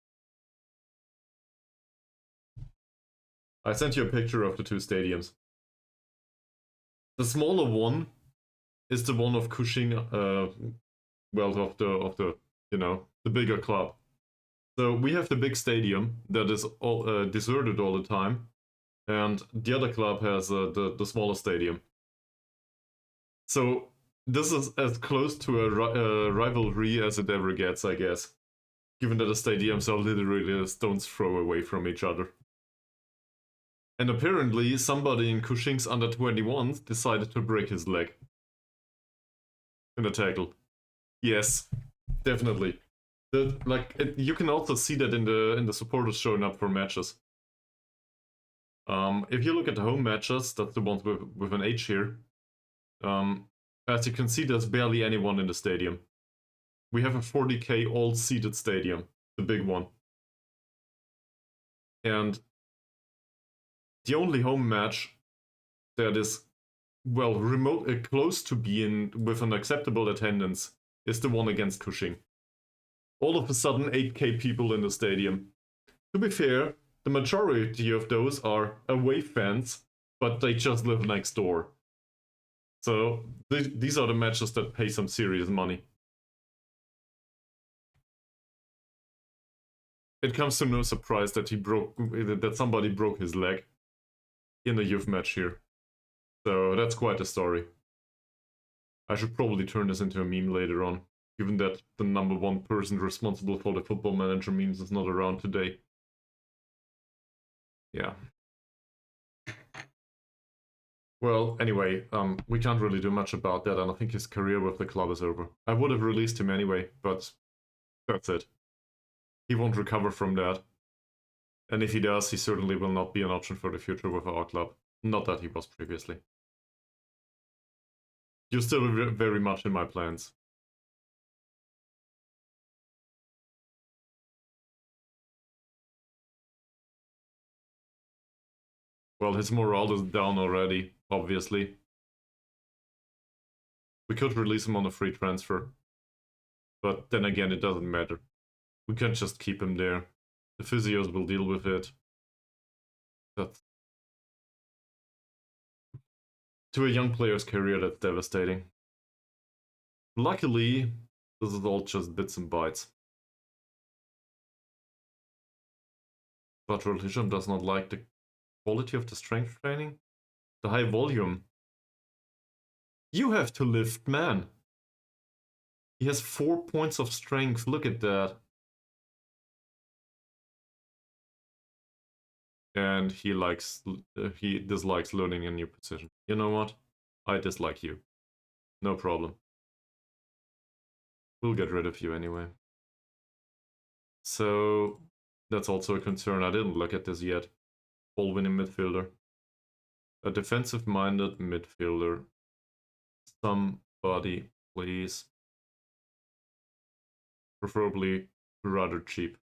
I sent you a picture of the two stadiums. The smaller one is the one of Kuching, well, of the the bigger club. So we have the big stadium that is all deserted all the time, and the other club has the smaller stadium. So this is as close to a rivalry as it ever gets, I guess. Given that the stadiums are literally a stone's throw away from each other. And apparently somebody in Kuching's under 21s decided to break his leg. In a tackle. Yes, definitely. You can also see that in the supporters showing up for matches. If you look at the home matches, that's the ones with an H here. As you can see, there's barely anyone in the stadium. We have a 40k all-seated stadium, the big one. And the only home match that is, well, close to being with an acceptable attendance is the one against Kuching. All of a sudden, 8k people in the stadium. To be fair, the majority of those are away fans, but they just live next door. So these are the matches that pay some serious money. It comes to no surprise that somebody broke his leg in a youth match here. So that's quite a story. I should probably turn this into a meme later on, given that the #1 person responsible for the Football Manager memes is not around today. Yeah. Well, anyway, we can't really do much about that, and I think his career with the club is over. I would have released him anyway, but that's it. He won't recover from that. And if he does, he certainly will not be an option for the future with our club. Not that he was previously. You're still very much in my plans. Well, his morale is down already, obviously. We could release him on a free transfer. But then again, it doesn't matter. We can't just keep him there. The physios will deal with it. That's... To a young player's career, that's devastating. Luckily, this is all just bits and bytes. But Religion does not like the quality of the strength training. The high volume. You have to lift, man. He has 4 points of strength. Look at that. And he dislikes learning a new position. You know what? I dislike you. No problem. We'll get rid of you anyway. So that's also a concern. I didn't look at this yet. Ball-winning midfielder. A defensive-minded midfielder. Somebody, please. Preferably rather cheap.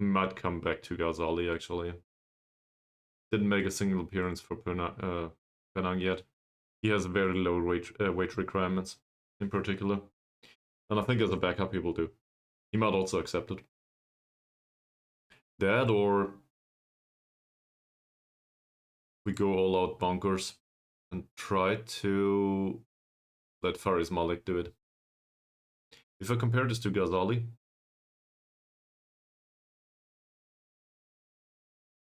Might come back to Ghazali, actually. Didn't make a single appearance for Penang yet. He has very low wage requirements, in particular. And I think as a backup he will do. He might also accept it. That, or we go all out bonkers and try to let Faris Malik do it. If I compare this to Ghazali,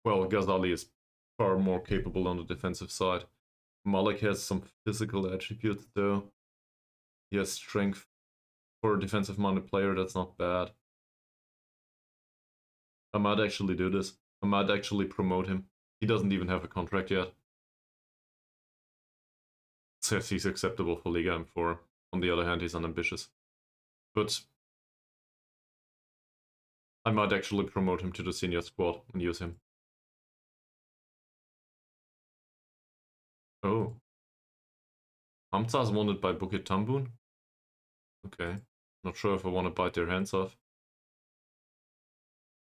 well, Ghazali is far more capable on the defensive side. Malik has some physical attributes though. He has strength. For a defensive-minded player, that's not bad. I might actually do this. I might actually promote him. He doesn't even have a contract yet. Says he's acceptable for Liga M4. On the other hand, he's unambitious. But I might actually promote him to the senior squad and use him. Oh. Hamza is wanted by Bukit Tambun? Okay. Not sure if I want to bite their hands off.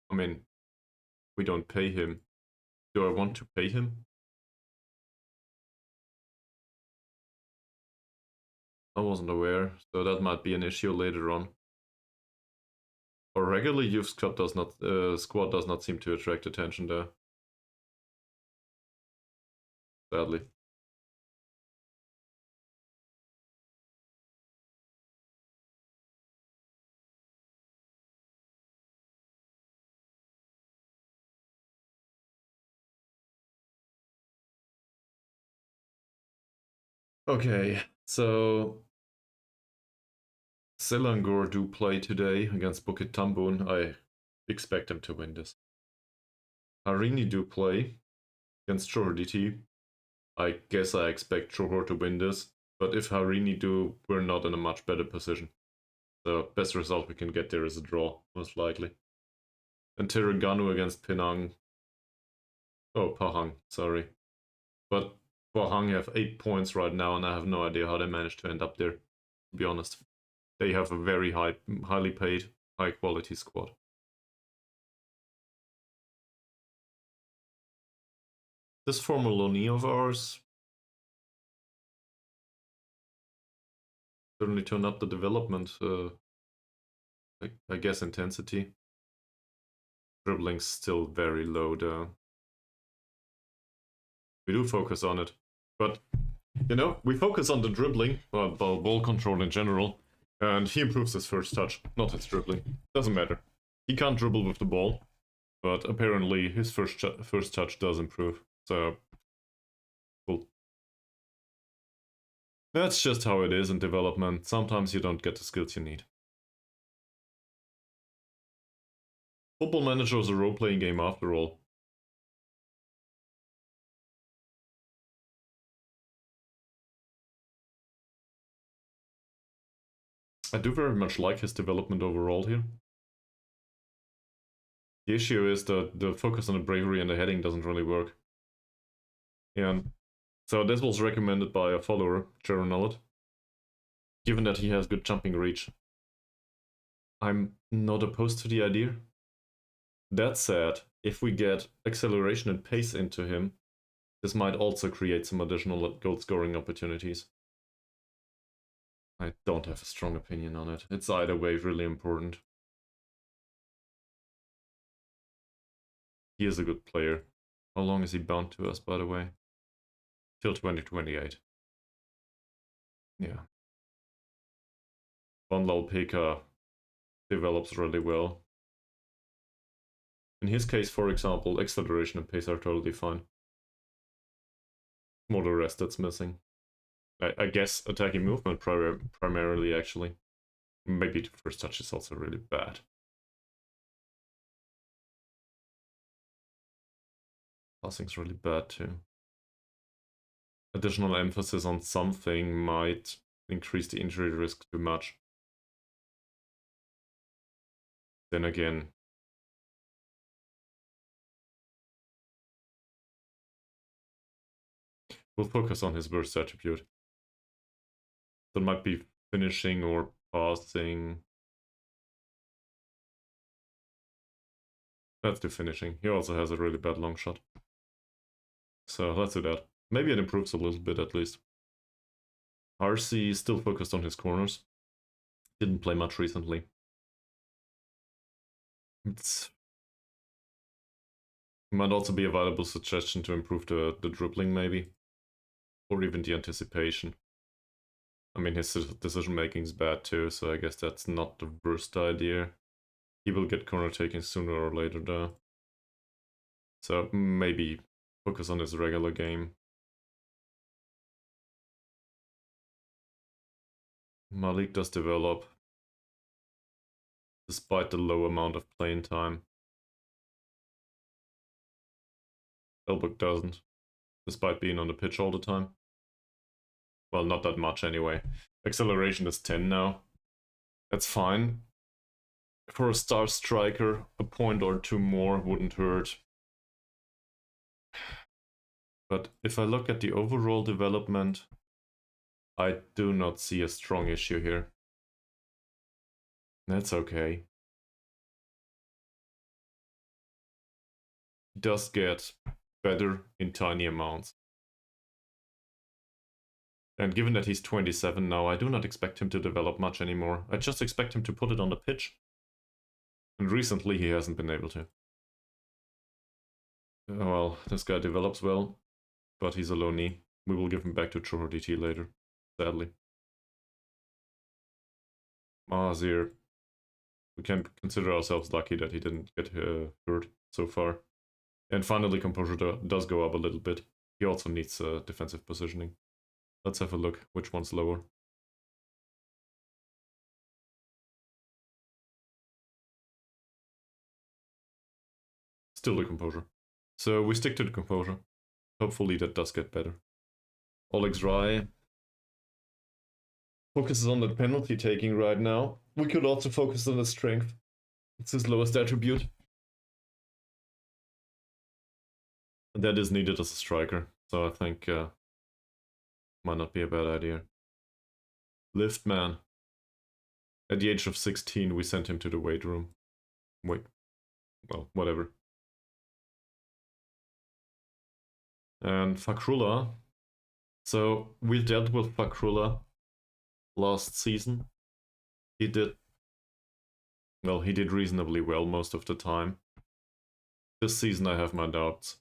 I mean, we don't pay him. Do I want to pay him? I wasn't aware, so that might be an issue later on. Our regular youth squad does not seem to attract attention there. Sadly. Okay, so Selangor do play today against Bukit Tambun. I expect them to win this. Harini do play against Johor DT. I guess I expect Johor to win this, but if Harini do, we're not in a much better position. The best result we can get there is a draw, most likely. And Terengganu against Penang. Oh, Pahang, sorry. But Pahang have 8 points right now, and I have no idea how they managed to end up there, to be honest. They have a very highly paid, high-quality squad. This former loanee of ours certainly turned up the development, I guess intensity. Dribbling's still very low though. We do focus on it, but you know, we focus on the dribbling, ball control in general, and he improves his first touch, not his dribbling. Doesn't matter. He can't dribble with the ball, but apparently his first touch does improve. So cool. That's just how it is in development. Sometimes you don't get the skills you need. Football Manager is a role-playing game after all. I do very much like his development overall here. The issue is that the focus on the bravery and the heading doesn't really work. And so this was recommended by a follower, Jaron. Given that he has good jumping reach, I'm not opposed to the idea. That said, if we get acceleration and pace into him, this might also create some additional goal scoring opportunities. I don't have a strong opinion on it. It's either way really important. He is a good player. How long is he bound to us, by the way? Till 2028. Yeah. Bonlal Pekka develops really well. In his case, for example, acceleration and pace are totally fine. More the rest that's missing. I guess attacking movement primarily, actually. Maybe the first touch is also really bad. Passing's really bad too. Additional emphasis on something might increase the injury risk too much. Then again, we'll focus on his worst attribute. That might be finishing or passing. Let's do finishing. He also has a really bad long shot. So let's do that. Maybe it improves a little bit at least. RC is still focused on his corners. Didn't play much recently. It might also be a valuable suggestion to improve the dribbling maybe. Or even the anticipation. I mean, his decision making is bad too, so I guess that's not the worst idea. He will get corner taking sooner or later though. So maybe focus on his regular game. Malik does develop, despite the low amount of playing time. Elbrook doesn't, despite being on the pitch all the time. Well, not that much anyway. Acceleration is 10 now. That's fine. For a star striker, a point or two more wouldn't hurt. But if I look at the overall development, I do not see a strong issue here. That's okay. He does get better in tiny amounts. And given that he's 27 now, I do not expect him to develop much anymore. I just expect him to put it on the pitch. And recently he hasn't been able to. Well, this guy develops well, but he's a low knee. We will give him back to Trohor DT later, sadly. Mahathir. We can consider ourselves lucky that he didn't get hurt so far. And finally, composure does go up a little bit. He also needs defensive positioning. Let's have a look which one's lower. Still the composure. So we stick to the composure. Hopefully that does get better. Olegs Raj focuses on the penalty taking right now. We could also focus on the strength. It's his lowest attribute. And that is needed as a striker. So I think might not be a bad idea. Lift man. At the age of 16 we sent him to the weight room. Wait. Well, whatever. And Fakrullah. So we dealt with Fakrullah last season. He did reasonably well most of the time. This season I have my doubts.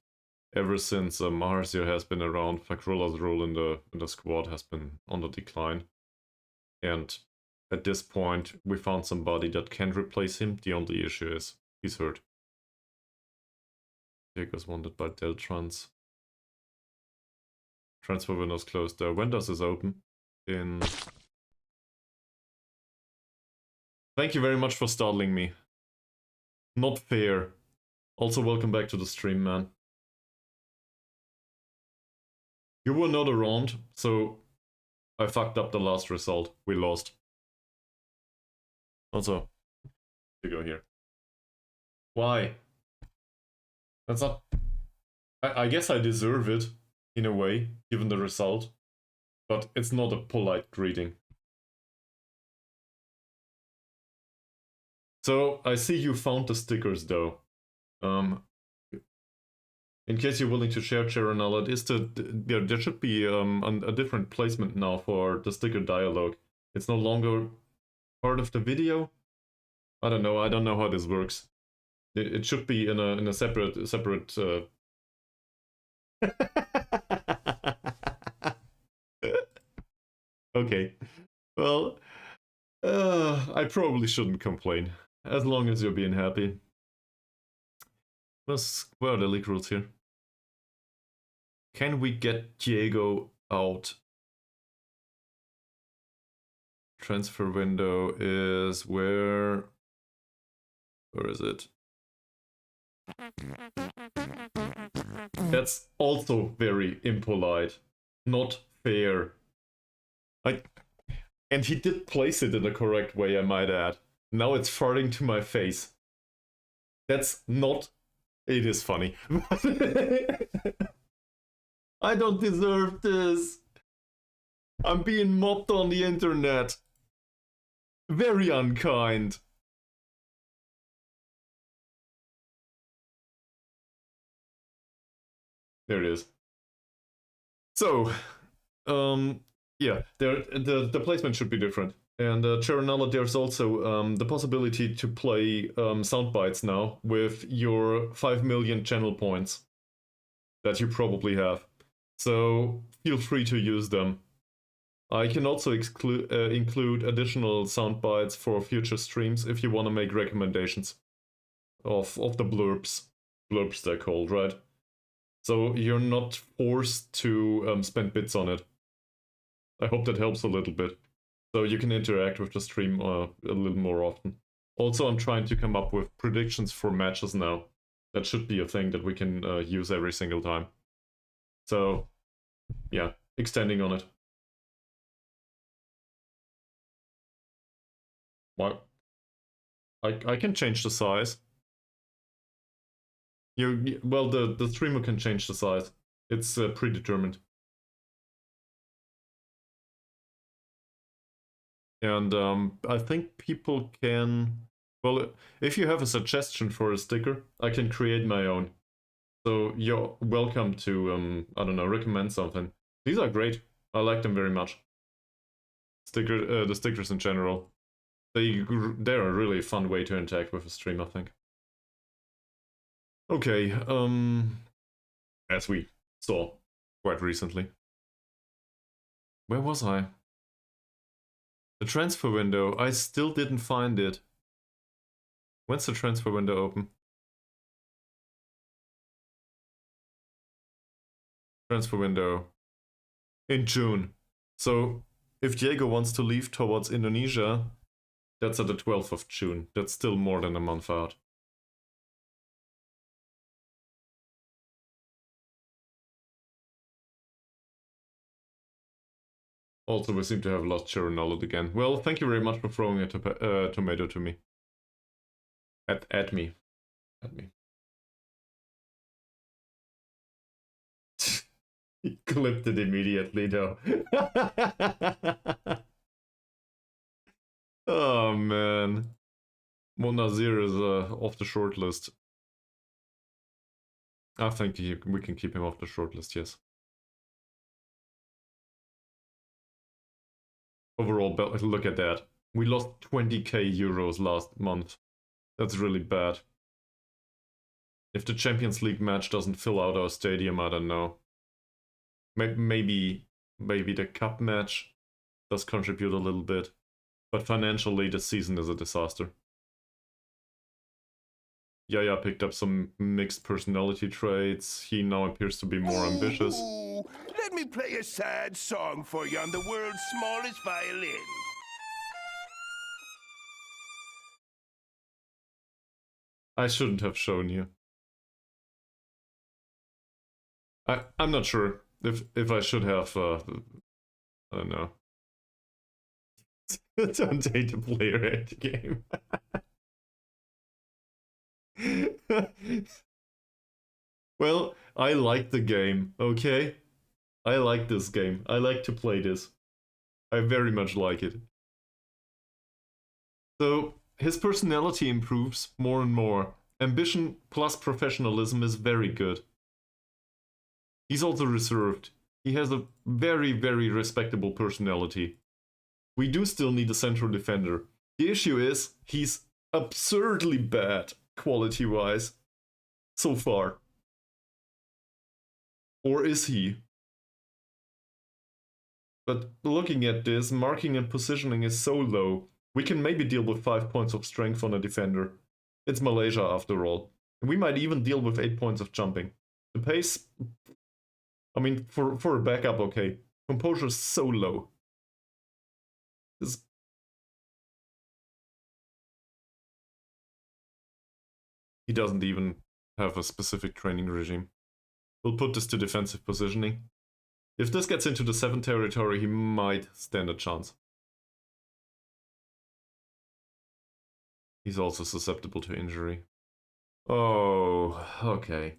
Ever since Mahathir has been around, Fakrullah's role in the squad has been on the decline. And at this point, we found somebody that can replace him. The only issue is he's hurt. Jacob's wanted by Deltrans. Transfer window's closed. When does this open? Thank you very much for startling me. Not fair. Also, welcome back to the stream, man. You were not around, so I fucked up the last result. We lost. Also, you go here. Why? That's not... I guess I deserve it, in a way, given the result. But it's not a polite greeting. So, I see you found the stickers, though. In case you're willing to share, Charanella, there should be a different placement now for the sticker dialogue. It's no longer part of the video. I don't know how this works. It should be in a separate. Okay. Well, I probably shouldn't complain as long as you're being happy. Where are the league rules here? Can we get Diego out transfer window is where is it? That's also very impolite. Not fair. And he did place it in the correct way, I might add. Now it's farting to my face. That's not... It is funny. I don't deserve this. I'm being mobbed on the internet. Very unkind. There it is. So, yeah, the placement should be different. And Charanala, there's also the possibility to play sound bites now with your 5 million channel points that you probably have. So feel free to use them. I can also include additional sound bites for future streams if you want to make recommendations of the blurbs. Blurbs they're called, right? So you're not forced to spend bits on it. I hope that helps a little bit. So you can interact with the stream a little more often. Also, I'm trying to come up with predictions for matches now. That should be a thing that we can use every single time. So, yeah, extending on it. What? I can change the size. Well, the streamer can change the size. It's predetermined. And I think people can... Well, if you have a suggestion for a sticker, I can create my own. So you're welcome to, I don't know, recommend something. These are great. I like them very much. The stickers in general. They're a really fun way to interact with a stream, I think. Okay, as we saw quite recently. Where was I? The transfer window. I still didn't find it. When's the transfer window open? Transfer window. In June. So, if Diego wants to leave towards Indonesia, that's at the 12th of June. That's still more than a month out. Also, we seem to have lost Chironaldo again. Well, thank you very much for throwing a tomato to me. At me. At me. He clipped it immediately, though. Oh, man. Monazir is off the short list. I think we can keep him off the short list, yes. Overall, look at that. We lost 20k euros last month. That's really bad. If the Champions League match doesn't fill out our stadium, I don't know. Maybe the cup match does contribute a little bit. But financially, the season is a disaster. Yaya picked up some mixed personality traits. He now appears to be more ambitious. Let me play a sad song for you on the world's smallest violin. I shouldn't have shown you. I'm not sure if I should have. I don't know. Don't date the player at the game. Well, I like the game, okay? I like this game. I like to play this. I very much like it. So, his personality improves more and more. Ambition plus professionalism is very good. He's also reserved. He has a very, very respectable personality. We do still need a central defender. The issue is, he's absurdly bad, quality-wise, so far. Or is he? But looking at this, marking and positioning is so low. We can maybe deal with 5 points of strength on a defender. It's Malaysia after all. And we might even deal with 8 points of jumping. The pace... I mean, for a backup, okay. Composure is so low. He doesn't even have a specific training regime. We'll put this to defensive positioning. If this gets into the 7 territory, he might stand a chance. He's also susceptible to injury. Oh, okay.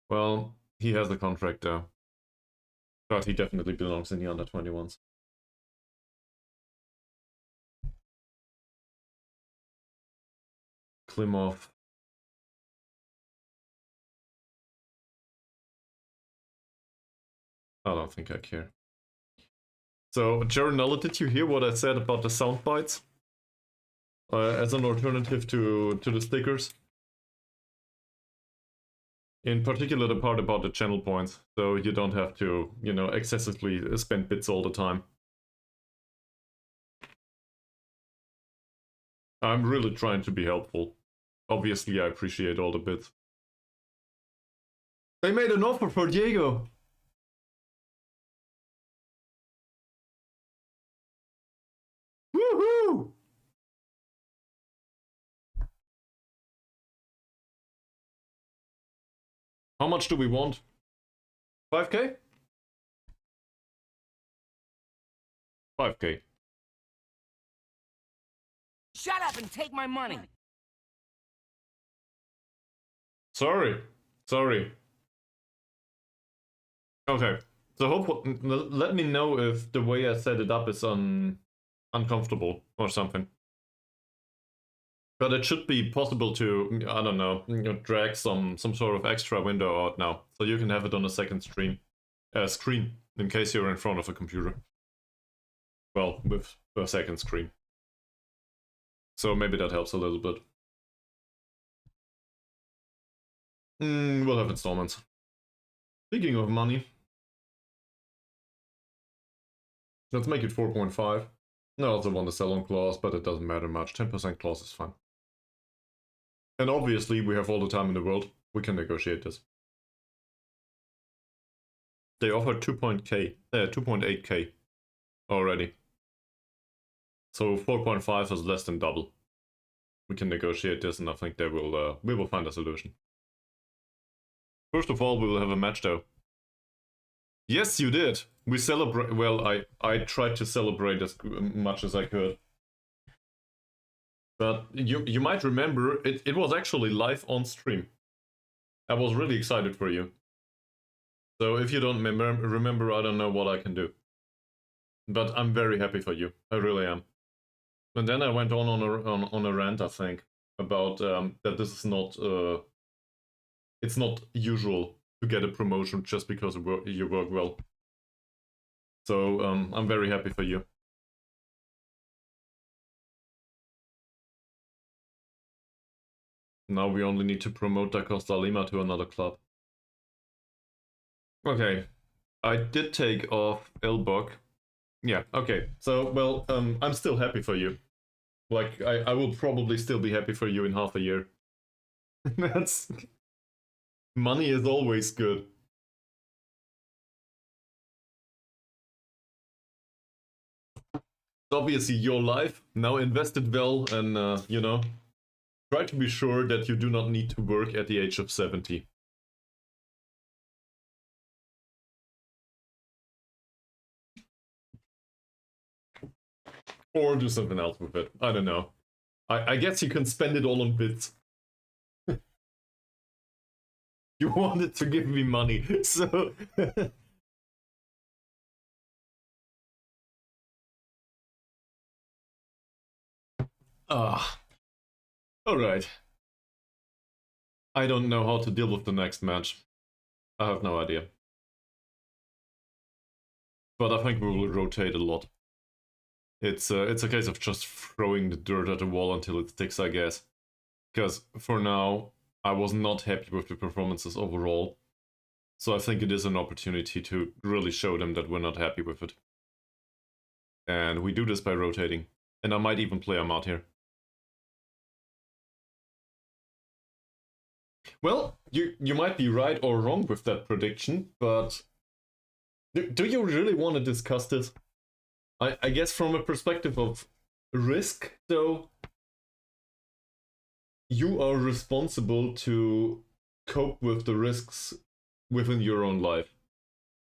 Well, he has a contract though. But he definitely belongs in the under-21s. Klimov. I don't think I care. So, Jaronella, did you hear what I said about the sound bites? As an alternative to the stickers? In particular, the part about the channel points, so you don't have to, you know, excessively spend bits all the time. I'm really trying to be helpful. Obviously, I appreciate all the bits. They made an offer for Diego! Woohoo! How much do we want? 5k? 5k. Shut up and take my money. Sorry. Okay. So let me know if the way I set it up is uncomfortable or something. But it should be possible to, I don't know, drag some sort of extra window out now. So you can have it on a second screen in case you're in front of a computer. Well, with a second screen. So maybe that helps a little bit. We'll have installments. Speaking of money, let's make it 4.5. I also want the sell-on clause, but it doesn't matter much. 10% clause is fine. And obviously, we have all the time in the world. We can negotiate this. They offered 2.8k already. So 4.5 is less than double. We can negotiate this, and I think we will find a solution. First of all, we will have a match though. Yes, you did. We celebrate. Well, I tried to celebrate as much as I could. But you might remember it was actually live on stream. I was really excited for you. So if you don't remember, I don't know what I can do. But I'm very happy for you. I really am. And then I went on a rant, I think, about that this is not it's not usual to get a promotion just because you work well. So I'm very happy for you. Now we only need to promote Da Costa Lima to another club. Okay, I did take off Elbok. Yeah, okay. So, well, I'm still happy for you. Like, I will probably still be happy for you in half a year. That's... Money is always good. It's obviously your life. Now invest it well and, you know, try to be sure that you do not need to work at the age of 70. Or do something else with it. I don't know. I guess you can spend it all on bits. You wanted to give me money, so... Alright. I don't know how to deal with the next match. I have no idea. But I think we will rotate a lot. It's a case of just throwing the dirt at the wall until it sticks, I guess. Because for now, I was not happy with the performances overall. So I think it is an opportunity to really show them that we're not happy with it. And we do this by rotating. And I might even play Ahmad here. Well, you might be right or wrong with that prediction, but do you really want to discuss this? I guess from a perspective of risk, though, you are responsible to cope with the risks within your own life.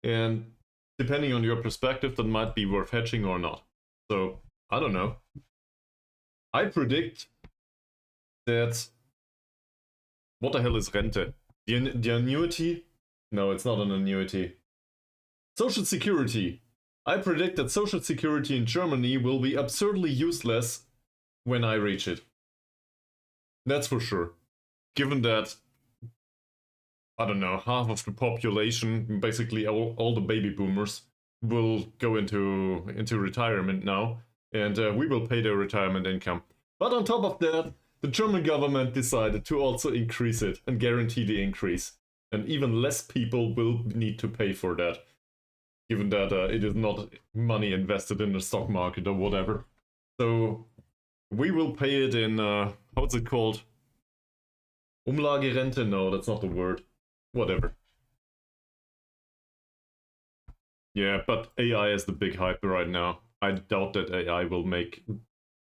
And depending on your perspective, that might be worth hedging or not. So, I don't know. I predict that... What the hell is Rente? The annuity? No, it's not an annuity. Social Security. I predict that Social Security in Germany will be absurdly useless when I reach it. That's for sure. Given that, I don't know, half of the population, basically all the baby boomers, will go into retirement now, and we will pay their retirement income. But on top of that, the German government decided to also increase it and guarantee the increase. And even less people will need to pay for that, given that it is not money invested in the stock market or whatever. So we will pay it in, how's it called? Umlagerente? No, that's not the word. Whatever. Yeah, but AI is the big hype right now. I doubt that AI will make...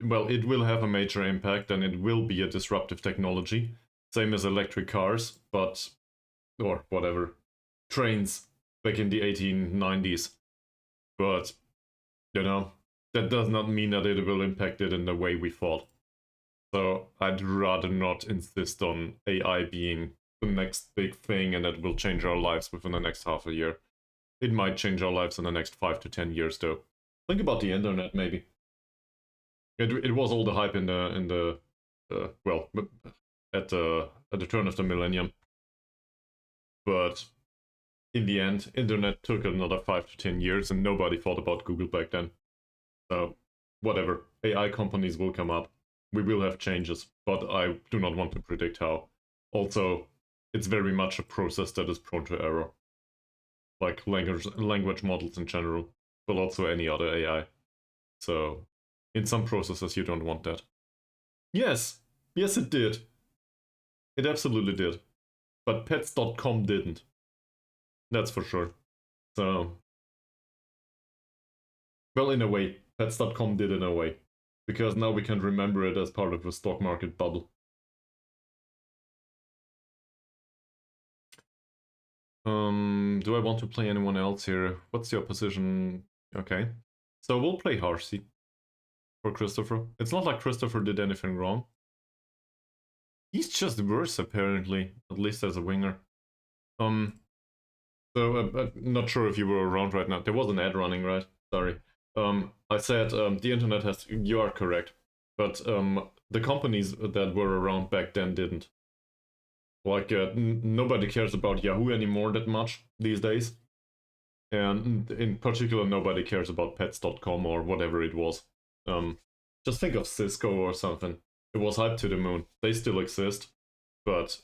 Well, it will have a major impact and it will be a disruptive technology. Same as electric cars, but... or whatever. Trains back in the 1890s. But, you know, that does not mean that it will impact it in the way we thought. So I'd rather not insist on AI being the next big thing and that will change our lives within the next half a year. It might change our lives in the next 5 to 10 years though. Think about the internet maybe. It was all the hype in the well, at the turn of the millennium. But in the end, internet took another 5 to 10 years and nobody thought about Google back then. So whatever, AI companies will come up. We will have changes, but I do not want to predict how. Also, it's very much a process that is prone to error. Like language models in general, but also any other AI. So, in some processes you don't want that. Yes, it did. It absolutely did. But pets.com didn't. That's for sure. So, well, in a way, pets.com did in a way. Because now we can remember it as part of the stock market bubble. Do I want to play anyone else here? What's the opposition? Okay. So we'll play Harsey for Christopher. It's not like Christopher did anything wrong. He's just worse, apparently. At least as a winger. So I'm not sure if you were around right now. There was an ad running, right? Sorry. I said the internet has... You are correct. But the companies that were around back then didn't. Like, nobody cares about Yahoo anymore that much these days. And in particular, nobody cares about pets.com or whatever it was. Just think of Cisco or something. It was hyped to the moon. They still exist. But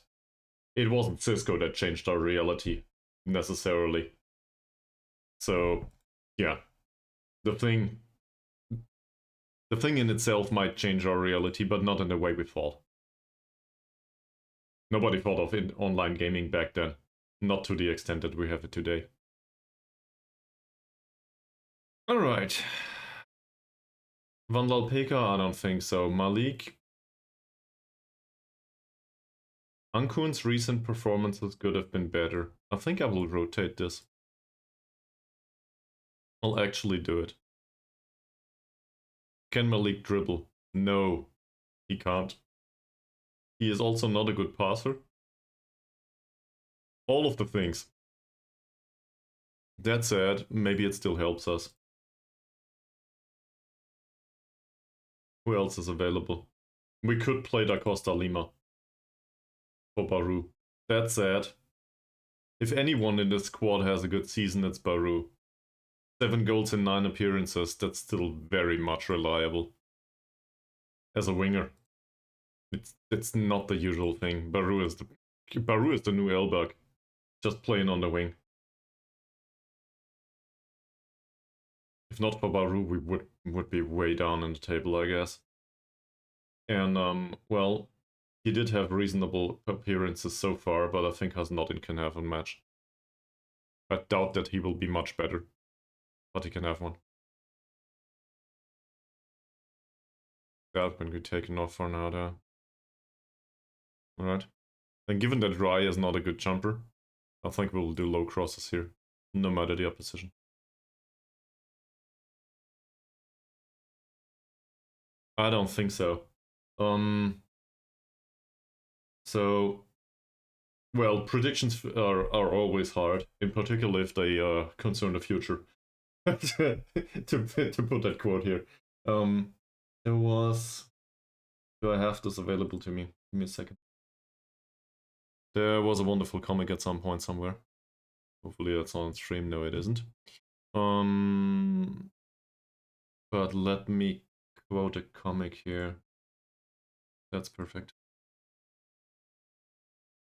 it wasn't Cisco that changed our reality, necessarily. So, yeah. The thing in itself might change our reality, but not in the way we thought. Nobody thought of online gaming back then. Not to the extent that we have it today. Alright. Van Lalpeka? I don't think so. Malik? Ankun's recent performances could have been better. I think I will rotate this. I'll actually do it. Can Malik dribble? No, he can't. He is also not a good passer. All of the things. That said, maybe it still helps us. Who else is available? We could play Da Costa Lima for Baru. That said, if anyone in this squad has a good season, it's Baru. 7 goals in 9 appearances, that's still very much reliable. As a winger. It's not the usual thing. Baru is the new Elbag. Just playing on the wing. If not for Baru, we would be way down in the table, I guess. And well, he did have reasonable appearances so far, but I think Hasnottin can have a match. I doubt that he will be much better, but he can have one. That can be taken off for now, there. Alright. And given that Rai is not a good jumper, I think we'll do low crosses here, no matter the opposition. I don't think so. Well, predictions are always hard, in particular if they concern the future. to put that quote here. There was... Do I have this available to me? Give me a second. There was a wonderful comic at some point somewhere. Hopefully that's on stream. No, it isn't. But let me quote a comic here. That's perfect.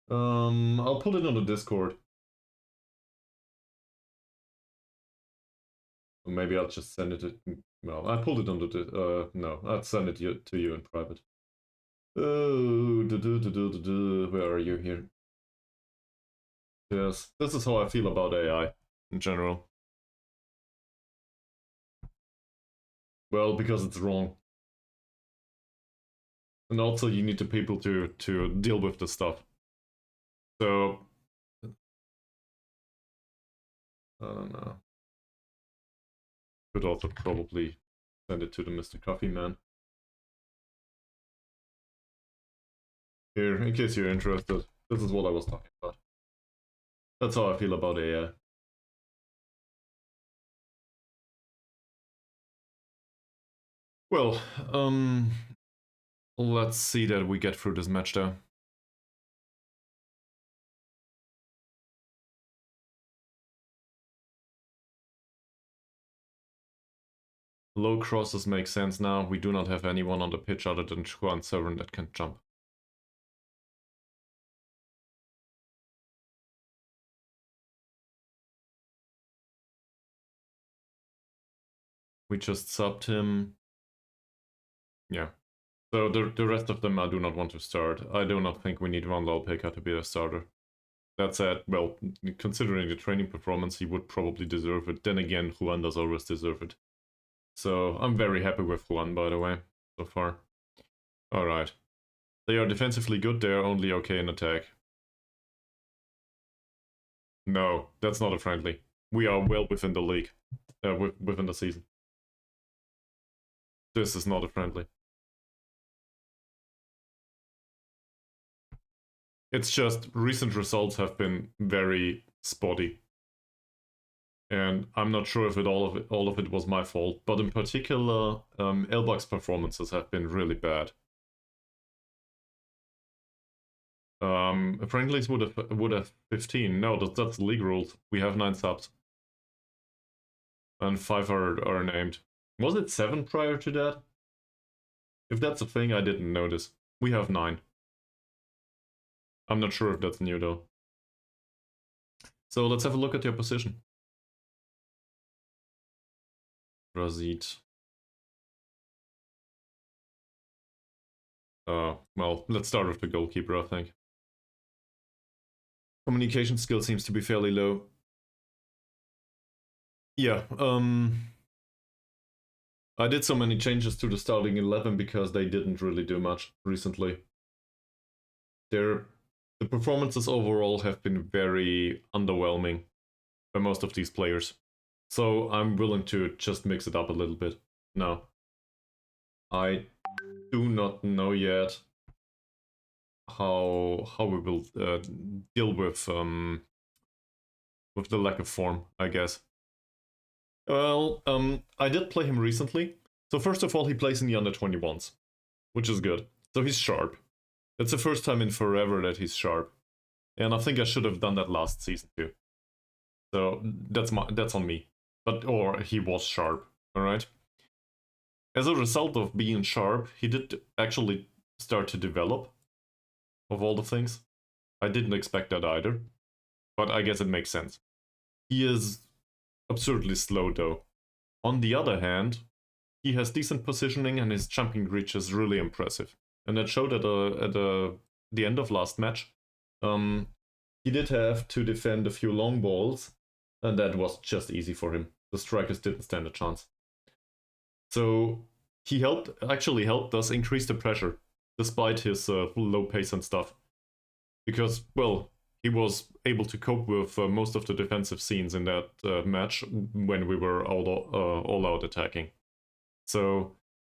I'll put it on the Discord. Or maybe I'll just send it to... Well, I pulled it on the... no, I'll send it to you in private. Oh, where are you here? Yes, this is how I feel about AI in general. Well, because it's wrong. And also you need the people to deal with the stuff. So... I don't know. Could also probably send it to the Mr. Coffee Man. Here, in case you're interested, this is what I was talking about. That's how I feel about AI. Well, let's see that we get through this match though. Low crosses make sense now. We do not have anyone on the pitch other than Juan Severn that can jump. We just subbed him. Yeah. So the rest of them I do not want to start. I do not think we need Van Lopeka to be a starter. That said, well, considering the training performance, he would probably deserve it. Then again, Juan does always deserve it. So I'm very happy with Juan, by the way, so far. Alright. They are defensively good, they are only okay in attack. No, that's not a friendly. We are well within the league. Within the season. This is not a friendly. It's just recent results have been very spotty. And I'm not sure if all of it was my fault, but in particular, Elbach's performances have been really bad. Friendlies would have 15. No, that's league rules. We have 9 subs. And 5 are named. Was it 7 prior to that? If that's a thing, I didn't notice. We have 9. I'm not sure if that's new though. So let's have a look at the opposition. Razid. Well, let's start with the goalkeeper, I think. Communication skill seems to be fairly low. Yeah, I did so many changes to the starting 11 because they didn't really do much recently. The performances overall have been very underwhelming by most of these players. So I'm willing to just mix it up a little bit now. I do not know yet how we will deal with the lack of form, I guess. Well, I did play him recently. So first of all, he plays in the under-21s, which is good. So he's sharp. It's the first time in forever that he's sharp. And I think I should have done that last season too. So that's on me. Or he was sharp, alright? As a result of being sharp, he did actually start to develop, of all the things. I didn't expect that either, but I guess it makes sense. He is absurdly slow though. On the other hand, he has decent positioning and his jumping reach is really impressive. And that showed at the end of last match. He did have to defend a few long balls, and that was just easy for him. The strikers didn't stand a chance. So he actually helped us increase the pressure, despite his low pace and stuff. because, well, he was able to cope with most of the defensive scenes in that match when we were all out attacking. So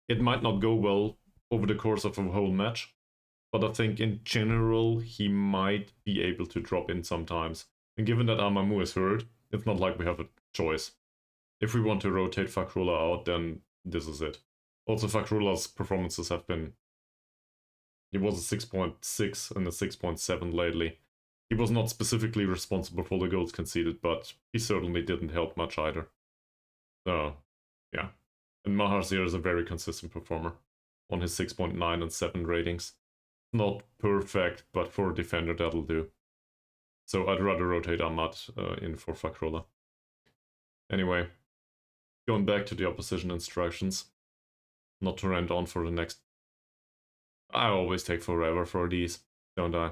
it might not go well over the course of a whole match, but I think in general he might be able to drop in sometimes. And given that Amamu is hurt, it's not like we have a choice. If we want to rotate Fakrula out, then this is it. Also, Fakrula's performances have been... He was a 6.6 and a 6.7 lately. He was not specifically responsible for the goals conceded, but he certainly didn't help much either. So, yeah. And Mahathir is a very consistent performer on his 6.9 and 7 ratings. Not perfect, but for a defender that'll do. So I'd rather rotate Ahmad in for Fakrula. Anyway, going back to the opposition instructions. Not to rant on for the next... I always take forever for these, don't I?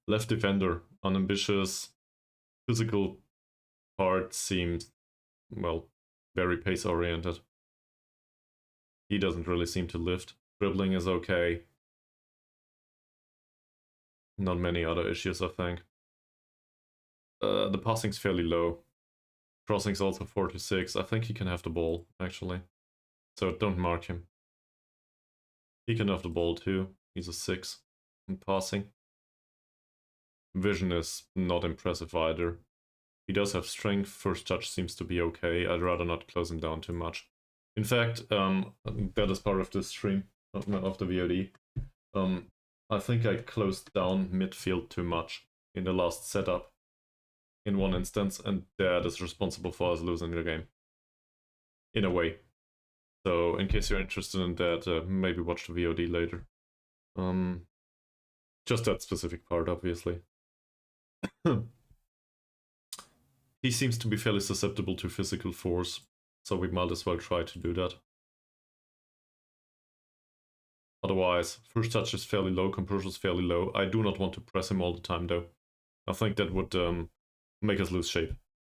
Left defender, unambitious, physical part seems, well, very pace-oriented. He doesn't really seem to lift. Dribbling is okay. Not many other issues, I think. The passing's fairly low. Crossing's also 4 to 6. I think he can have the ball, actually. So don't mark him. He can have the ball too. He's a 6 in passing. Vision is not impressive either. He does have strength. First touch seems to be okay. I'd rather not close him down too much. In fact, that is part of the stream of the VOD. I think I closed down midfield too much in the last setup in one instance, and that is responsible for us losing the game. In a way. So, in case you're interested in that, maybe watch the VOD later. Just that specific part, obviously. He seems to be fairly susceptible to physical force, so we might as well try to do that. Otherwise, first touch is fairly low, composure is fairly low. I do not want to press him all the time, though. I think that would make us lose shape.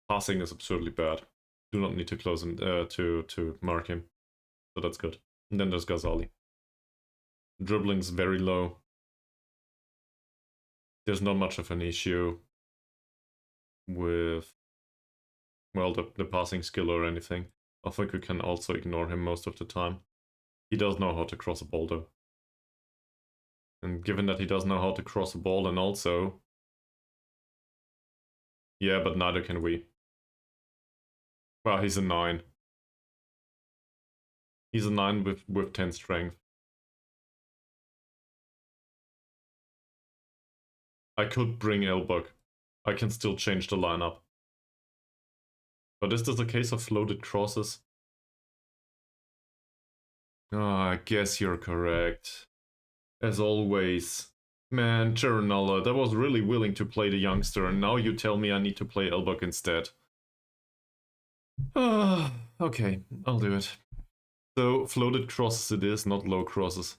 Passing is absurdly bad. Do not need to close him to mark him. So that's good. And then there's Ghazali. Dribbling's very low. There's not much of an issue with, well, the passing skill or anything. I think we can also ignore him most of the time. He does know how to cross a ball, though. And given that he does know how to cross a ball, and also... Yeah, but neither can we. Well, he's a 9. He's a 9 with 10 strength. I could bring Elbuk. I can still change the lineup. But is this a case of floated crosses? Oh, I guess you're correct. As always. Man, Chernola, that was really willing to play the youngster, and now you tell me I need to play Elbuk instead. Okay, I'll do it. So, floated crosses it is, not low crosses.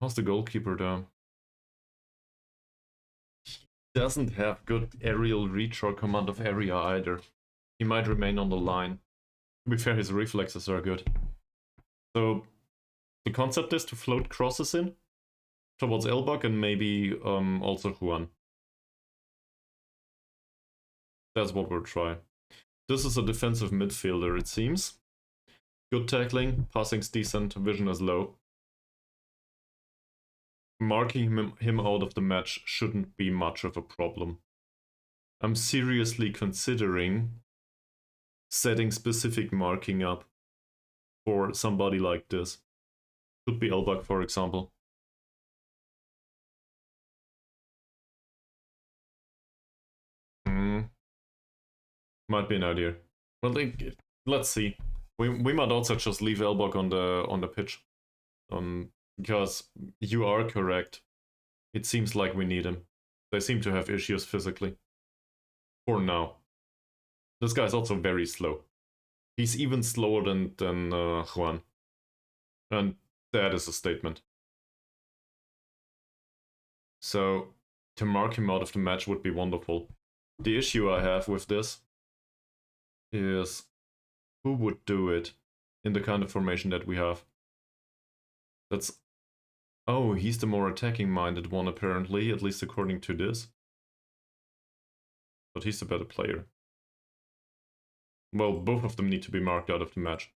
How's the goalkeeper though? He doesn't have good aerial reach or command of area either. He might remain on the line. To be fair, his reflexes are good. So, the concept is to float crosses in towards Elbuk and maybe also Juan. That's what we'll try. This is a defensive midfielder, it seems. Good tackling, passing's decent, vision is low. Marking him out of the match shouldn't be much of a problem. I'm seriously considering setting specific marking up for somebody like this. Could be Elbuk, for example. Might be an idea. Well, let's see. We might also just leave Elbuk on the pitch, because you are correct. It seems like we need him. They seem to have issues physically. For now. This guy's also very slow. He's even slower than Juan. And that is a statement. So, to mark him out of the match would be wonderful. The issue I have with this is who would do it in the kind of formation that we have. That's... Oh, he's the more attacking-minded one, apparently, at least according to this. But he's the better player. Well, both of them need to be marked out of the match.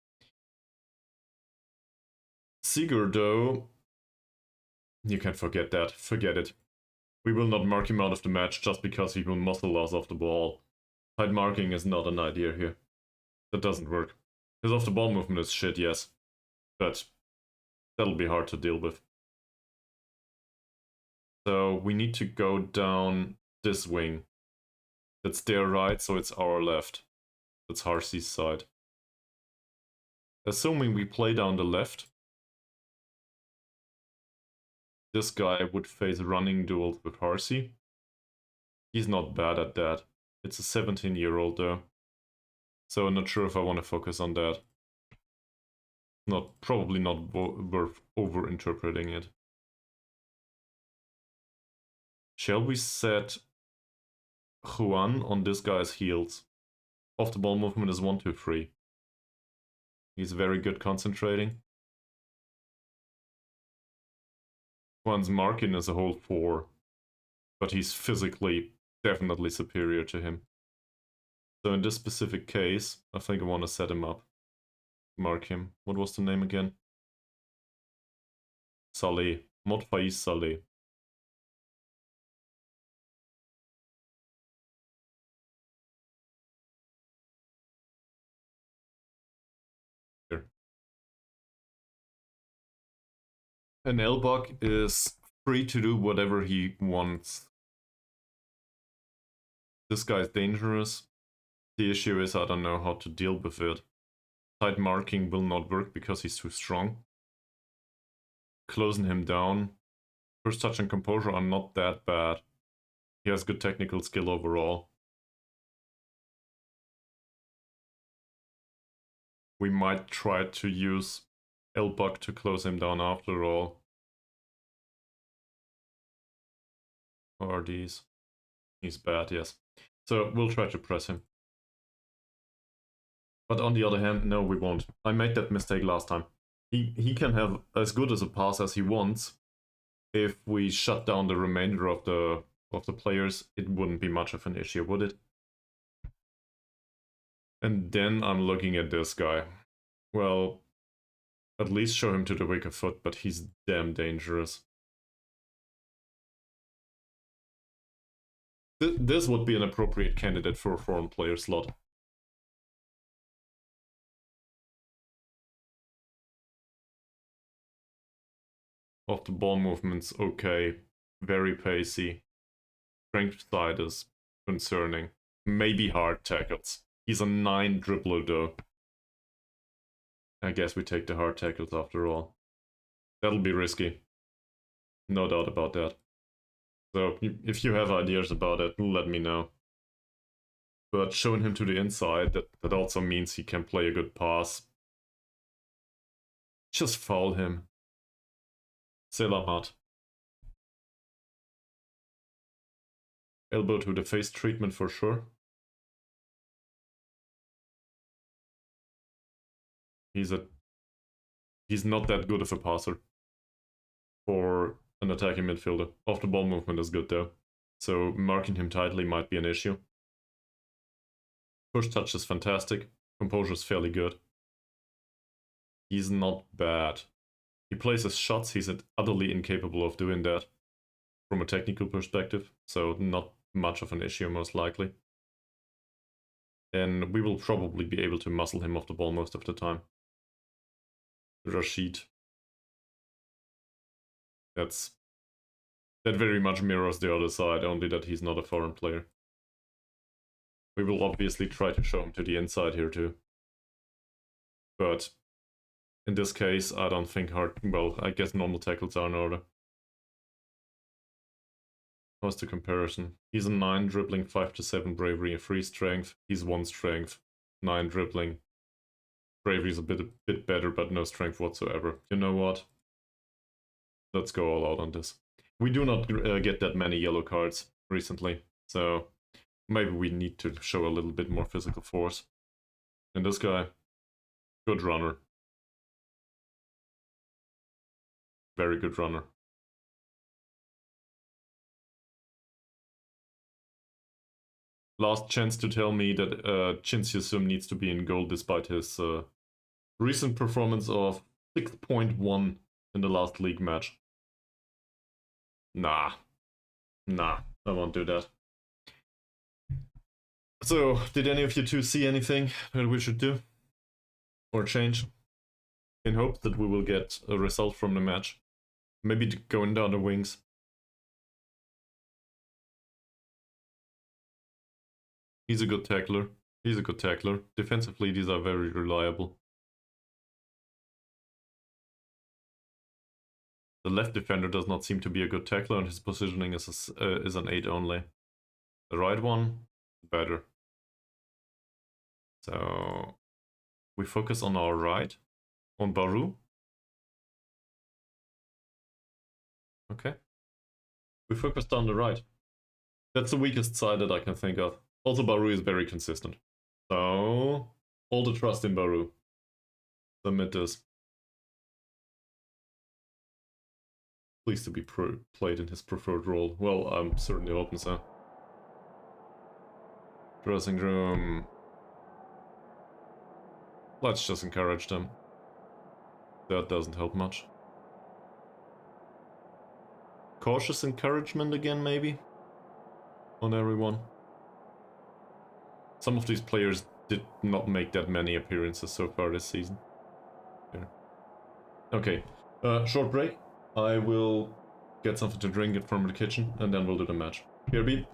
Sigurd, though... You can forget that. Forget it. We will not mark him out of the match just because he will muscle us off the ball. Tight marking is not an idea here. That doesn't work. His off-the-ball movement is shit, yes. But that'll be hard to deal with. So we need to go down this wing. That's their right, so it's our left. That's Harcy's side. Assuming we play down the left, this guy would face running duels with Harcy. He's not bad at that. It's a 17-year-old though. So I'm not sure if I want to focus on that. Probably not worth over-interpreting it. Shall we set Juan on this guy's heels? Off the ball movement is 1, 2, 3. He's very good concentrating. Juan's marking is a whole 4, but he's physically definitely superior to him. So in this specific case, I think I want to set him up. Mark him. What was the name again? Saleh. Modfaiz Saleh. Here. An Elbok is free to do whatever he wants. This guy's dangerous. The issue is I don't know how to deal with it. Tight marking will not work because he's too strong. Closing him down. First touch and composure are not that bad. He has good technical skill overall. We might try to use Elbok to close him down after all. Or are these? He's bad, yes. So we'll try to press him. But on the other hand, no, we won't. I made that mistake last time. He can have as good as a pass as he wants. If we shut down the remainder of the players, it wouldn't be much of an issue, would it? And then I'm looking at this guy. Well, at least show him to the weaker foot, but he's damn dangerous. This would be an appropriate candidate for a foreign player slot. Off the ball movements, okay. Very pacey. Strength side is concerning. Maybe hard tackles. He's a 9 dribbler though. I guess we take the hard tackles after all. That'll be risky. No doubt about that. So if you have ideas about it, let me know. But showing him to the inside, that also means he can play a good pass. Just foul him. Selamat. Elbow to the face treatment for sure. He's not that good of a passer for an attacking midfielder. Off the ball movement is good though, so marking him tightly might be an issue. First touch is fantastic. Composure is fairly good. He's not bad. He plays his shots, he's utterly incapable of doing that from a technical perspective, so not much of an issue most likely. And we will probably be able to muscle him off the ball most of the time. Rashid. That very much mirrors the other side, only that he's not a foreign player. We will obviously try to show him to the inside here too. But in this case, I don't think I guess normal tackles are in order. How's the comparison? He's a 9 dribbling, 5 to 7 bravery, and 3 strength. He's 1 strength, 9 dribbling. Bravery is a bit better, but no strength whatsoever. You know what? Let's go all out on this. We do not get that many yellow cards recently, so maybe we need to show a little bit more physical force. And this guy, good runner. Very good runner. Last chance to tell me that Chin Sum needs to be in goal despite his recent performance of 6.1 in the last league match. Nah, I won't do that. So, did any of you two see anything that we should do? Or change? In hope that we will get a result from the match. Maybe going down the wings. He's a good tackler. Defensively, these are very reliable. The left defender does not seem to be a good tackler, and his positioning is an 8 only. The right one, better. So we focus on our right, on Baru. Okay. We focused on the right. That's the weakest side that I can think of. Also, Baru is very consistent. So, all the trust in Baru. Submit this. Pleased to be played in his preferred role. Well, I'm certainly hoping so. Dressing room. Let's just encourage them. That doesn't help much. Cautious encouragement again, maybe? On everyone. Some of these players did not make that many appearances so far this season. Here. Okay, short break. I will get something to drink from the kitchen, and then we'll do the match. Here, beep.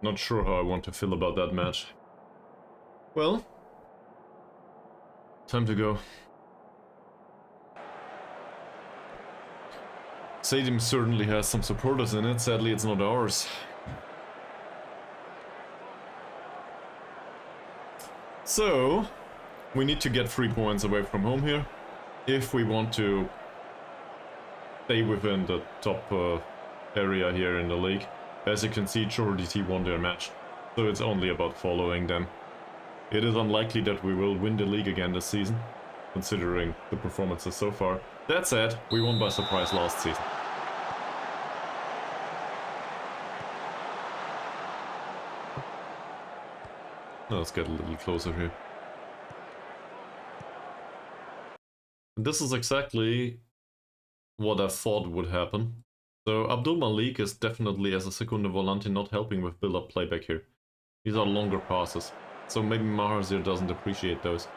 Not sure how I want to feel about that match. Well, time to go. Stadium certainly has some supporters in it, sadly it's not ours. So, we need to get 3 points away from home here, if we want to stay within the top area here in the league. As you can see, Johor DT won their match, so it's only about following them. It is unlikely that we will win the league again this season, considering the performances so far. That said, we won by surprise last season. Now let's get a little closer here. And this is exactly what I thought would happen. So Abdul Malik is definitely, as a Segunda Volante, not helping with build-up playback here. These are longer passes, so maybe Mahathir doesn't appreciate those.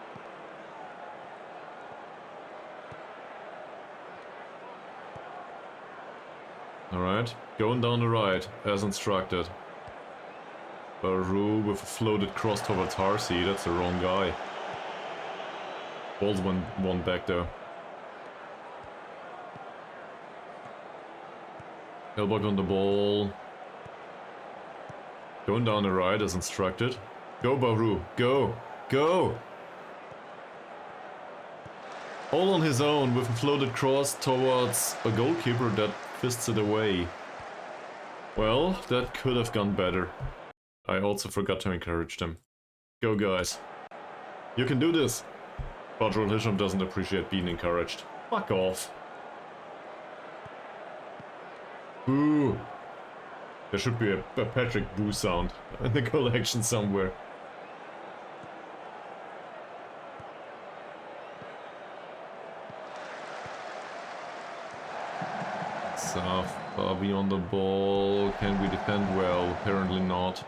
Alright, going down the right, as instructed. Baru with a floated cross towards Harsi, that's the wrong guy. Ball's one back there. Elbog on the ball. Going down the right as instructed. Go Baru, go! Go! All on his own with a floated cross towards a goalkeeper that fists it away. Well, that could have gone better. I also forgot to encourage them. Go guys. You can do this! Badrul Hisham doesn't appreciate being encouraged. Fuck off. Boo! There should be a Patrick Boo sound in the collection somewhere. So, Are we on the ball? Can we defend well? Apparently not.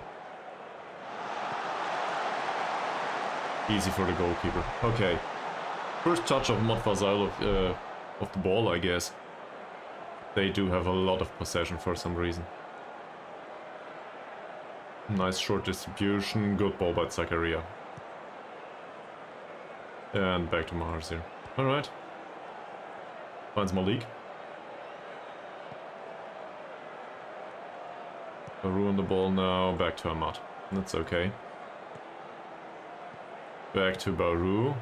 Easy for the goalkeeper. Okay. First touch of Motfazal of the ball, I guess. They do have a lot of possession for some reason. Nice short distribution. Good ball by Zakaria. And back to Mahathir. Alright. Finds Malik. Baru on the ball now. Back to Ahmad. That's okay. Back to Baru.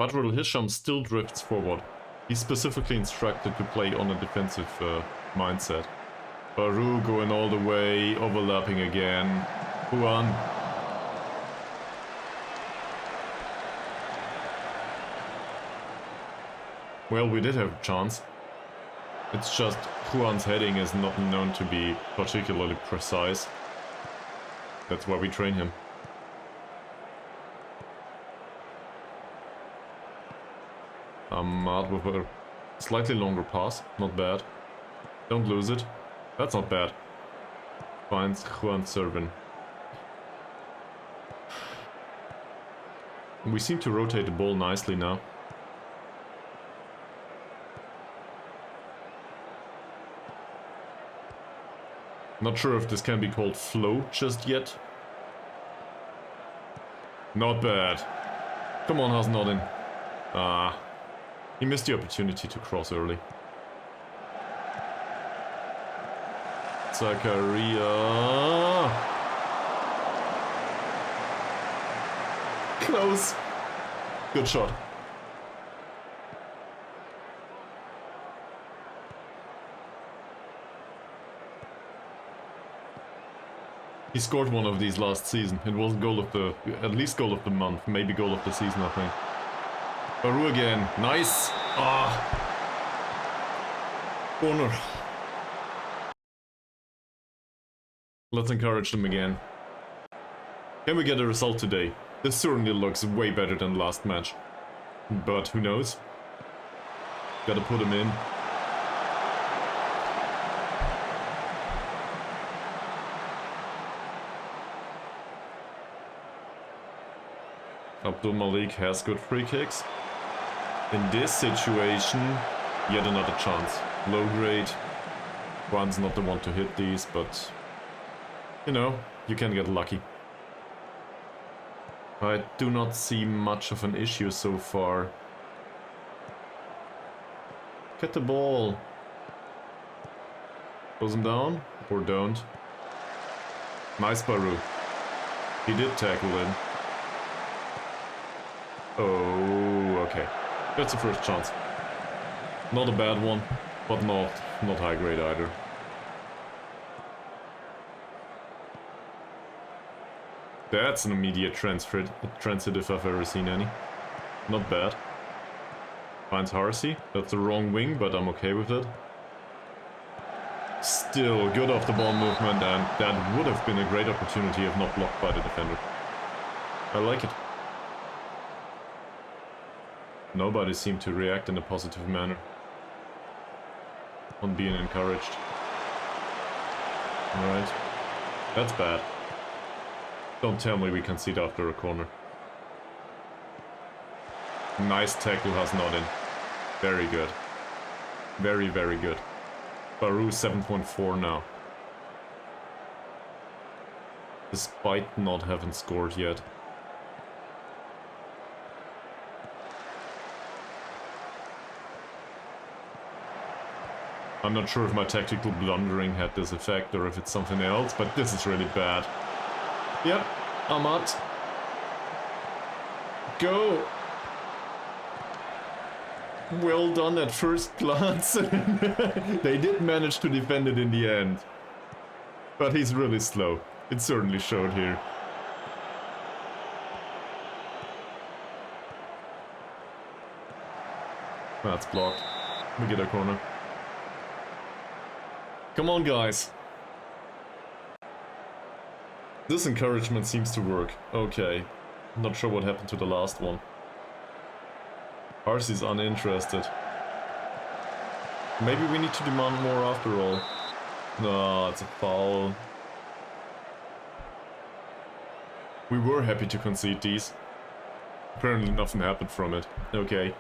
Badrul Hisham still drifts forward. He's specifically instructed to play on a defensive mindset. Baru going all the way, overlapping again. Juan. Well, we did have a chance. It's just Juan's heading is not known to be particularly precise. That's why we train him. Ahmad with a slightly longer pass. Not bad. Don't lose it. That's not bad. Finds Juan Servin. We seem to rotate the ball nicely now. Not sure if this can be called flow just yet. Not bad. Come on, Hasnodin. Ah. He missed the opportunity to cross early. Zakaria. Close. Good shot. He scored one of these last season. It was goal of the, at least goal of the month, maybe goal of the season, I think. Baru again. Nice. Ah. Corner. Let's encourage them again. Can we get a result today? This certainly looks way better than last match. But who knows? Gotta put him in. Abdul Malik has good free kicks. In this situation, yet another chance. Low grade. Juan's not the one to hit these, but you know, you can get lucky. I do not see much of an issue so far. Get the ball. Close him down, or don't. Nice Baru. He did tackle him. Oh, okay. That's the first chance. Not a bad one, but not high grade either. That's an immediate transit if I've ever seen any. Not bad. Finds Harsey. That's the wrong wing, but I'm okay with it. Still good off the ball movement, and that would have been a great opportunity if not blocked by the defender. I like it. Nobody seemed to react in a positive manner on being encouraged. Alright. That's bad. Don't tell me we concede after a corner. Nice tackle, Hasnodin. Very good. Very, very good. Baru 7.4 now. Despite not having scored yet. I'm not sure if my tactical blundering had this effect or if it's something else, but this is really bad. Yep, Ahmad. Go! Well done at first glance. They did manage to defend it in the end. But he's really slow. It certainly showed here. That's blocked. We get a corner. Come on, guys. This encouragement seems to work. Okay. Not sure what happened to the last one. Arcee's uninterested. Maybe we need to demand more after all. No, it's a foul. We were happy to concede these. Apparently nothing happened from it. Okay.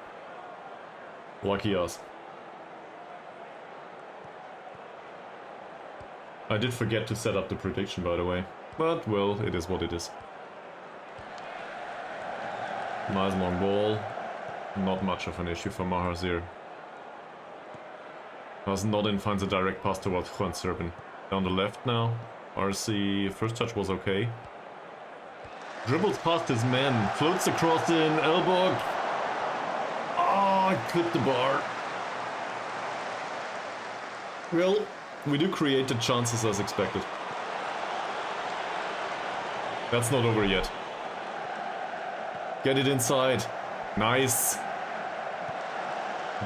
Lucky us. I did forget to set up the prediction, by the way. But, well, it is what it is. Nice long ball. Not much of an issue for Mahathir. Hasnodin finds a direct pass towards Juan Serpin. Down the left now. RC, first touch was okay. Dribbles past his man, floats across in, elbow. Oh, clipped the bar. Well, we do create the chances as expected. That's not over yet. Get it inside. Nice.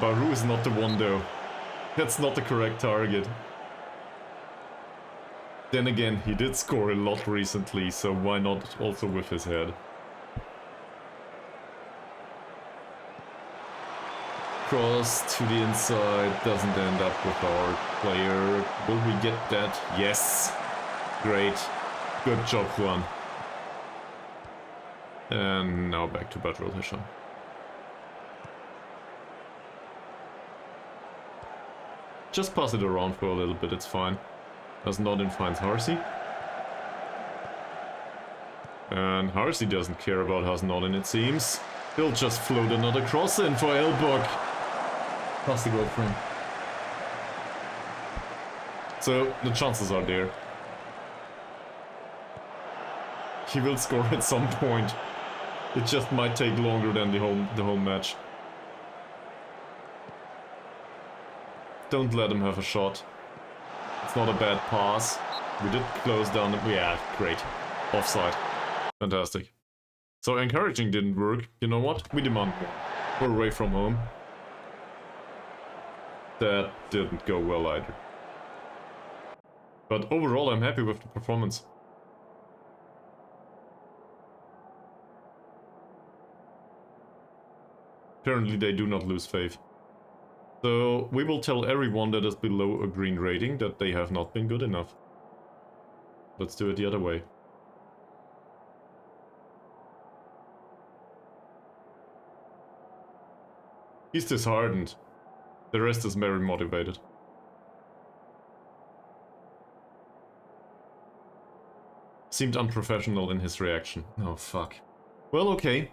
Baru is not the one though. That's not the correct target. Then again, he did score a lot recently, so why not also with his head? Cross to the inside, doesn't end up with our player. Will we get that? Yes! Great. Good job, Juan. And now back to Badrul Hisham. Just pass it around for a little bit, it's fine. Hasnodin finds Harsey. And Harsey doesn't care about Hasnodin, it seems. He'll just float another cross in for Elbok. Pass the goal for him. So, the chances are there. He will score at some point. It just might take longer than the whole match. Don't let him have a shot. It's not a bad pass. We did close down the... Yeah, great. Offside. Fantastic. So encouraging didn't work. You know what? We demand more. We're away from home. That didn't go well either. But overall, I'm happy with the performance. Apparently they do not lose faith. So we will tell everyone that is below a green rating that they have not been good enough. Let's do it the other way. He's disheartened. The rest is very motivated. Seemed unprofessional in his reaction. Oh fuck. Well, okay.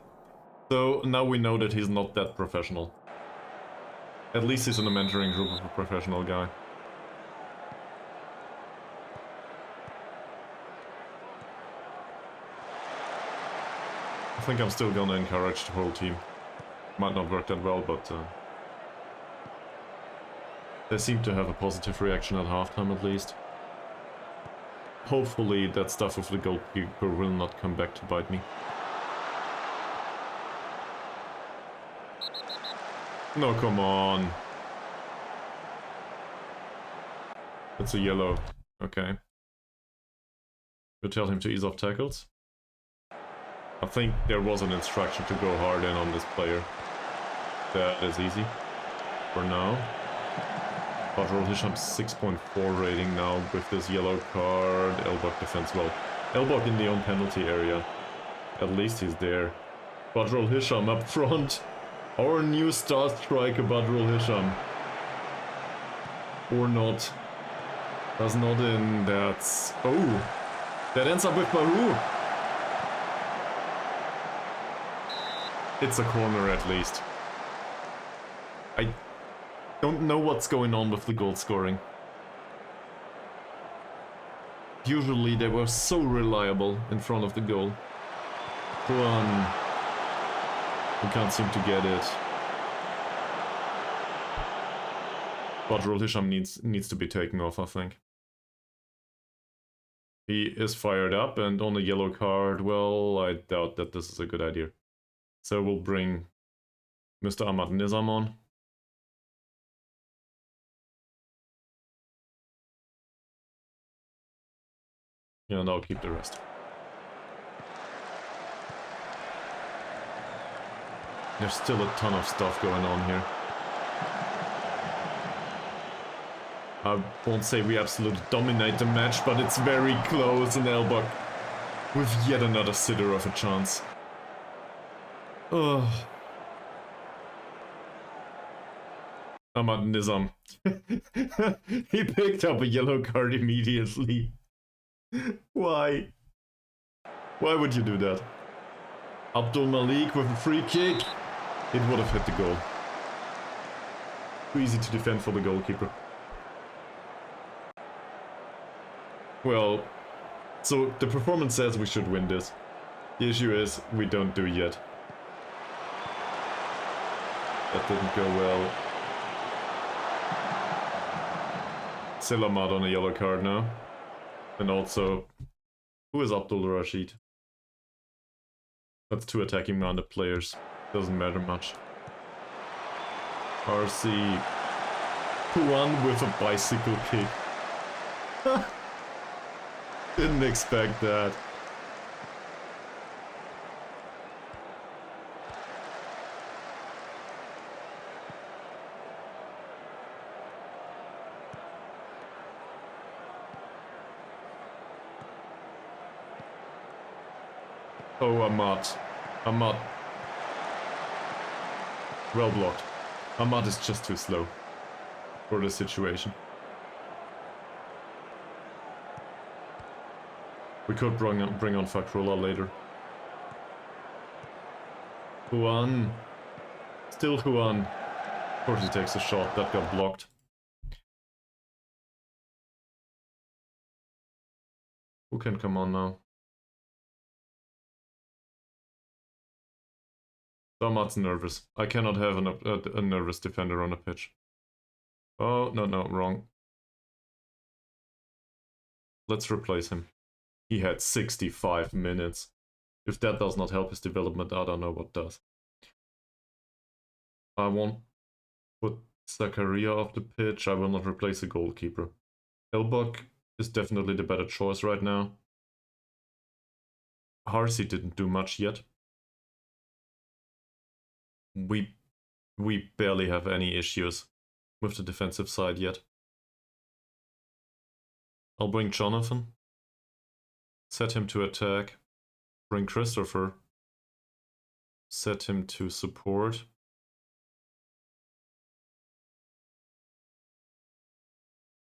So now we know that he's not that professional. At least he's in a mentoring group of a professional guy. I think I'm still gonna encourage the whole team. Might not work that well, but they seem to have a positive reaction at halftime at least. Hopefully that stuff with the goalkeeper will not come back to bite me. No, come on. It's a yellow. Okay. We'll tell him to ease off tackles. I think there was an instruction to go hard in on this player. That is easy. For now. Badrul Hisham's 6.4 rating now with this yellow card. Elbok defends well. Elbok in the own penalty area. At least he's there. Badrul Hisham up front. Our new star striker, Badrul Hisham. Or not. That's not in. That's... Oh! That ends up with Baru! It's a corner at least. I don't know what's going on with the goal scoring. Usually they were so reliable in front of the goal. One. We can't seem to get it. Badrul Hisham needs to be taken off, I think. He is fired up and on a yellow card, well, I doubt that this is a good idea. So we'll bring Mr. Ahmad Nizam on. Yeah, and I'll keep the rest. There's still a ton of stuff going on here. I won't say we absolutely dominate the match, but it's very close, and Elbok with yet another sitter of a chance. Oh. Ahmad Nizam. He picked up a yellow card immediately. Why? Why would you do that? Abdul Malik with a free kick. It would have hit the goal. Too easy to defend for the goalkeeper. Well, so the performance says we should win this. The issue is we don't do yet. That didn't go well. Silamad on a yellow card now. And also, who is Abdul Rashid? That's two attacking minded players. Doesn't matter much. RC Puan with a bicycle kick. Didn't expect that. Oh, Ahmad. Ahmad. Well blocked. Ahmad is just too slow for the situation. We could bring on Fakrullah later. Juan. Still Juan. Of course he takes a shot. That got blocked. Who can come on now? Ahmad's nervous. I cannot have a nervous defender on a pitch. Oh, no, wrong. Let's replace him. He had 65 minutes. If that does not help his development, I don't know what does. I won't put Zakaria off the pitch. I will not replace a goalkeeper. Elbok is definitely the better choice right now. Harsi didn't do much yet. We barely have any issues with the defensive side yet. I'll bring Jonathan. Set him to attack. Bring Christopher. Set him to support.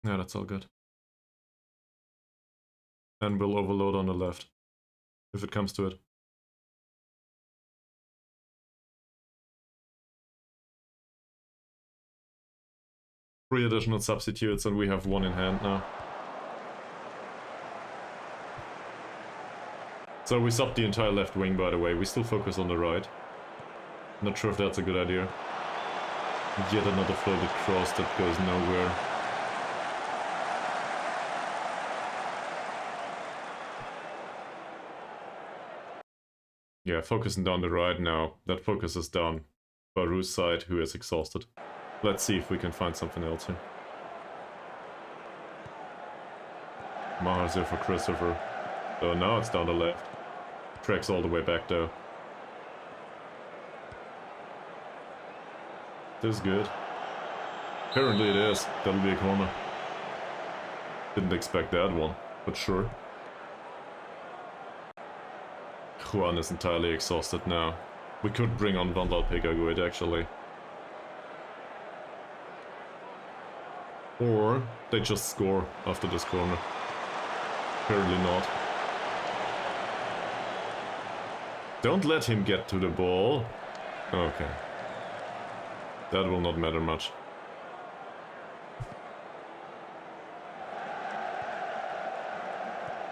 Yeah, that's all good. And we'll overload on the left, if it comes to it. Three additional substitutes, and we have one in hand now. So we subbed the entire left wing, by the way. We still focus on the right. Not sure if that's a good idea. Yet another floated cross that goes nowhere. Yeah, focusing down the right now. That focuses down Baru's side, who is exhausted. Let's see if we can find something else here. Mahathir for Christopher. Oh, now it's down the left. Tracks all the way back though. This is good. Apparently it is. That'll be a corner. Didn't expect that one, but sure. Juan is entirely exhausted now. We could bring on Vandal Pegaguid actually. Or they just score after this corner. Apparently not. Don't let him get to the ball. Okay. That will not matter much.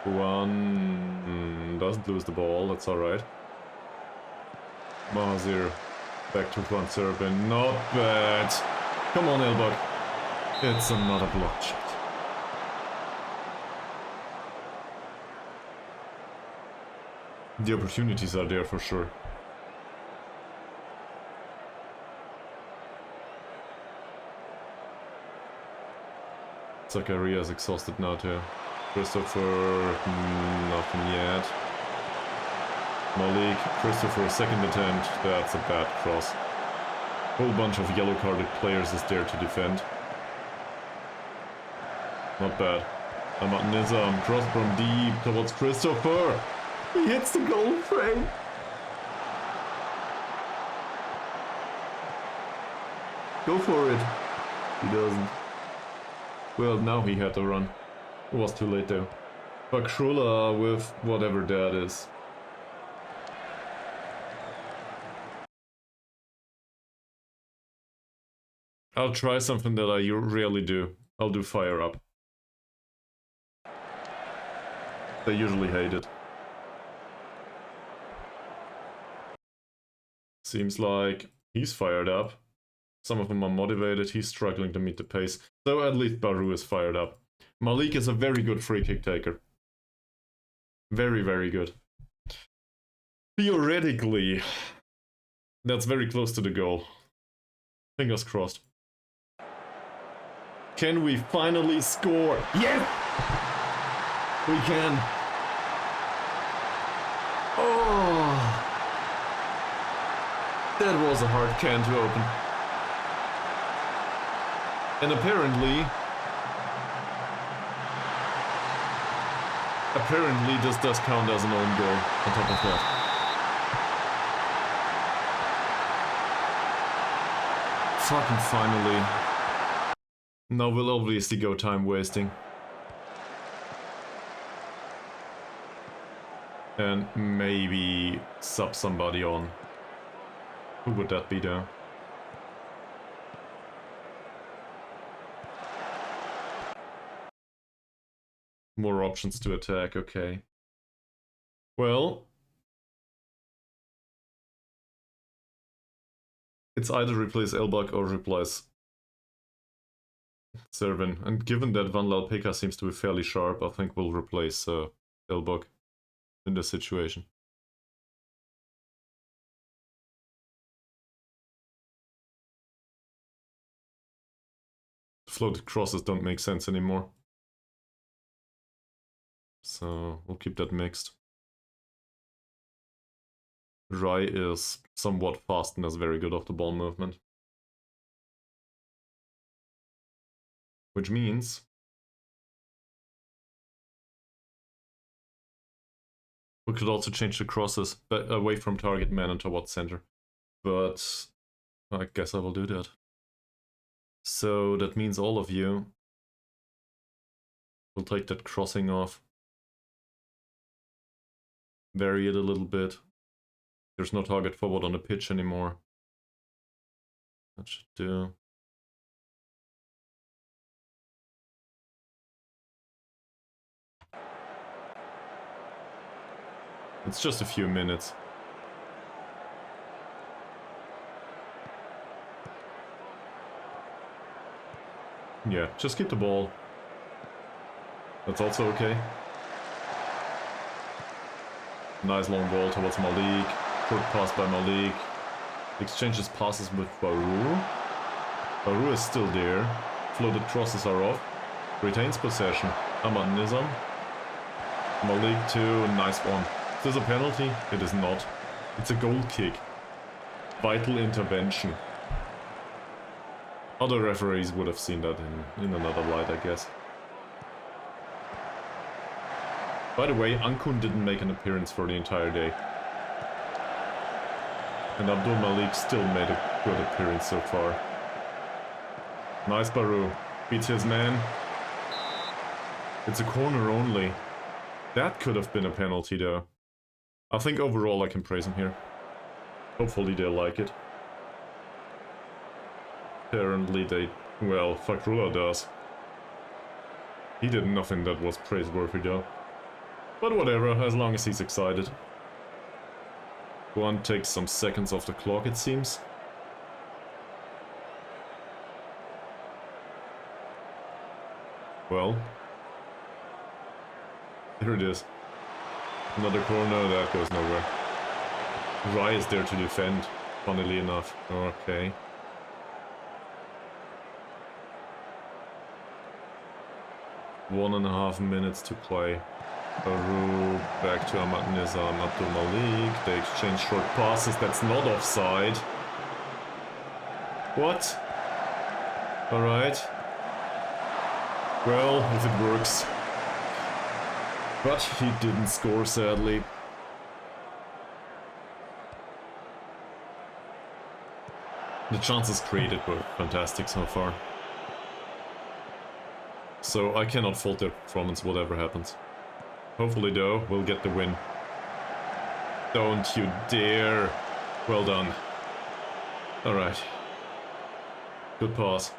Juan doesn't lose the ball, that's alright. Mahathir back to Juan Serpin. Not bad. Come on, Elbok. It's another blocked shot. The opportunities are there for sure. Zakaria is exhausted now too. Christopher, nothing yet. Malik, Christopher, second attempt. That's a bad cross. Whole bunch of yellow carded players is there to defend. Not bad. Ahmad Nizam, cross from deep towards Christopher. He hits the goal frame. Go for it. He doesn't. Well, now he had to run. It was too late though. Bakrula with whatever that is. I'll try something that I rarely do. I'll do fire up. They usually hate it. Seems like he's fired up. Some of them are motivated, he's struggling to meet the pace. So at least Baru is fired up. Malik is a very good free kick taker. Very, very good. Theoretically, that's very close to the goal. Fingers crossed. Can we finally score? Yeah! We can. Oh! That was a hard can to open. And apparently this does count as an own goal on top of that. Fucking finally. Now we'll obviously go time wasting. And maybe sub somebody on. Who would that be though? More options to attack, okay. Well, it's either replace Elbak or replace Servin. And given that Van Lalpeka seems to be fairly sharp, I think we'll replace Elbak in this situation. Floated crosses don't make sense anymore. So we'll keep that mixed. Rai is somewhat fast and has very good off the ball movement. Which means we could also change the crosses away from target man and towards center. But I guess I will do that. So that means all of you will take that crossing off. Vary it a little bit. There's no target forward on the pitch anymore. That should do. It's just a few minutes. Yeah, just keep the ball. That's also okay. Nice long ball towards Malik. Quick pass by Malik. Exchanges passes with Baru. Baru is still there. Floated crosses are off. Retains possession. Ahmad Nizam. Malik too. Nice one. Is this a penalty? It is not. It's a goal kick. Vital intervention. Other referees would have seen that in another light, I guess. By the way, Ankun didn't make an appearance for the entire day. And Abdul Malik still made a good appearance so far. Nice Baru. Beats his man. It's a corner only. That could have been a penalty though. I think overall I can praise him here. Hopefully they like it. Apparently they... well, Fakrullah does. He did nothing that was praiseworthy though. But whatever, as long as he's excited. One takes some seconds off the clock, it seems. Well. Here it is. Another corner, that goes nowhere. Rai is there to defend, funnily enough. Okay. One and a half minutes to play. Baru back to Ahmad Nizam, Abdul Malik. They exchange short passes. That's not offside. What? Alright. Well, if it works. But he didn't score, sadly. The chances created were fantastic so far. So I cannot fault their performance, whatever happens. Hopefully though, we'll get the win. Don't you dare! Well done. Alright. Good pass.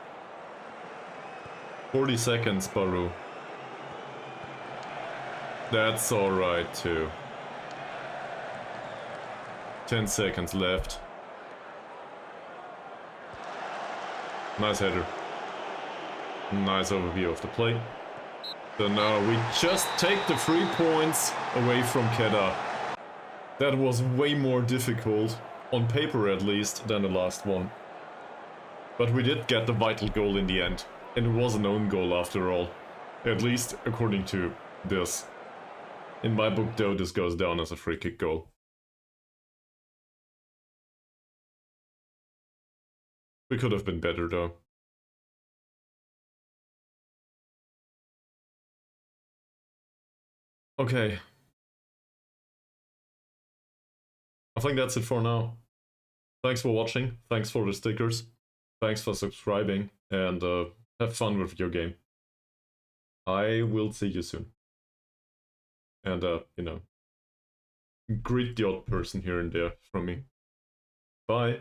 40 seconds, Baru. That's alright too. 10 seconds left. Nice header. Nice overview of the play. So now we just take the 3 points away from Kedah. That was way more difficult, on paper at least, than the last one. But we did get the vital goal in the end. And it was an own goal after all. At least according to this. In my book though, this goes down as a free kick goal. We could have been better though. Okay. I think that's it for now. Thanks for watching, thanks for the stickers, thanks for subscribing, and have fun with your game. I will see you soon. And, you know, greet the odd person here and there from me. Bye.